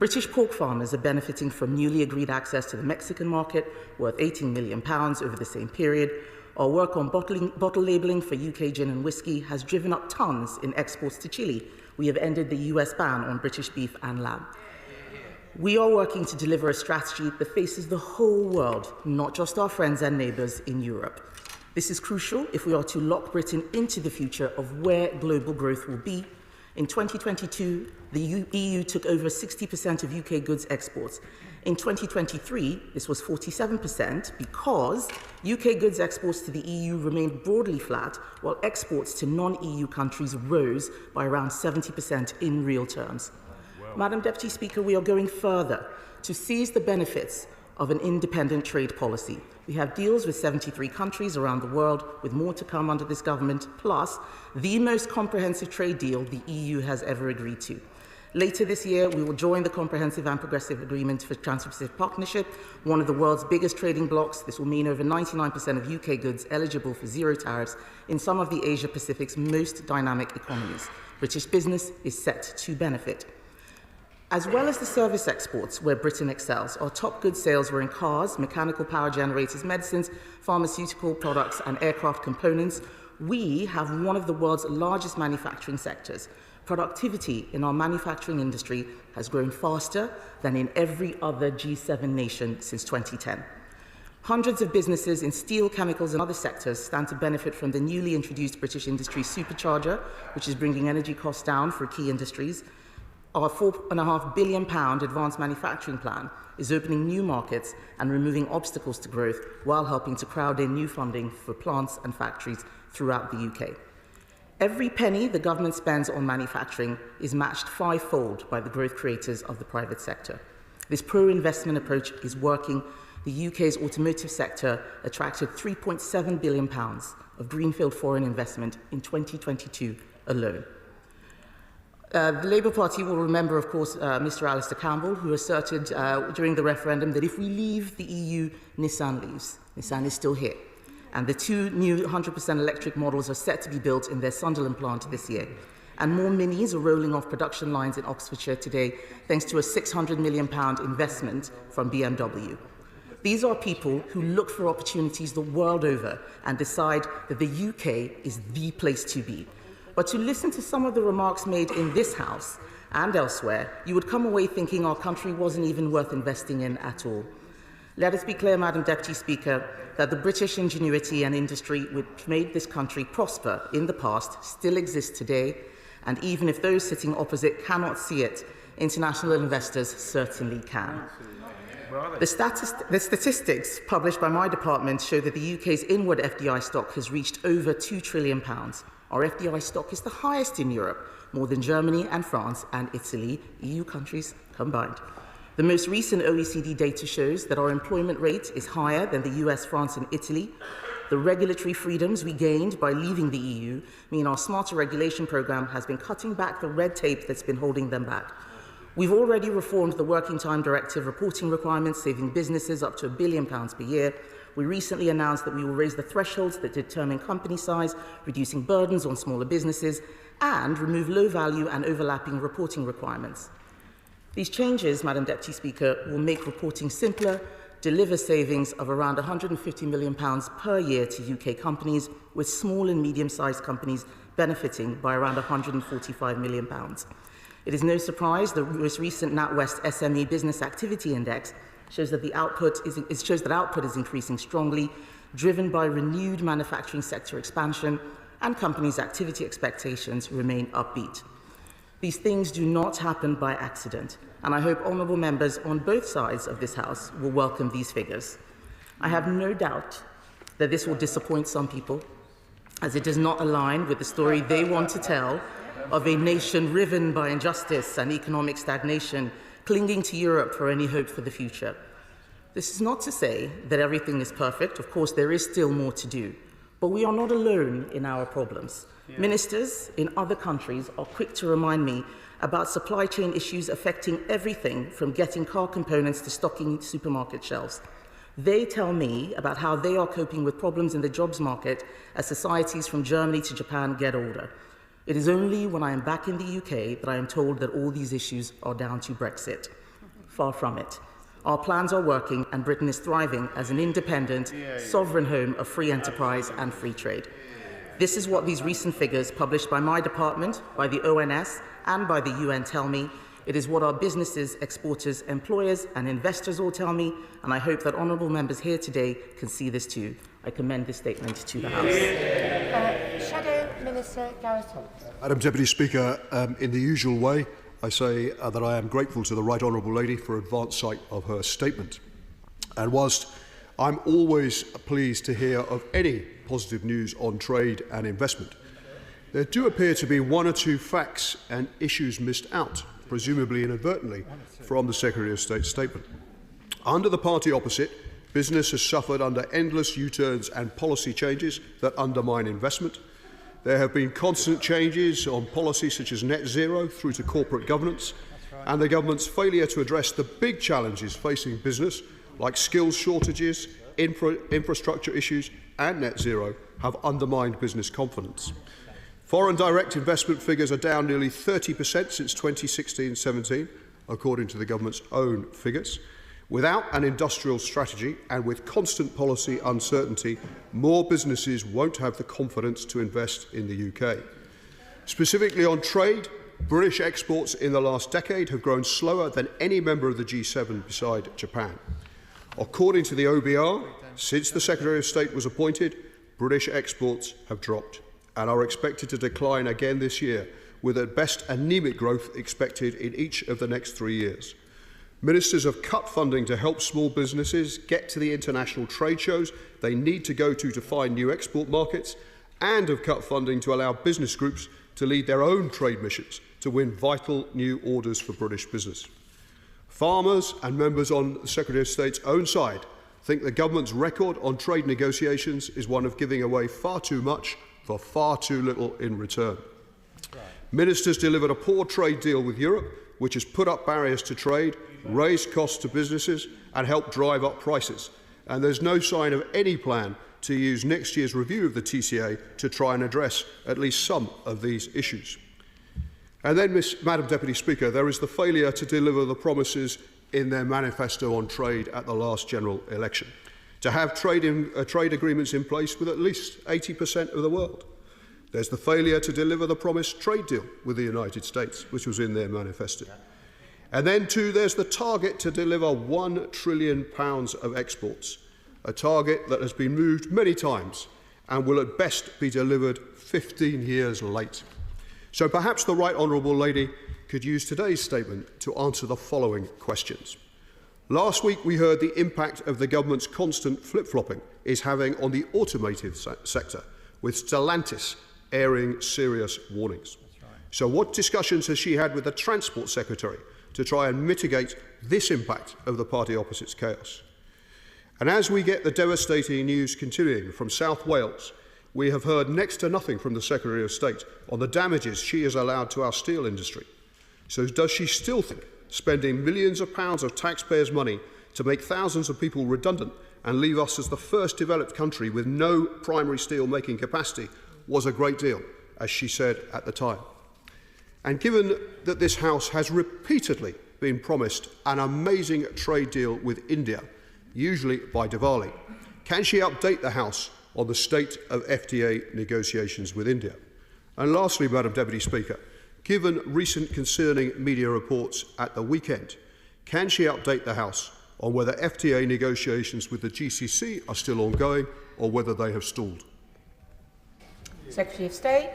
British pork farmers are benefiting from newly agreed access to the Mexican market, worth £18 million over the same period. Our work on bottle labelling for UK gin and whiskey has driven up tonnes in exports to Chile. We have ended the US ban on British beef and lamb. We are working to deliver a strategy that faces the whole world, not just our friends and neighbours in Europe. This is crucial if we are to lock Britain into the future of where global growth will be. In 2022, the EU took over 60% of UK goods exports. In 2023, this was 47% because UK goods exports to the EU remained broadly flat, while exports to non-EU countries rose by around 70% in real terms. Madam Deputy Speaker, we are going further to seize the benefits of an independent trade policy. We have deals with 73 countries around the world, with more to come under this government, plus the most comprehensive trade deal the EU has ever agreed to. Later this year, we will join the Comprehensive and Progressive Agreement for Trans-Pacific Partnership, one of the world's biggest trading blocs. This will mean over 99% of UK goods eligible for zero tariffs in some of the Asia-Pacific's most dynamic economies. British business is set to benefit. As well as the service exports, where Britain excels, our top goods sales were in cars, mechanical power generators, medicines, pharmaceutical products and aircraft components. We have one of the world's largest manufacturing sectors. Productivity in our manufacturing industry has grown faster than in every other G7 nation since 2010. Hundreds of businesses in steel, chemicals and other sectors stand to benefit from the newly introduced British Industry Supercharger, which is bringing energy costs down for key industries. Our £4.5 billion advanced manufacturing plan is opening new markets and removing obstacles to growth while helping to crowd in new funding for plants and factories throughout the UK. Every penny the government spends on manufacturing is matched fivefold by the growth creators of the private sector. This pro-investment approach is working. the UK's automotive sector attracted £3.7 billion of greenfield foreign investment in 2022 alone. The Labour Party will remember, of course, Mr. Alistair Campbell, who asserted during the referendum that if we leave the EU, Nissan leaves. Nissan is still here. And the two new 100% electric models are set to be built in their Sunderland plant this year. And more Minis are rolling off production lines in Oxfordshire today, thanks to a £600 million investment from BMW. These are people who look for opportunities the world over and decide that the UK is the place to be. But to listen to some of the remarks made in this House and elsewhere, you would come away thinking our country wasn't even worth investing in at all. Let us be clear, Madam Deputy Speaker, that the British ingenuity and industry which made this country prosper in the past still exists today, and even if those sitting opposite cannot see it, international investors certainly can. The statistics published by my department show that the UK's inward FDI stock has reached over £2 trillion. Our FDI stock is the highest in Europe, more than Germany and France and Italy, EU countries combined. The most recent OECD data shows that our employment rate is higher than the US, France and Italy. The regulatory freedoms we gained by leaving the EU mean our smarter regulation programme has been cutting back the red tape that's been holding them back. We've already reformed the Working Time Directive reporting requirements, saving businesses up to £1 billion per year. We recently announced that we will raise the thresholds that determine company size, reducing burdens on smaller businesses, and remove low-value and overlapping reporting requirements. These changes, Madam Deputy Speaker, will make reporting simpler, deliver savings of around £150 million per year to UK companies, with small and medium-sized companies benefiting by around £145 million. It is no surprise the most recent NatWest SME Business Activity Index shows that output is increasing strongly, driven by renewed manufacturing sector expansion, and companies' activity expectations remain upbeat. These things do not happen by accident, and I hope honourable members on both sides of this House will welcome these figures. I have no doubt that this will disappoint some people, as it does not align with the story they want to tell of a nation riven by injustice and economic stagnation, clinging to Europe for any hope for the future. This is not to say that everything is perfect. Of course, there is still more to do. But we are not alone in our problems. Yeah. Ministers in other countries are quick to remind me about supply chain issues affecting everything from getting car components to stocking supermarket shelves. They tell me about how they are coping with problems in the jobs market as societies from Germany to Japan get older. It is only when I am back in the UK that I am told that all these issues are down to Brexit. Far from it. Our plans are working and Britain is thriving as an independent, sovereign home of free enterprise and free trade. This is what these recent figures published by my department, by the ONS and by the UN tell me. It is what our businesses, exporters, employers and investors all tell me, and I hope that honourable members here today can see this too. I commend this statement to the House. Shadow Minister Gareth Thompson. Madam Deputy Speaker, in the usual way, I say that I am grateful to the Right Honourable Lady for advance sight of her statement. And whilst I'm always pleased to hear of any positive news on trade and investment, there do appear to be one or two facts and issues missed out, presumably inadvertently, from the Secretary of State's statement. Under the party opposite, business has suffered under endless U-turns and policy changes that undermine investment. There have been constant changes on policy such as net zero through to corporate governance, and the government's failure to address the big challenges facing business, like skills shortages, infrastructure issues and net zero, have undermined business confidence. Foreign direct investment figures are down nearly 30% since 2016-17, according to the government's own figures. Without an industrial strategy and with constant policy uncertainty, more businesses won't have the confidence to invest in the UK. Specifically on trade, British exports in the last decade have grown slower than any member of the G7 beside Japan. According to the OBR, since the Secretary of State was appointed, British exports have dropped and are expected to decline again this year, with at best anemic growth expected in each of the next 3 years. Ministers have cut funding to help small businesses get to the international trade shows they need to go to find new export markets, and have cut funding to allow business groups to lead their own trade missions to win vital new orders for British business. Farmers and members on the Secretary of State's own side think the government's record on trade negotiations is one of giving away far too much for far too little in return. Ministers delivered a poor trade deal with Europe, which has put up barriers to trade, raised costs to businesses and helped drive up prices. And there's no sign of any plan to use next year's review of the TCA to try and address at least some of these issues. And then, Madam Deputy Speaker, there is the failure to deliver the promises in their manifesto on trade at the last general election, to have trade agreements in place with at least 80% of the world. There's the failure to deliver the promised trade deal with the United States, which was in their manifesto. And then, too, there's the target to deliver £1 trillion of exports, a target that has been moved many times and will at best be delivered 15 years late. So perhaps the Right Honourable Lady could use today's statement to answer the following questions. Last week we heard the impact of the government's constant flip-flopping is having on the automotive sector, with Stellantis airing serious warnings. So what discussions has she had with the Transport Secretary to try and mitigate this impact of the party opposite's chaos? And as we get the devastating news continuing from South Wales, we have heard next to nothing from the Secretary of State on the damages she has allowed to our steel industry. So does she still think spending millions of pounds of taxpayers' money to make thousands of people redundant and leave us as the first developed country with no primary steel making capacity was a great deal, as she said at the time? And given that this House has repeatedly been promised an amazing trade deal with India, usually by Diwali, can she update the House on the state of FTA negotiations with India? And lastly, Madam Deputy Speaker, given recent concerning media reports at the weekend, can she update the House on whether FTA negotiations with the GCC are still ongoing or whether they have stalled? Secretary of State.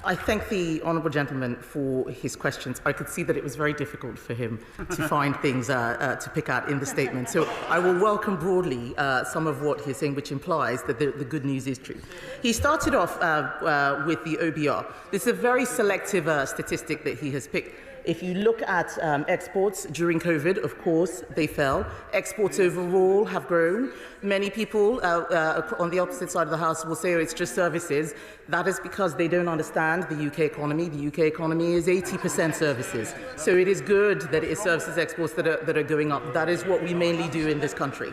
I thank the honourable gentleman for his questions. I could see that it was very difficult for him to find things to pick out in the statement. So I will welcome broadly some of what he's saying, which implies that the good news is true. He started off with the OBR. This is a very selective statistic that he has picked. If you look at exports during COVID, of course, they fell. Exports overall have grown. Many people on the opposite side of the House will say, oh, it's just services. That is because they don't understand the UK economy. The UK economy is 80% services. So it is good that it is services exports that are going up. That is what we mainly do in this country.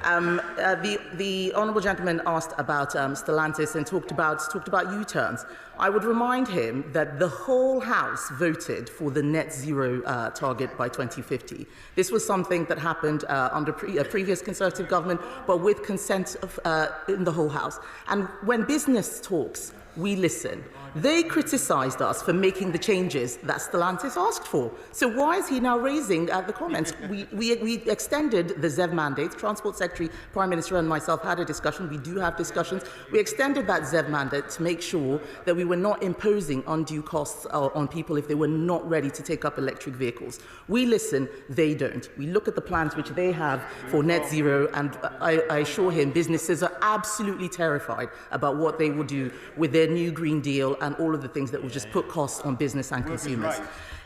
The honourable gentleman asked about Stellantis and talked about U-turns. I would remind him that the whole House voted for the net zero target by 2050. This was something that happened under a previous Conservative government, but with consent in the whole House. And when business talks, we listen. They criticised us for making the changes that Stellantis asked for. So why is he now raising the comments? We extended the ZEV mandate. Transport Secretary, Prime Minister and myself had a discussion. We do have discussions. We extended that ZEV mandate to make sure that we were not imposing undue costs on people if they were not ready to take up electric vehicles. We listen, they don't. We look at the plans which they have for net zero, and I assure him businesses are absolutely terrified about what they will do with their new Green Deal and all of the things that will just put costs on business and consumers.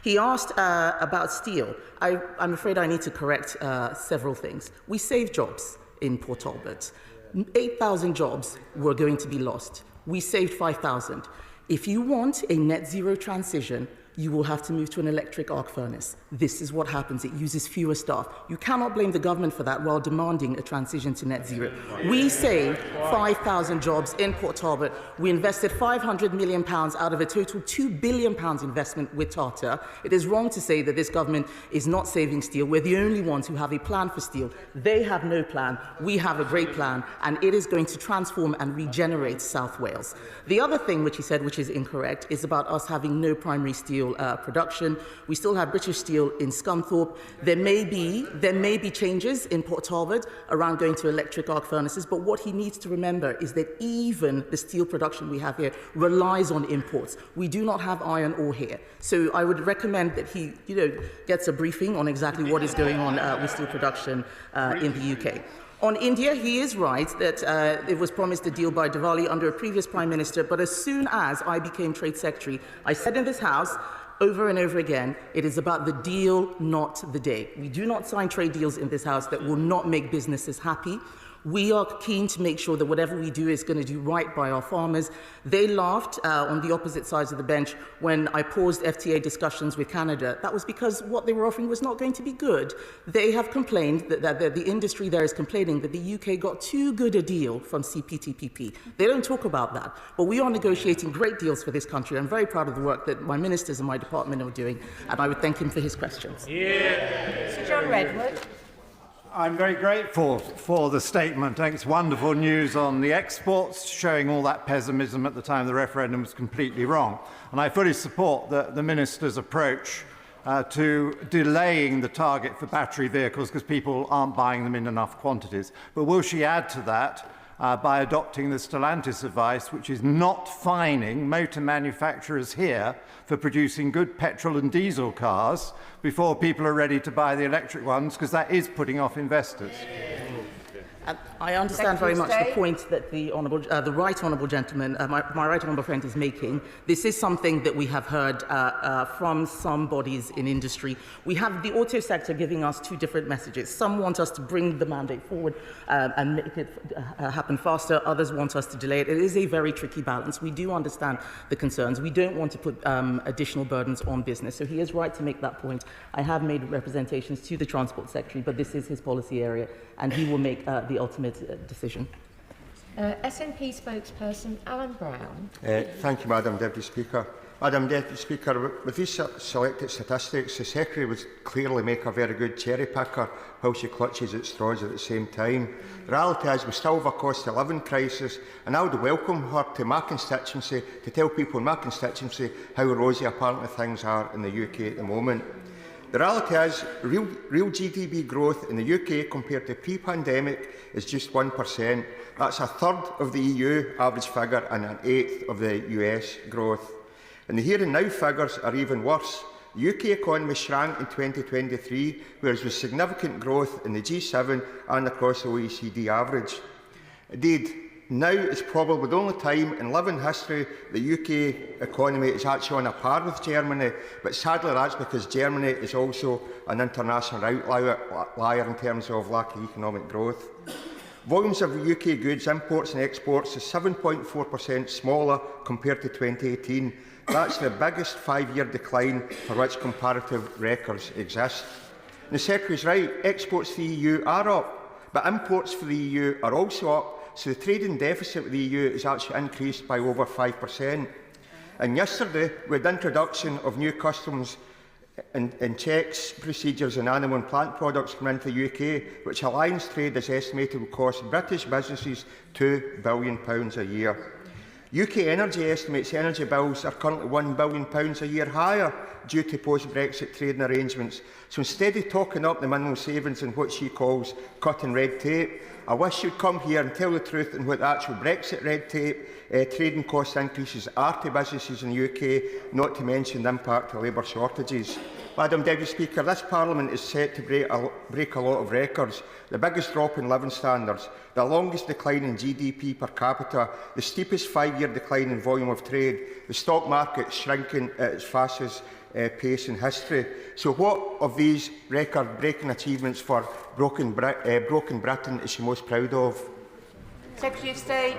He asked about steel. I'm afraid I need to correct several things. We saved jobs in Port Talbot. 8,000 jobs were going to be lost. We saved 5,000. If you want a net zero transition, you will have to move to an electric arc furnace. This is what happens. It uses fewer staff. You cannot blame the government for that while demanding a transition to net zero. We saved 5,000 jobs in Port Talbot. We invested £500 million out of a total £2 billion investment with Tata. It is wrong to say that this government is not saving steel. We're the only ones who have a plan for steel. They have no plan. We have a great plan, and it is going to transform and regenerate South Wales. The other thing which he said, which is incorrect, is about us having no primary steel production. We still have British Steel in Scunthorpe. There may be changes in Port Talbot around going to electric arc furnaces, but what he needs to remember is that even the steel production we have here relies on imports. We do not have iron ore here. So I would recommend that he gets a briefing on exactly what is going on with steel production in the UK. On India, he is right that it was promised a deal by Diwali under a previous Prime Minister, but as soon as I became Trade Secretary, I said in this House over and over again, it is about the deal, not the day. We do not sign trade deals in this House that will not make businesses happy. We are keen to make sure that whatever we do is going to do right by our farmers. They laughed on the opposite sides of the bench when I paused FTA discussions with Canada. That was because what they were offering was not going to be good. They have complained that the industry there is complaining that the UK got too good a deal from CPTPP. They don't talk about that. But we are negotiating great deals for this country. I'm very proud of the work that my ministers and my department are doing, and I would thank him for his questions. Sir John Redwood. I'm very grateful for the statement. I think it's wonderful news on the exports, showing all that pessimism at the time of the referendum was completely wrong. And I fully support the Minister's approach to delaying the target for battery vehicles because people aren't buying them in enough quantities. But will she add to that by adopting the Stellantis advice, which is not fining motor manufacturers here for producing good petrol and diesel cars before people are ready to buy the electric ones, because that is putting off investors? I understand very much the point that the right honourable gentleman, my right honourable friend, is making. This is something that we have heard from some bodies in industry. We have the auto sector giving us two different messages. Some want us to bring the mandate forward and make it happen faster. Others want us to delay it. It is a very tricky balance. We do understand the concerns. We don't want to put additional burdens on business. So he is right to make that point. I have made representations to the Transport Secretary, but this is his policy area, and he will make the ultimate decision. SNP spokesperson Alan Brown. Thank you, Madam Deputy Speaker. Madam Deputy Speaker, with these selected statistics, the Secretary would clearly make a very good cherry picker while she clutches at straws at the same time. The reality is we still have a cost of living crisis, and I would welcome her to my constituency to tell people in my constituency how rosy apparently things are in the UK at the moment. The reality is, real GDP growth in the UK compared to pre-pandemic is just 1%. That's a third of the EU average figure and an eighth of the US growth. And the here and now figures are even worse. The UK economy shrank in 2023, whereas there was significant growth in the G7 and across the OECD average. Indeed, now is probably the only time in living history the UK economy is actually on a par with Germany, but sadly that's because Germany is also an international outlier in terms of lack of economic growth. Volumes of UK goods imports and exports is 7.4% smaller compared to 2018. That's the biggest 5-year decline for which comparative records exist. And the Secretary is right, exports to the EU are up, but imports for the EU are also up. So the trading deficit with the EU is actually increased by over 5%. And yesterday, with the introduction of new customs and checks procedures on animal and plant products coming into the UK, which alliance trade is estimated will cost British businesses £2 billion a year. UK Energy estimates energy bills are currently £1 billion a year higher due to post-Brexit trading arrangements. So instead of talking up the minimum savings in what she calls cutting red tape, I wish you'd come here and tell the truth on what the actual Brexit red tape trading cost increases are to businesses in the UK, not to mention the impact of labour shortages. Madam Deputy Speaker, this Parliament is set to break a lot of records. The biggest drop in living standards, the longest decline in GDP per capita, the steepest 5-year decline in volume of trade, the stock market shrinking at its fastest pace in history. So what of these record-breaking achievements for broken Britain is she most proud of? Secretary of State.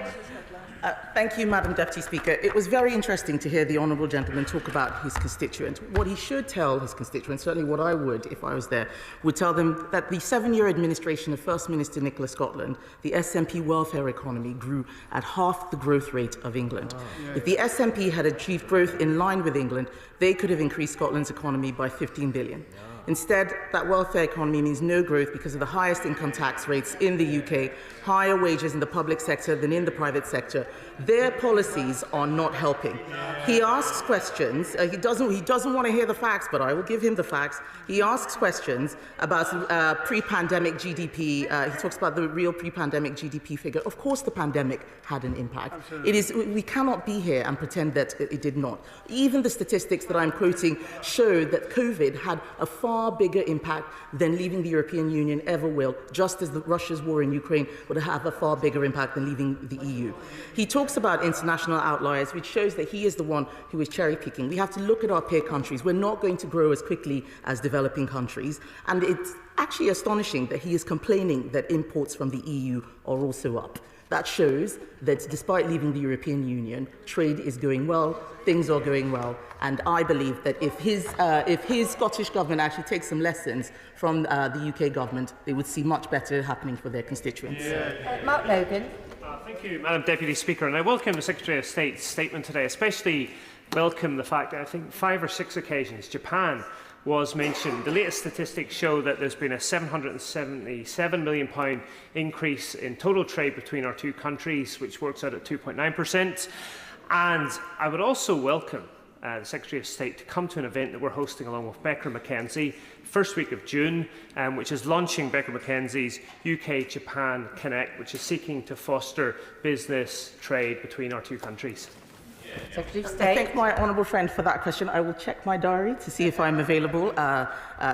Thank you, Madam Deputy Speaker. It was very interesting to hear the honourable gentleman talk about his constituents. What he should tell his constituents, certainly what I would if I was there, would tell them that the 7-year administration of First Minister Nicola Scotland, the SNP welfare economy grew at half the growth rate of England. If the SNP had achieved growth in line with England, they could have increased Scotland's economy by 15 billion. Instead, that welfare economy means no growth because of the highest income tax rates in the UK, higher wages in the public sector than in the private sector. Their policies are not helping. He asks questions. He doesn't want to hear the facts, but I will give him the facts. He asks questions about pre-pandemic GDP. He talks about the real pre-pandemic GDP figure. Of course, the pandemic had an impact. We cannot be here and pretend that it did not. Even the statistics that I'm quoting show that COVID had a far far bigger impact than leaving the European Union ever will, just as Russia's war in Ukraine would have a far bigger impact than leaving the EU. He talks about international outliers, which shows that he is the one who is cherry-picking. We have to look at our peer countries. We're not going to grow as quickly as developing countries, and it's actually astonishing that he is complaining that imports from the EU are also up. That shows that despite leaving the European Union, trade is going well, things are going well, and I believe that if his Scottish government actually takes some lessons from the UK government, they would see much better happening for their constituents. Mark Logan. Thank you, Madam Deputy Speaker, and I welcome the Secretary of State's statement today, especially welcome the fact that I think 5 or 6 occasions Japan was mentioned. The latest statistics show that there's been a £777 million increase in total trade between our two countries, which works out at 2.9%. And I would also welcome the Secretary of State to come to an event that we're hosting along with Becker Mackenzie, first week of June, which is launching Becker Mackenzie's UK-Japan Connect, which is seeking to foster business trade between our two countries. I thank my honourable friend for that question. I will check my diary to see if I'm available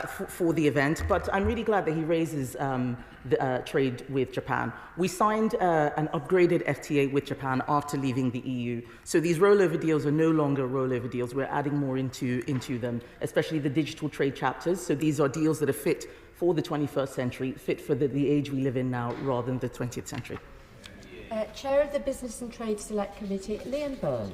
for the event, but I'm really glad that he raises the trade with Japan. We signed an upgraded FTA with Japan after leaving the EU, so these rollover deals are no longer rollover deals. We're adding more into them, especially the digital trade chapters. So these are deals that are fit for the 21st century, fit for the age we live in now rather than the 20th century. Chair of the Business and Trade Select Committee, Liam Burns.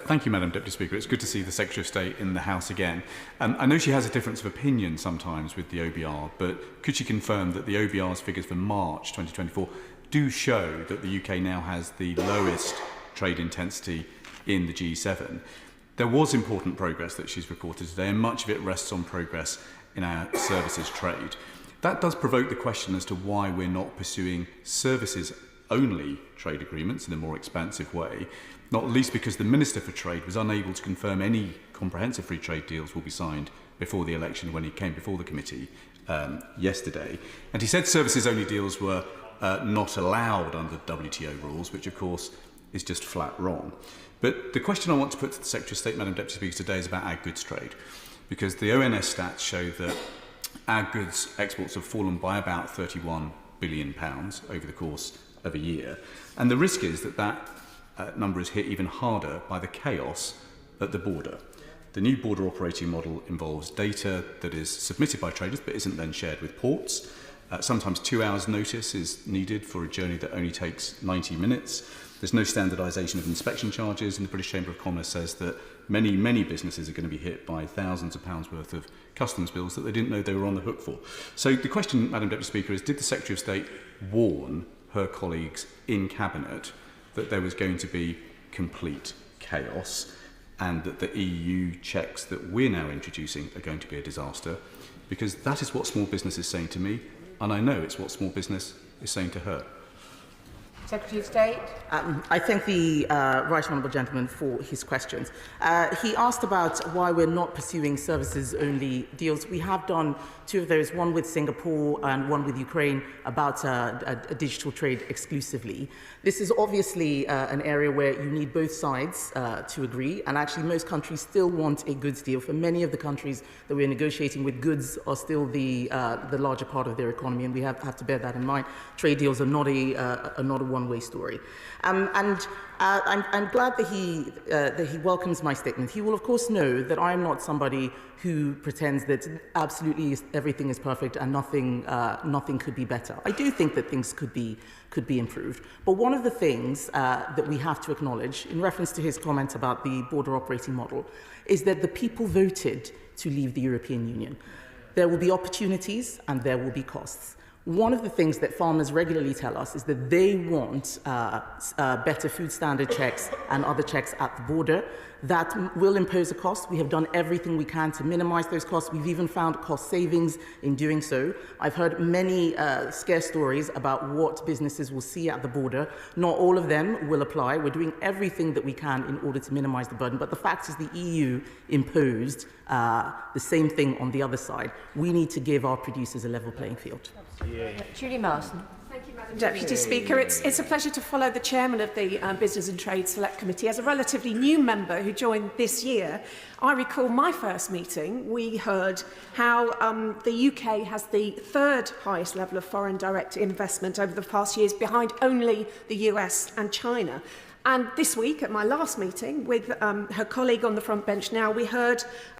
Thank you, Madam Deputy Speaker. It's good to see the Secretary of State in the House again. I know she has a difference of opinion sometimes with the OBR, but could she confirm that the OBR's figures for March 2024 do show that the UK now has the lowest trade intensity in the G7? There was important progress that she's reported today, and much of it rests on progress in our services trade. That does provoke the question as to why we're not pursuing services only trade agreements in a more expansive way, not least because the Minister for Trade was unable to confirm any comprehensive free trade deals will be signed before the election when he came before the committee yesterday. And he said services only deals were not allowed under WTO rules, which of course is just flat wrong. But the question I want to put to the Secretary of State, Madam Deputy Speaker, today is about our goods trade, because the ONS stats show that our goods exports have fallen by about £31 billion over the course of a year, and the risk is that that number is hit even harder by the chaos at the border. The new border operating model involves data that is submitted by traders but isn't then shared with ports. Sometimes 2 hours notice is needed for a journey that only takes 90 minutes. There's no standardisation of inspection charges, and the British Chamber of Commerce says that many businesses are going to be hit by thousands of pounds worth of customs bills that they didn't know they were on the hook for. So the question, Madam Deputy Speaker, is did the Secretary of State warn her colleagues in Cabinet that there was going to be complete chaos and that the EU checks that we're now introducing are going to be a disaster? Because that is what small business is saying to me, and I know it's what small business is saying to her. Secretary of State. I thank the right honourable gentleman for his questions. He asked about why we're not pursuing services-only deals. We have done 2 of those, one with Singapore and one with Ukraine, about a digital trade exclusively. This is obviously an area where you need both sides to agree, and actually most countries still want a goods deal. For many of the countries that we're negotiating with, goods are still the larger part of their economy, and we have to bear that in mind. Trade deals are not a one-way story. I'm glad that he welcomes my statement. He will, of course, know that I am not somebody who pretends that absolutely everything is perfect and nothing could be better. I do think that things could be improved. But one of the things that we have to acknowledge, in reference to his comment about the border operating model, is that the people voted to leave the European Union. There will be opportunities and there will be costs. One of the things that farmers regularly tell us is that they want better food standard checks and other checks at the border. That will impose a cost. We have done everything we can to minimize those costs. We've even found cost savings in doing so. I've heard many scare stories about what businesses will see at the border. Not all of them will apply. We're doing everything that we can in order to minimize the burden. But the fact is the EU imposed the same thing on the other side. We need to give our producers a level playing field. Julie Marsden. Thank you, Madam Deputy Speaker, it's a pleasure to follow the chairman of the Business and Trade Select Committee. As a relatively new member who joined this year, I recall my first meeting, we heard how the UK has the third highest level of foreign direct investment over the past years, behind only the US and China. And this week, at my last meeting with her colleague on the front bench now, we heard